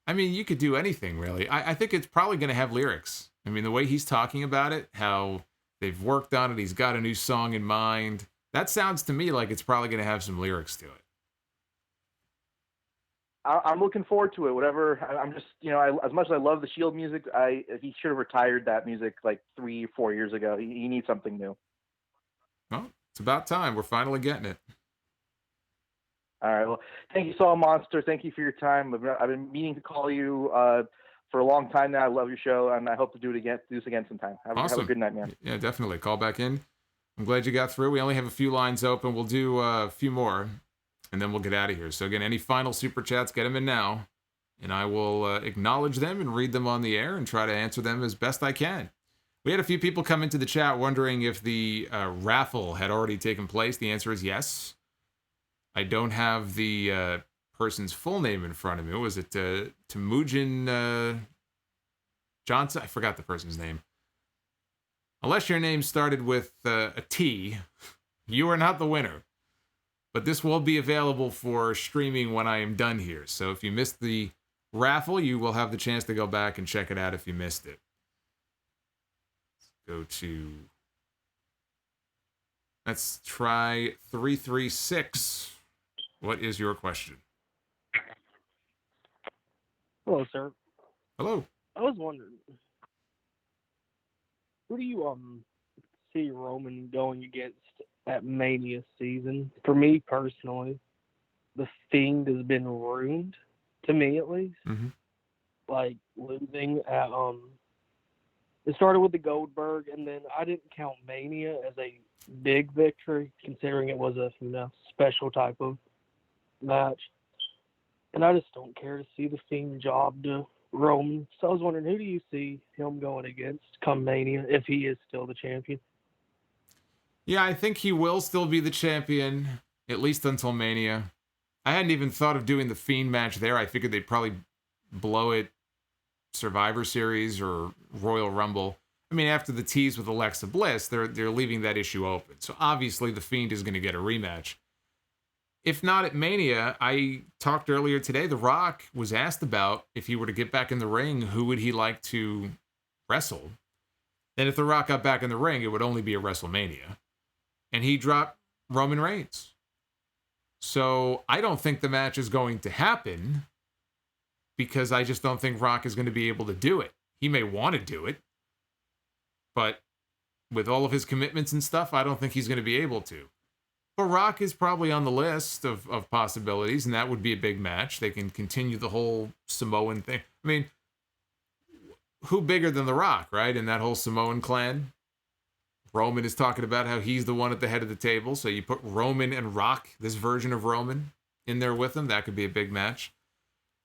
I mean, you could do anything really. I think it's probably going to have lyrics. I mean, the way he's talking about it, how they've worked on it, he's got a new song in mind. That sounds to me like it's probably going to have some lyrics to it. I'm looking forward to it. Whatever. I'm just, as much as I love the Shield music, he should have retired that music like 3 or 4 years ago. He needs something new. Well, it's about time. We're finally getting it. All right. Well, thank you, Solomonster. Thank you for your time. I've been meaning to call you for a long time now. I love your show, and I hope to do this again sometime. Have a good night, man. Yeah, definitely. Call back in. I'm glad you got through. We only have a few lines open. We'll do a few more, and then we'll get out of here. So again, any final super chats, get them in now, and I will acknowledge them and read them on the air and try to answer them as best I can. We had a few people come into the chat wondering if the raffle had already taken place. The answer is yes. I don't have the person's full name in front of me. What was it? Temujin Johnson? I forgot the person's name. Unless your name started with a T, you are not the winner. But this will be available for streaming when I am done here. So if you missed the raffle, you will have the chance to go back and check it out if you missed it. Let's try 336. What is your question? Hello, sir. Hello. I was wondering, who do you see Roman going against at Mania season? For me personally, the Fiend has been ruined, to me at least. Mm-hmm. Like losing at it started with the Goldberg, and then I didn't count Mania as a big victory, considering it was a special type of match. And I just don't care to see the Fiend job to Roman. So I was wondering, who do you see him going against come Mania, if he is still the champion? Yeah, I think he will still be the champion, at least until Mania. I hadn't even thought of doing the Fiend match there. I figured they'd probably blow it Survivor Series or Royal Rumble. I mean, after the tease with Alexa Bliss, they're leaving that issue open. So obviously the Fiend is going to get a rematch. If not at Mania, I talked earlier today, The Rock was asked about if he were to get back in the ring, who would he like to wrestle? And if The Rock got back in the ring, it would only be a WrestleMania. And he dropped Roman Reigns. So I don't think the match is going to happen because I just don't think Rock is going to be able to do it. He may want to do it, but with all of his commitments and stuff, I don't think he's going to be able to. But Rock is probably on the list of possibilities, and that would be a big match. They can continue the whole Samoan thing. I mean, who bigger than The Rock, right, in that whole Samoan clan? Roman is talking about how he's the one at the head of the table, so you put Roman and Rock, this version of Roman, in there with him. That could be a big match.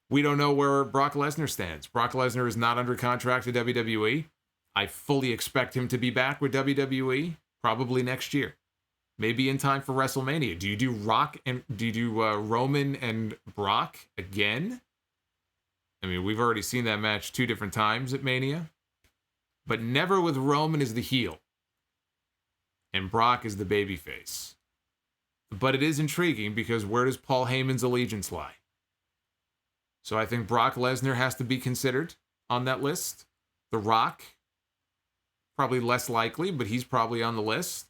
We don't know where Brock Lesnar stands. Brock Lesnar is not under contract to WWE. I fully expect him to be back with WWE probably next year. Maybe in time for WrestleMania. Do you do Roman and Brock again? I mean, we've already seen that match 2 different times at Mania, but never with Roman as the heel and Brock as the babyface. But it is intriguing because where does Paul Heyman's allegiance lie? So I think Brock Lesnar has to be considered on that list. The Rock, probably less likely, but he's probably on the list.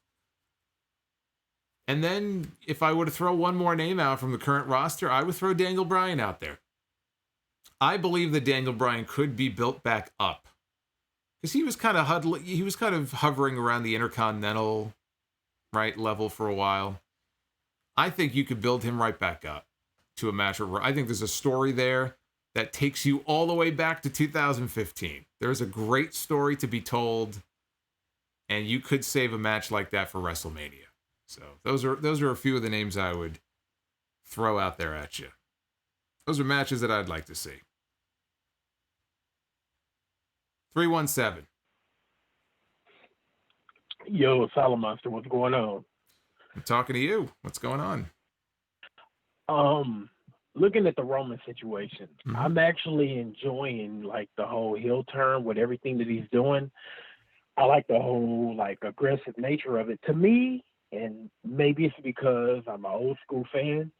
And then if I were to throw one more name out from the current roster, I would throw Daniel Bryan out there. I believe that Daniel Bryan could be built back up because he was kind of hovering around the Intercontinental level for a while. I think you could build him right back up to a match. I think there's a story there that takes you all the way back to 2015. There's a great story to be told, and you could save a match like that for WrestleMania. So those are a few of the names I would throw out there at you. Those are matches that I'd like to see. 317. Yo, Solomonster, what's going on? I'm talking to you. What's going on? Looking at the Roman situation, I'm actually enjoying the whole heel turn with everything that he's doing. I like the whole aggressive nature of it. To me, and maybe it's because I'm an old school fan,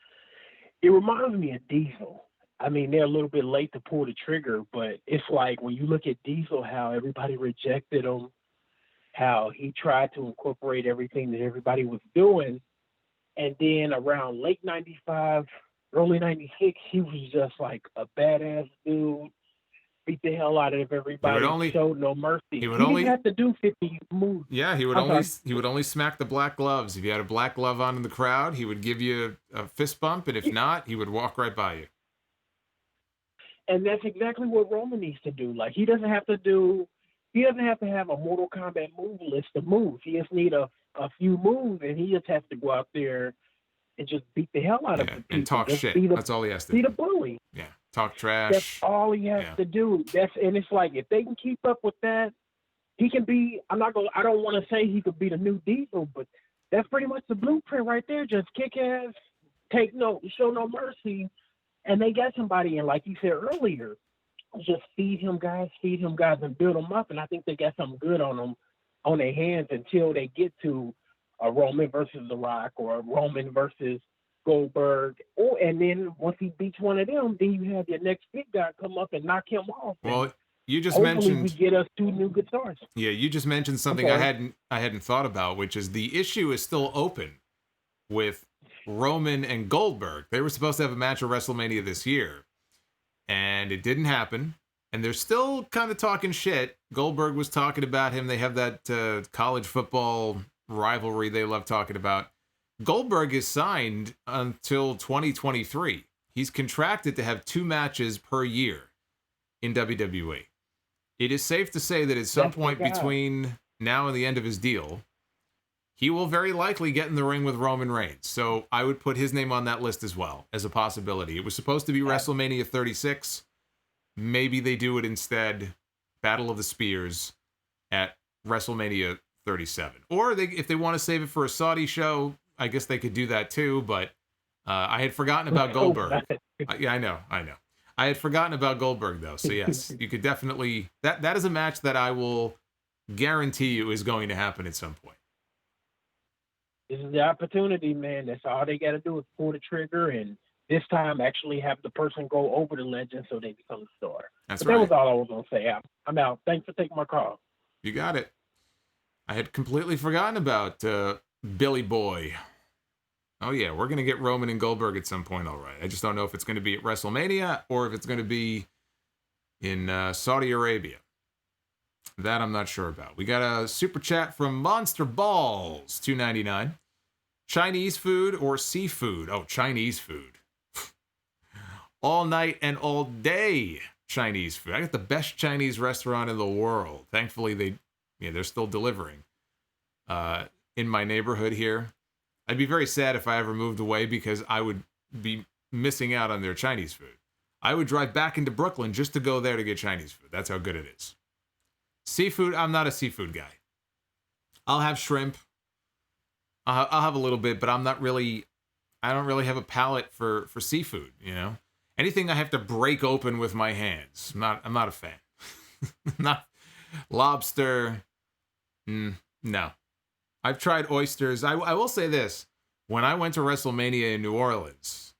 it reminds me of Diesel. I mean, they're a little bit late to pull the trigger, but it's like when you look at Diesel, how everybody rejected him, how he tried to incorporate everything that everybody was doing. And then around late 95, early 96, he was just like a badass dude, beat the hell out of everybody, showed no mercy. He didn't have to do 50 moves. Yeah, he would only smack the black gloves. If you had a black glove on in the crowd, he would give you a fist bump, and if not, he would walk right by you. And that's exactly what Roman needs to do. He doesn't have to do He doesn't have to have a Mortal Kombat move list of moves. He just need a few moves, and he just has to go out there and just beat the hell out of the people. And talk just shit. That's all he has to do. Be the bully. Yeah, talk trash. That's all he has to do. And it's like, if they can keep up with that, he can be. I don't want to say he could be the new Diesel, but that's pretty much the blueprint right there. Just kick ass, show no mercy, and they got somebody. And like you said earlier, just feed him guys, and build them up. And I think they got something good on their hands until they get to a Roman versus The Rock or a Roman versus Goldberg. And then once he beats one of them, then you have your next big guy come up and knock him off. Well, you just mentioned we get us 2 new good stars. Yeah, you just mentioned something I hadn't thought about, which is the issue is still open with Roman and Goldberg. They were supposed to have a match at WrestleMania this year, and it didn't happen. And they're still kind of talking shit. Goldberg was talking about him. They have that college football rivalry they love talking about. Goldberg is signed until 2023. He's contracted to have 2 matches per year in WWE. It is safe to say that at some point between now and the end of his deal, he will very likely get in the ring with Roman Reigns. So I would put his name on that list as well as a possibility. It was supposed to be WrestleMania 36. Maybe they do it instead, Battle of the Spears, at WrestleMania 37. Or if they want to save it for a Saudi show, I guess they could do that too. But I had forgotten about Goldberg. Yeah, I know. I had forgotten about Goldberg, though. So, yes, you could definitely... That is a match that I will guarantee you is going to happen at some point. This is the opportunity, man. That's all they got to do is pull the trigger and this time actually have the person go over the legend so they become a star. That's right. That was all I was going to say. I'm out. Thanks for taking my call. You got it. I had completely forgotten about Billy Boy. Oh, yeah, we're going to get Roman and Goldberg at some point, all right. I just don't know if it's going to be at WrestleMania or if it's going to be in Saudi Arabia. That I'm not sure about. We got a super chat from Monster Balls, $2.99. Chinese food or seafood? Oh, Chinese food. All night and all day Chinese food. I got the best Chinese restaurant in the world. Thankfully, they're still delivering in my neighborhood here. I'd be very sad if I ever moved away because I would be missing out on their Chinese food. I would drive back into Brooklyn just to go there to get Chinese food. That's how good it is. Seafood, I'm not a seafood guy. I'll have shrimp. I'll have a little bit, but I don't really have a palate for seafood, you know? Anything I have to break open with my hands, I'm not a fan. Not lobster, no. I've tried oysters. I will say this. When I went to WrestleMania in New Orleans,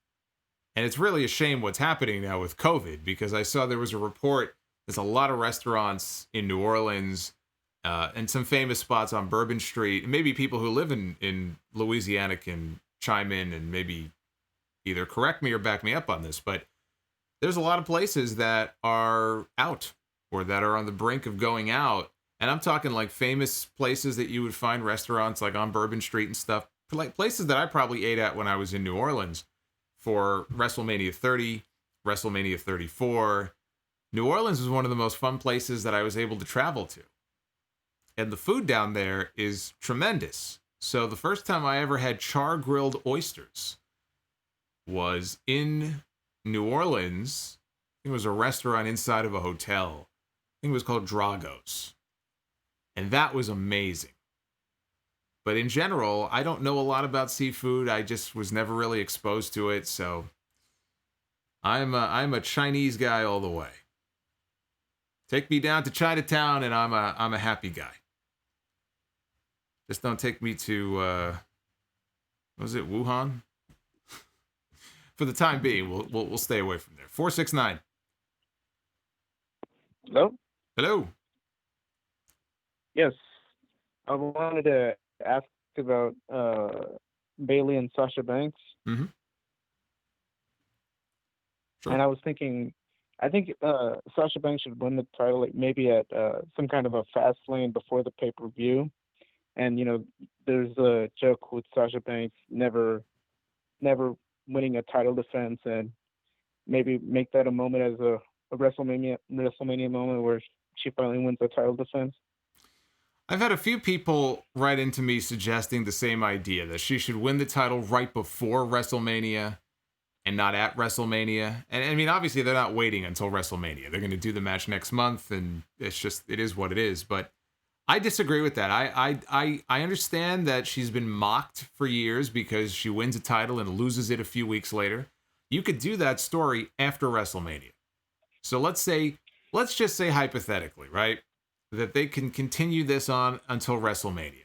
and it's really a shame what's happening now with COVID, because I saw there was a report, there's a lot of restaurants in New Orleans and some famous spots on Bourbon Street. And maybe people who live in Louisiana can chime in and maybe either correct me or back me up on this. But there's a lot of places that are out or that are on the brink of going out. And I'm talking like famous places that you would find restaurants like on Bourbon Street and stuff. Like places that I probably ate at when I was in New Orleans for WrestleMania 30, WrestleMania 34. New Orleans was one of the most fun places that I was able to travel to. And the food down there is tremendous. So the first time I ever had char-grilled oysters was in New Orleans. It was a restaurant inside of a hotel. I think it was called Drago's. And that was amazing. But in general, I don't know a lot about seafood. I just was never really exposed to it. So I'm a Chinese guy all the way. Take me down to Chinatown and I'm a happy guy. Just don't take me to, what was it, Wuhan? For the time being, we'll stay away from there. 469. Hello? Hello. Yes. I wanted to ask about Bayley and Sasha Banks. Mm-hmm. Sure. And I was thinking, I think Sasha Banks should win the title like maybe at some kind of a fast lane before the pay-per-view. And, you know, there's a joke with Sasha Banks never winning a title defense, and maybe make that a moment as a WrestleMania moment where she finally wins the title defense? I've had a few people write into me suggesting the same idea, that she should win the title right before WrestleMania and not at WrestleMania. And I mean, obviously they're not waiting until WrestleMania. They're going to do the match next month, and it is what it is. But I disagree with that. I understand that she's been mocked for years because she wins a title and loses it a few weeks later. You could do that story after WrestleMania. So let's just say hypothetically, right, that they can continue this on until WrestleMania.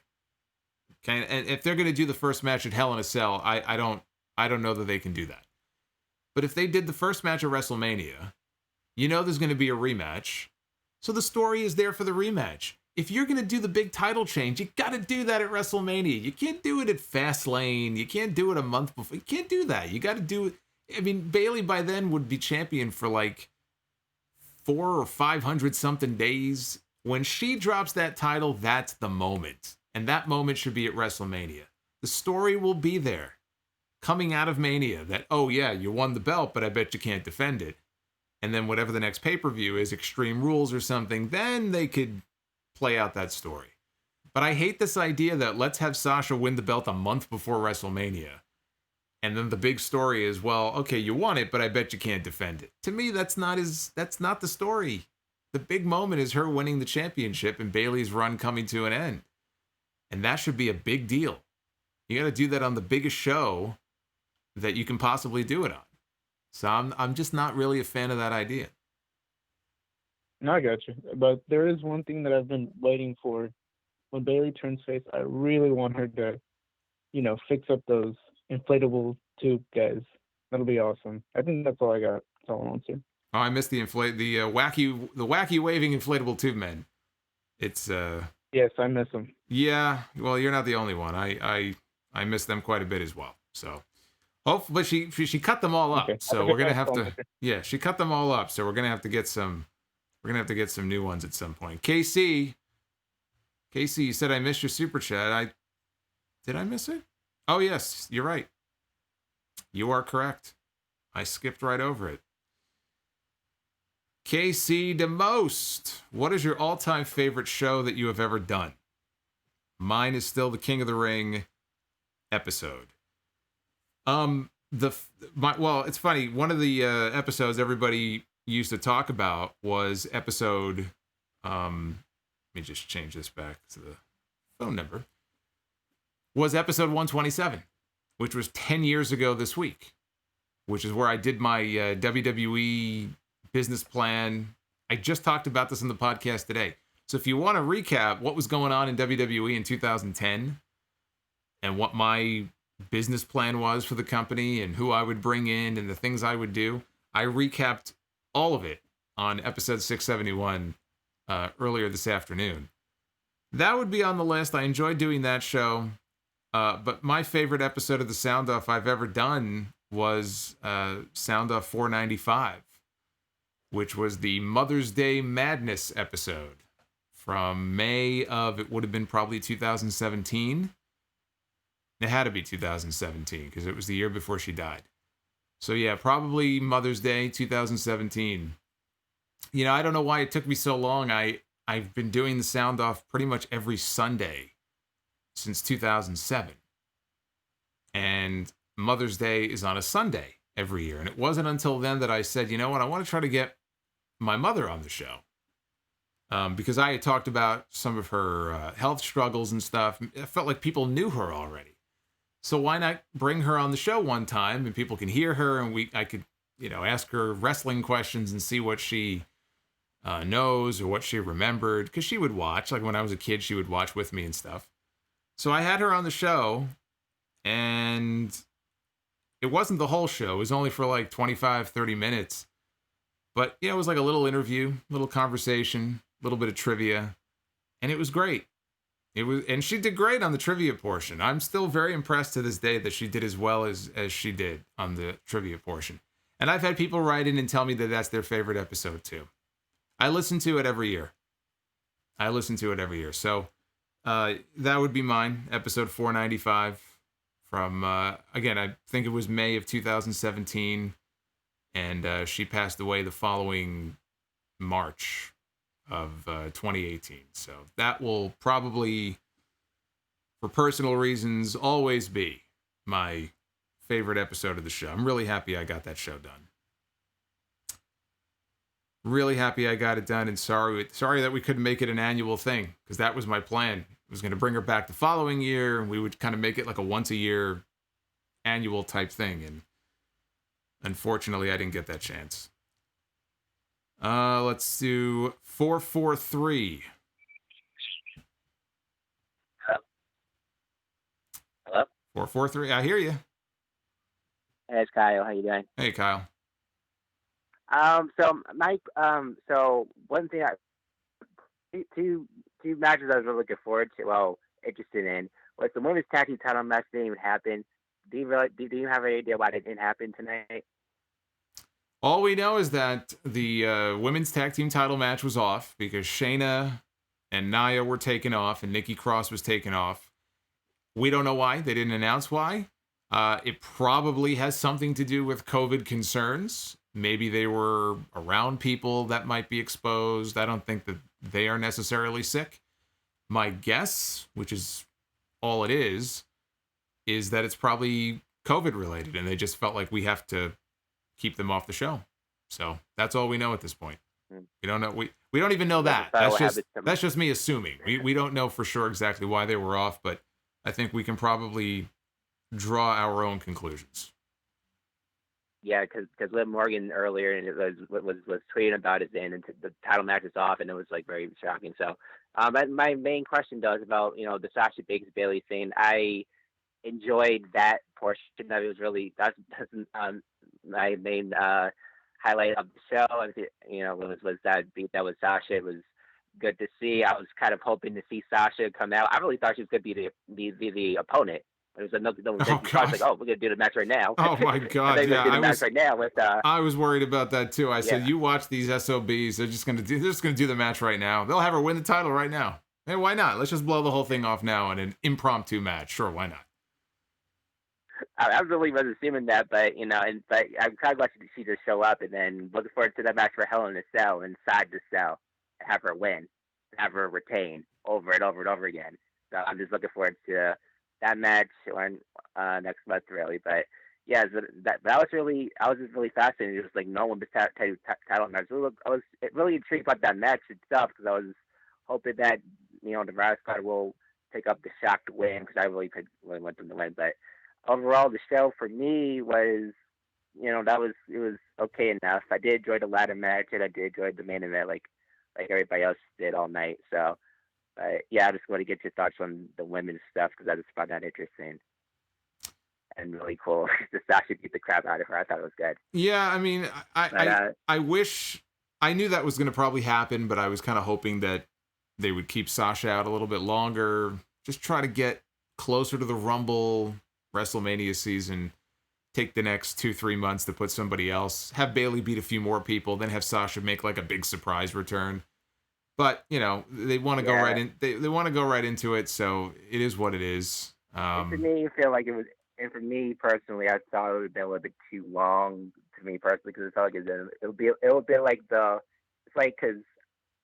Okay, and if they're going to do the first match at Hell in a Cell, I don't know that they can do that. But if they did the first match at WrestleMania, you know there's going to be a rematch, so the story is there for the rematch. If you're going to do the big title change, you got to do that at WrestleMania. You can't do it at Fastlane. You can't do it a month before. You can't do that. You got to do it. I mean, Bayley by then would be champion for like 400 or 500 something days. When she drops that title, that's the moment. And that moment should be at WrestleMania. The story will be there coming out of Mania that, oh yeah, you won the belt, but I bet you can't defend it. And then whatever the next pay-per-view is, Extreme Rules or something, then they could play out that story. But I hate this idea that let's have Sasha win the belt a month before WrestleMania. And then the big story is, well, okay, you won it, but I bet you can't defend it. To me, that's not the story. The big moment is her winning the championship and Bayley's run coming to an end. And that should be a big deal. You got to do that on the biggest show that you can possibly do it on. So I'm just not really a fan of that idea. No, I got you. But there is one thing that I've been waiting for. When Bayley turns face, I really want her to, fix up those inflatable tube guys. That'll be awesome. I think that's all I got. That's all I want to. Oh, I missed the wacky waving inflatable tube men. It's Yes, I miss them. Yeah, well, you're not the only one. I miss them quite a bit as well. So, but she cut them all up. Okay. So we're gonna have to. Yeah, she cut them all up. So we're gonna have to get some. We're gonna have to get some new ones at some point. KC, you said I missed your super chat. Did I miss it? Oh yes, you're right. You are correct. I skipped right over it. KC DeMost, what is your all-time favorite show that you have ever done? Mine is still the King of the Ring episode. It's funny. One of the episodes everybody used to talk about was episode. Let me just change this back to the phone number. Was episode 127, which was 10 years ago this week, which is where I did my WWE business plan. I just talked about this in the podcast today. So if you want to recap what was going on in WWE in 2010 and what my business plan was for the company and who I would bring in and the things I would do, I recapped all of it on episode 671 earlier this afternoon. That would be on the list. I enjoyed doing that show. But my favorite episode of the Sound Off I've ever done was Sound Off 495, which was the Mother's Day Madness episode from May of, it would have been probably 2017. It had to be 2017 because it was the year before she died. So yeah, probably Mother's Day 2017. I don't know why it took me so long. I've been doing the Sound Off pretty much every Sunday since 2007. And Mother's Day is on a Sunday every year. And it wasn't until then that I said, you know what, I want to try to get my mother on the show. Because I had talked about some of her health struggles and stuff. I felt like people knew her already. So why not bring her on the show one time and people can hear her and I could, ask her wrestling questions and see what she knows or what she remembered. Because she would watch. Like when I was a kid, she would watch with me and stuff. So I had her on the show, and it wasn't the whole show. It was only for like 25, 30 minutes. But, it was like a little interview, little conversation, a little bit of trivia, and it was great. And she did great on the trivia portion. I'm still very impressed to this day that she did as well as she did on the trivia portion. And I've had people write in and tell me that that's their favorite episode too. I listen to it every year. So that would be mine, episode 495 from, again, I think it was May of 2017, and she passed away the following March of 2018. So that will probably, for personal reasons, always be my favorite episode of the show. I'm really happy I got that show done. Really happy I got it done, and sorry that we couldn't make it an annual thing, because that was my plan. I was going to bring her back the following year, and we would kind of make it like a once-a-year annual type thing, and unfortunately, I didn't get that chance. Let's do 443. Hello? 443, I hear you. Hey, it's Kyle. How you doing? Hey, Kyle. So Mike, so one thing two matches I was really looking forward to, interested in, was the women's tag team title match didn't even happen. Do you have any idea why it didn't happen tonight? All we know is that the women's tag team title match was off because Shayna and Nia were taken off and Nikki Cross was taken off. We don't know why. They didn't announce why. It probably has something to do with COVID concerns. Maybe they were around people that might be exposed. I don't think that they are necessarily sick. My guess, which is all it is that it's probably COVID related and they just felt like we have to keep them off the show. So that's all we know at this point. We don't know. We don't even know that. That's just me assuming. We don't know for sure exactly why they were off, but I think we can probably draw our own conclusions. Yeah, because Liv Morgan earlier and it was tweeting about it, and the title match is off, and it was like very shocking. So, my main question though is about the Sasha Banks Bayley thing. I enjoyed that portion of it. That's my main highlight of the show. Was that beat that was Sasha. It was good to see. I was kind of hoping to see Sasha come out. I really thought she was going to be the opponent. It was another. I was like, we're gonna do the match right now. Oh my god! Yeah, I was worried about that too. I said, you watch these SOBs. They're just gonna do the match right now. They'll have her win the title right now. Hey, why not? Let's just blow the whole thing off now in an impromptu match. Sure, why not? I really was assuming that, but but I'm kind of glad she just show up, and then looking forward to that match for Hell in a Cell inside the cell, have her win, have her retain over and over and over again. So I'm just looking forward to that match on next month, really. But yeah, I was just really fascinated. It was like no one but title match. I was really intrigued about that match itself because I was hoping that the Riot Squad will take up the shocked win because I really want them to win. But overall, the show for me was, it was okay enough. I did enjoy the ladder match and I did enjoy the main event like everybody else did all night. So. Yeah, I just want to get your thoughts on the women's stuff because I just found that interesting and really cool. The Sasha beat the crap out of her. I thought it was good. Yeah, I mean, I wish I knew that was going to probably happen, but I was kind of hoping that they would keep Sasha out a little bit longer. Just try to get closer to the Rumble WrestleMania season. Take the next 2-3 months to put somebody else. Have Bayley beat a few more people, then have Sasha make like a big surprise return. But they want to go right in. They want to go right into it, so it is what it is. For me, I feel like it was, and for me personally, I thought it would have been a little bit too long to me personally because I felt like it would be like it's like because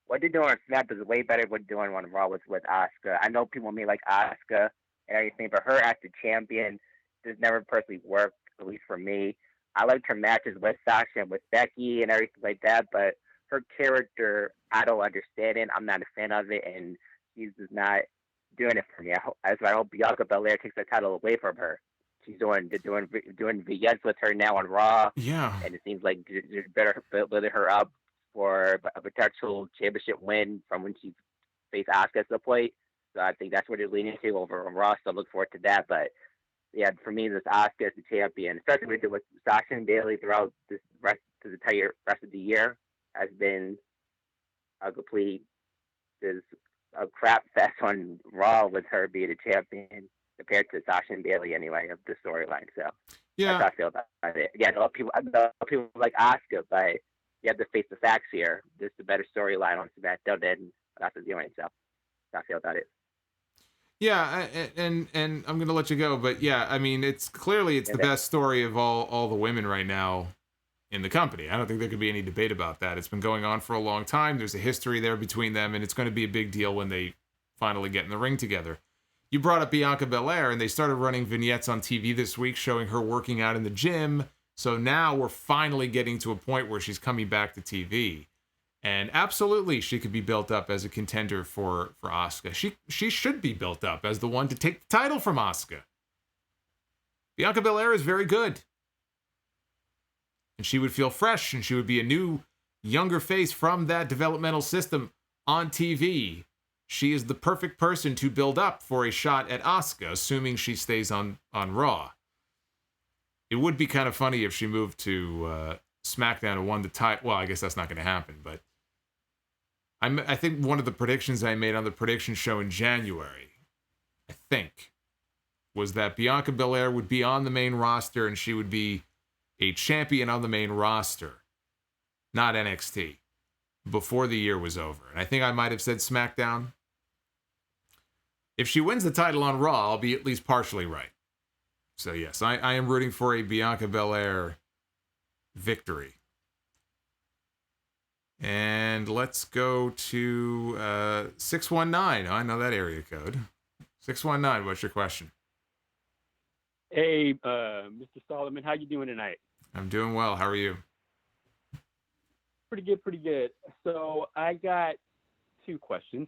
what they're doing on Snap is way better than what they're doing on Raw with Asuka. I know people may like Asuka and everything, but her as the champion has never personally worked, at least for me. I liked her matches with Sasha and with Becky and everything like that, but her character, I don't understand it. I'm not a fan of it, and she's just not doing it for me. I hope Bianca Belair takes the title away from her. She's doing vignettes with her now on Raw. Yeah. And it seems like they're better building her up for a potential championship win from when she faced Asuka at the plate. So I think that's what they're leaning to over on Raw. So I look forward to that. But yeah, for me, this Asuka as the champion, especially with Sasha and Bayley throughout the rest of the year, has been a complete a crap fest on Raw with her being a champion compared to Sasha and Bayley anyway of the storyline. So yeah, that's how I feel about it. Again, a lot of people like Asuka, but you have to face the facts here. This is a better storyline on SmackDown than Asuka's doing. So that's how I feel about it. Yeah, and I'm gonna let you go, but yeah, I mean, it's clearly the best story of all the women right now in the company. I don't think there could be any debate about that. It's been going on for a long time. There's a history there between them, and it's going to be a big deal when they finally get in the ring together. You brought up Bianca Belair, and they started running vignettes on TV this week showing her working out in the gym. So now we're finally getting to a point where she's coming back to TV. And absolutely, she could be built up as a contender for Asuka. She should be built up as the one to take the title from Asuka. Bianca Belair is very good. And she would feel fresh, and she would be a new, younger face from that developmental system on TV. She is the perfect person to build up for a shot at Asuka, assuming she stays on Raw. It would be kind of funny if she moved to SmackDown and won the title. Well, I guess that's not going to happen, but I think one of the predictions I made on the prediction show in January, I think, was that Bianca Belair would be on the main roster and she would be a champion on the main roster, not NXT, before the year was over. And I think I might have said SmackDown. If she wins the title on Raw, I'll be at least partially right. So yes, I am rooting for a Bianca Belair victory. And let's go to 619. I know that area code. 619, what's your question? Hey, Mr. Solomon, how you doing tonight? I'm doing well. How are you? Pretty good. So I got two questions.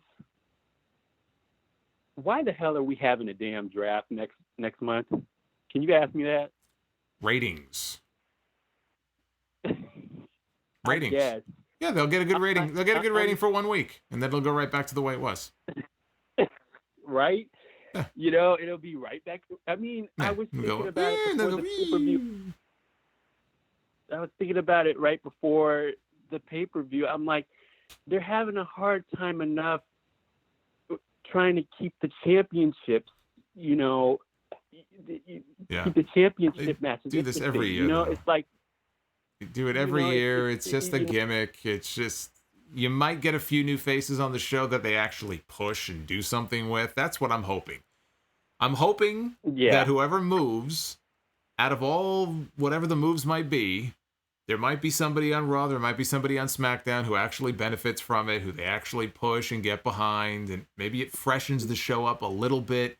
Why the hell are we having a damn draft next month? Can you ask me that? Ratings. Ratings. Yes. Yeah, they'll get a good rating. They'll get a good rating for 1 week, and then it'll go right back to the way it was. Right? Yeah. You know, it'll be right back. I mean, I was thinking about it before the pay-per-view. I was thinking about it right before the pay-per-view. I'm like, they're having a hard time enough trying to keep the championships, you know, keep the championship matches. Do this every year. You know, though. it's like, you do it every year. It's just a gimmick. It's just, you might get a few new faces on the show that they actually push and do something with. That's what I'm hoping. I'm hoping that whoever moves, out of all whatever the moves might be, there might be somebody on Raw, there might be somebody on SmackDown who actually benefits from it, who they actually push and get behind, and maybe it freshens the show up a little bit.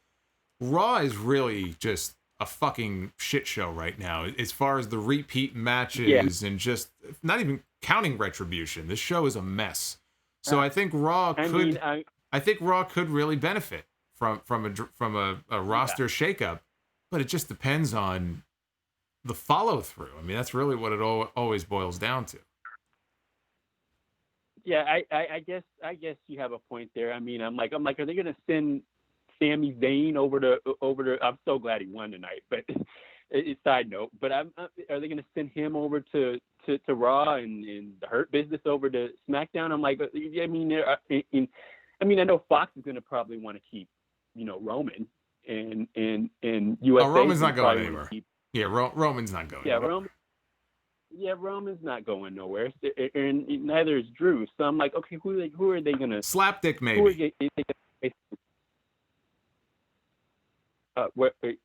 Raw is really just a fucking shit show right now, as far as the repeat matches and just not even counting Retribution. This show is a mess. So I think Raw could. I think Raw could really benefit from a roster shakeup, but it just depends on the follow through. I mean, that's really what it always boils down to. Yeah, I guess you have a point there. I mean, I'm like, are they gonna send Sami Zayn over to? I'm so glad he won tonight. But side note, but are they gonna send him over to Raw and the Hurt Business over to SmackDown? I'm like, I mean, I know Fox is gonna probably want to keep, you know, Roman and USA. Oh, Roman's not going anywhere. Roman's not going. Roman's not going nowhere, and neither is Drew. So I'm like, okay, who are they gonna slapdick? Maybe.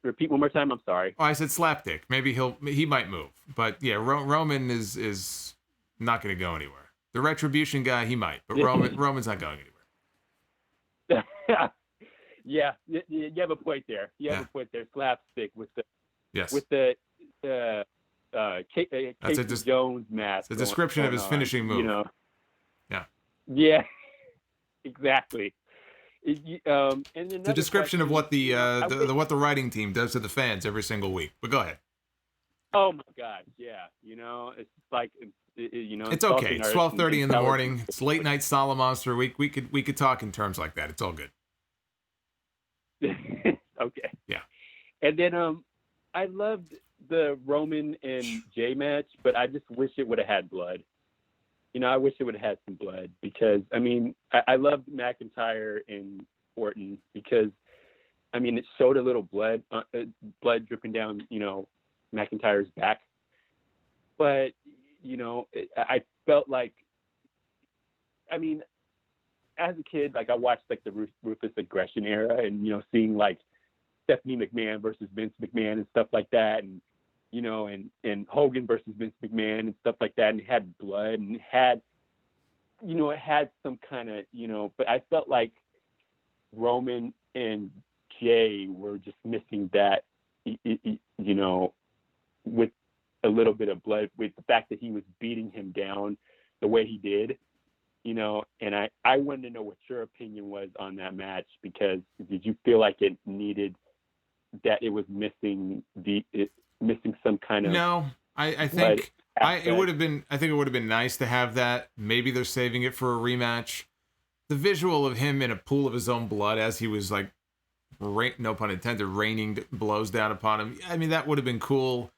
Repeat one more time. I'm sorry. Oh, I said slapdick. Maybe he might move, but yeah, Roman is not going to go anywhere. The Retribution guy, he might, but Roman's not going anywhere. Yeah, you have a point there. You have a point there. Slapstick with the Casey Jones mask. The description of his finishing move. You know. Yeah. Yeah. Exactly. And the description of what what the writing team does to the fans every single week. But go ahead. Oh my God, yeah. You know, it's like it's okay. It's 12:30 in the morning. It's late night Solomonster week. We could talk in terms like that. It's all good. Okay. Yeah. And then I loved the Roman and Jay match, but I just wish it would have had blood. You know, I wish it would have had some blood because, I mean, I loved McIntyre and Orton because, I mean, it showed a little blood dripping down, you know, McIntyre's back. But, you know, I felt like, I mean, as a kid, like I watched like the Ruthless Aggression era and, you know, seeing like Stephanie McMahon versus Vince McMahon and stuff like that. And and Hogan versus Vince McMahon and stuff like that, and it had blood and it had some kind of, but I felt like Roman and Jay were just missing that, with a little bit of blood, with the fact that he was beating him down the way he did, and I wanted to know what your opinion was on that match, because did you feel like it needed that, it was missing some kind of... No, I think it would have been nice to have that. Maybe they're saving it for a rematch. The visual of him in a pool of his own blood as he was like, no pun intended, raining blows down upon him. I mean, that would have been cool.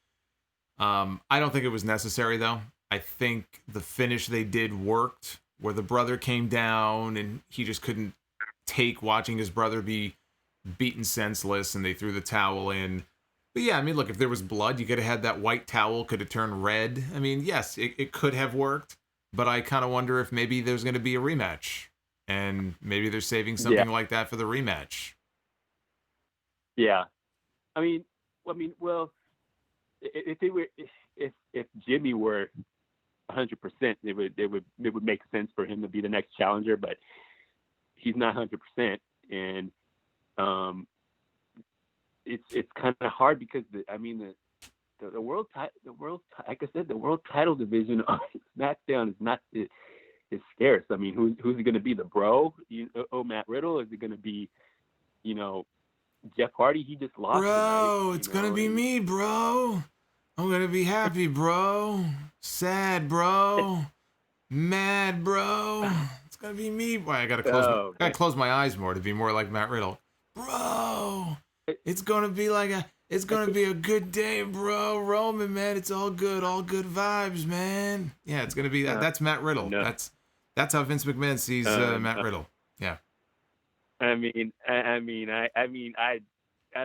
I don't think it was necessary though. I think the finish they did worked, where the brother came down and he just couldn't take watching his brother be beaten senseless, and they threw the towel in. But yeah, I mean, look, if there was blood, you could have had that white towel, could have turned red. I mean, yes, it could have worked, but I kind of wonder if maybe there's going to be a rematch, and maybe they're saving something like that for the rematch. Yeah. I mean, well, if Jimmy were 100%, it would make sense for him to be the next challenger, but he's not 100%, and it's kind of hard because the world like I said, the world title division on SmackDown is scarce. I mean, who's it going to be? The Bro? Matt Riddle? Is it going to be, Jeff Hardy? He just lost. Bro, it's going to be me, bro. I'm going to be happy, bro. Sad, bro. Mad, bro. It's going to be me. Boy, I got to close my eyes more to be more like Matt Riddle. Bro, it's going to be a good day, bro. Roman, man, it's all good vibes, man. Yeah, it's going to be that. That's Matt Riddle. No. That's how Vince McMahon sees Matt Riddle. Yeah. I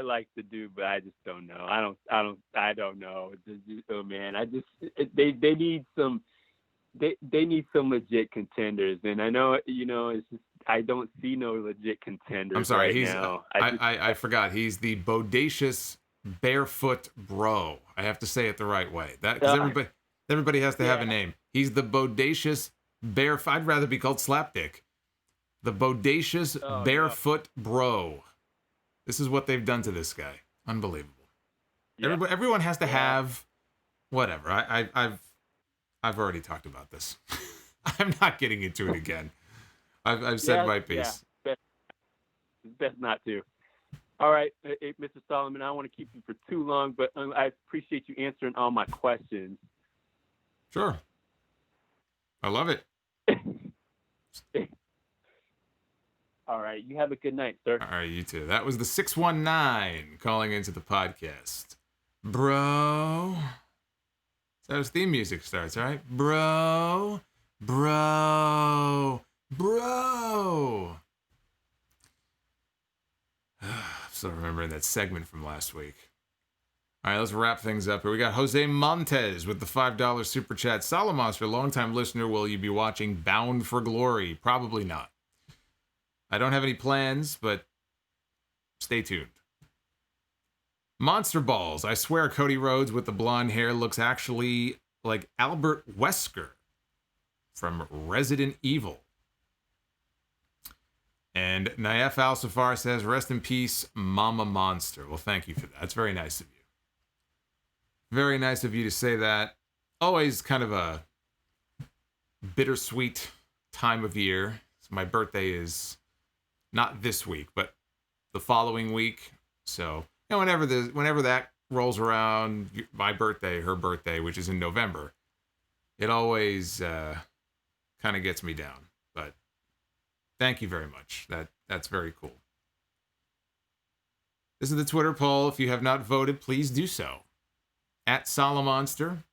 like the dude, but I just don't know. I don't know. Oh man, they need some legit contenders, and I know it's just I don't see no legit contenders. I'm sorry, right now. I forgot. He's the bodacious barefoot bro. I have to say it the right way. Because everybody has to have a name. He's the bodacious barefoot. I'd rather be called Slapdick. The bodacious barefoot bro. This is what they've done to this guy. Unbelievable. Yeah. Everyone has to have whatever. I've already talked about this. I'm not getting into it again. I've said my piece. Yeah. Best not to. All right, Mr. Solomon, I don't want to keep you for too long, but I appreciate you answering all my questions. Sure. I love it. All right. You have a good night, sir. All right, you too. That was the 619 calling into the podcast. Bro. So his theme music starts, all right? Bro. Still remembering that segment from last week. All right, let's wrap things up here. We got Jose Montez with the $5 super chat. Solomonster, longtime listener, will you be watching Bound for Glory? Probably not. I don't have any plans, but stay tuned. Monster Balls. I swear Cody Rhodes with the blonde hair looks actually like Albert Wesker from Resident Evil. And Naef Al-Safar says, rest in peace, Mama Monster. Well, thank you for that. That's very nice of you. Very nice of you to say that. Always kind of a bittersweet time of year. So my birthday is not this week, but the following week. So, whenever that rolls around, my birthday, her birthday, which is in November, it always kind of gets me down. But thank you very much. That's very cool. This is the Twitter poll. If you have not voted, please do so. At Solomonster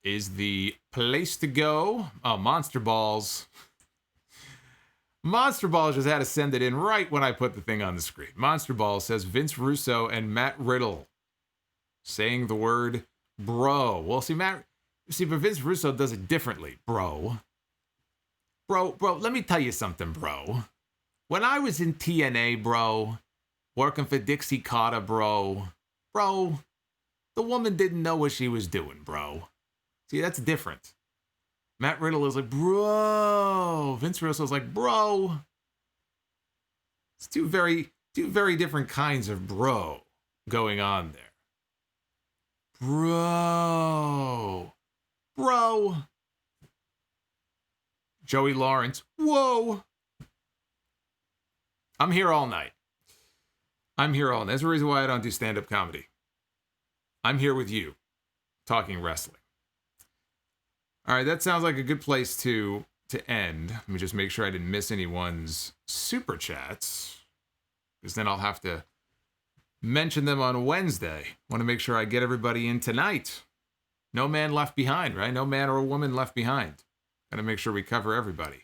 is the place to go. Oh, Monster Balls. Monster Balls just had to send it in right when I put the thing on the screen. Monster Balls says Vince Russo and Matt Riddle saying the word bro. Well, but Vince Russo does it differently, bro. Bro, let me tell you something, bro. When I was in TNA, bro, working for Dixie Carter, bro, The woman didn't know what she was doing, bro. See, that's different. Matt Riddle is like, bro. Vince Russo's like, bro. It's two very different kinds of bro going on there. Bro. Joey Lawrence, whoa. I'm here all night. There's a reason why I don't do stand-up comedy. I'm here with you, talking wrestling. All right, that sounds like a good place to end. Let me just make sure I didn't miss anyone's super chats, because then I'll have to mention them on Wednesday. Want to make sure I get everybody in tonight. No man left behind, right? No man or woman left behind. Got to make sure we cover everybody.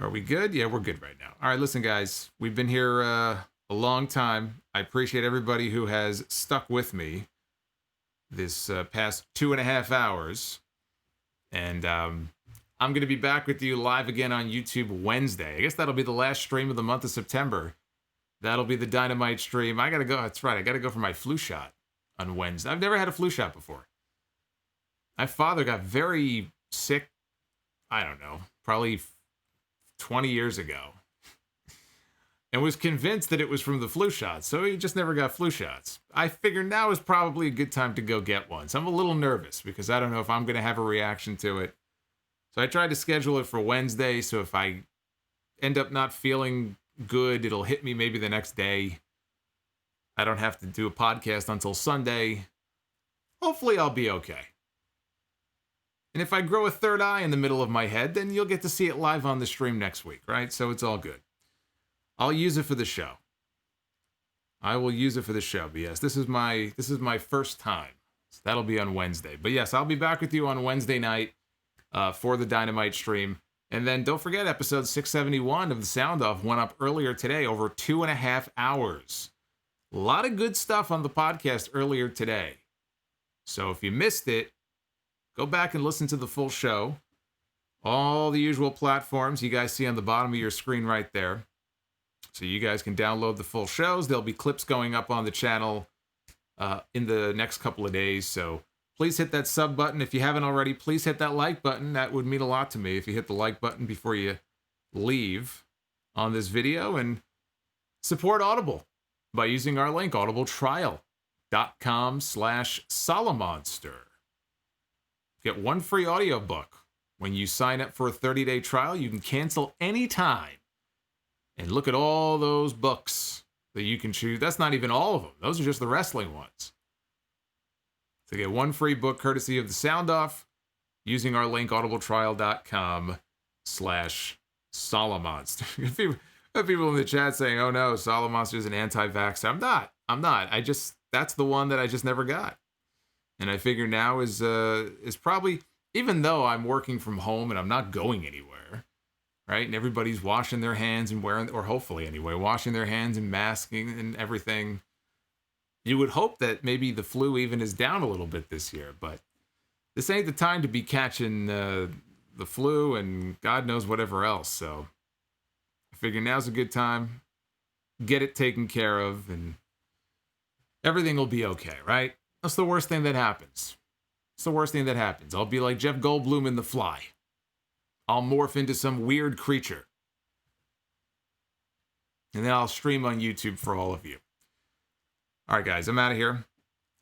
Are we good? Yeah, we're good right now. All right, listen, guys. We've been here a long time. I appreciate everybody who has stuck with me this past 2.5 hours. And I'm going to be back with you live again on YouTube Wednesday. I guess that'll be the last stream of the month of September. That'll be the Dynamite stream. I got to go. That's right. I got to go for my flu shot on Wednesday. I've never had a flu shot before. My father got very sick, I don't know, probably 20 years ago. And was convinced that it was from the flu shot, so he just never got flu shots. I figured now is probably a good time to go get one. So I'm a little nervous because I don't know if I'm going to have a reaction to it. So I tried to schedule it for Wednesday, so if I end up not feeling good, it'll hit me maybe the next day. I don't have to do a podcast until Sunday. Hopefully I'll be okay. And if I grow a third eye in the middle of my head, then you'll get to see it live on the stream next week, right? So it's all good. I'll use it for the show. I will use it for the show. But yes, this is my first time. So that'll be on Wednesday. But yes, I'll be back with you on Wednesday night for the Dynamite stream. And then don't forget, episode 671 of The Sound Off went up earlier today, over 2.5 hours. A lot of good stuff on the podcast earlier today. So if you missed it, go back and listen to the full show. All the usual platforms you guys see on the bottom of your screen right there. So you guys can download the full shows. There'll be clips going up on the channel in the next couple of days. So please hit that sub button. If you haven't already, please hit that like button. That would mean a lot to me if you hit the like button before you leave on this video. And support Audible by using our link, audibletrial.com/Solomonster. Get one free audiobook. When you sign up for a 30-day trial, you can cancel anytime. And look at all those books that you can choose. That's not even all of them. Those are just the wrestling ones. So get one free book courtesy of The Sound Off using our link, audibletrial.com/Solomonster. People in the chat saying, oh no, Solomonster is an anti-vaxxer. I'm not. That's the one that I just never got. And I figure now is probably, even though I'm working from home and I'm not going anywhere, right? And everybody's washing their hands and wearing, or hopefully anyway, washing their hands and masking and everything. You would hope that maybe the flu even is down a little bit this year, but this ain't the time to be catching the flu and God knows whatever else. So I figure now's a good time. Get it taken care of and everything will be okay, right? That's the worst thing that happens. It's the worst thing that happens. I'll be like Jeff Goldblum in The Fly. I'll morph into some weird creature. And then I'll stream on YouTube for all of you. All right, guys, I'm out of here.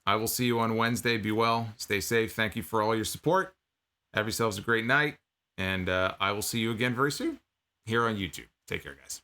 I will see you on Wednesday. Be well. Stay safe. Thank you for all your support. Have yourselves a great night. And I will see you again very soon here on YouTube. Take care, guys.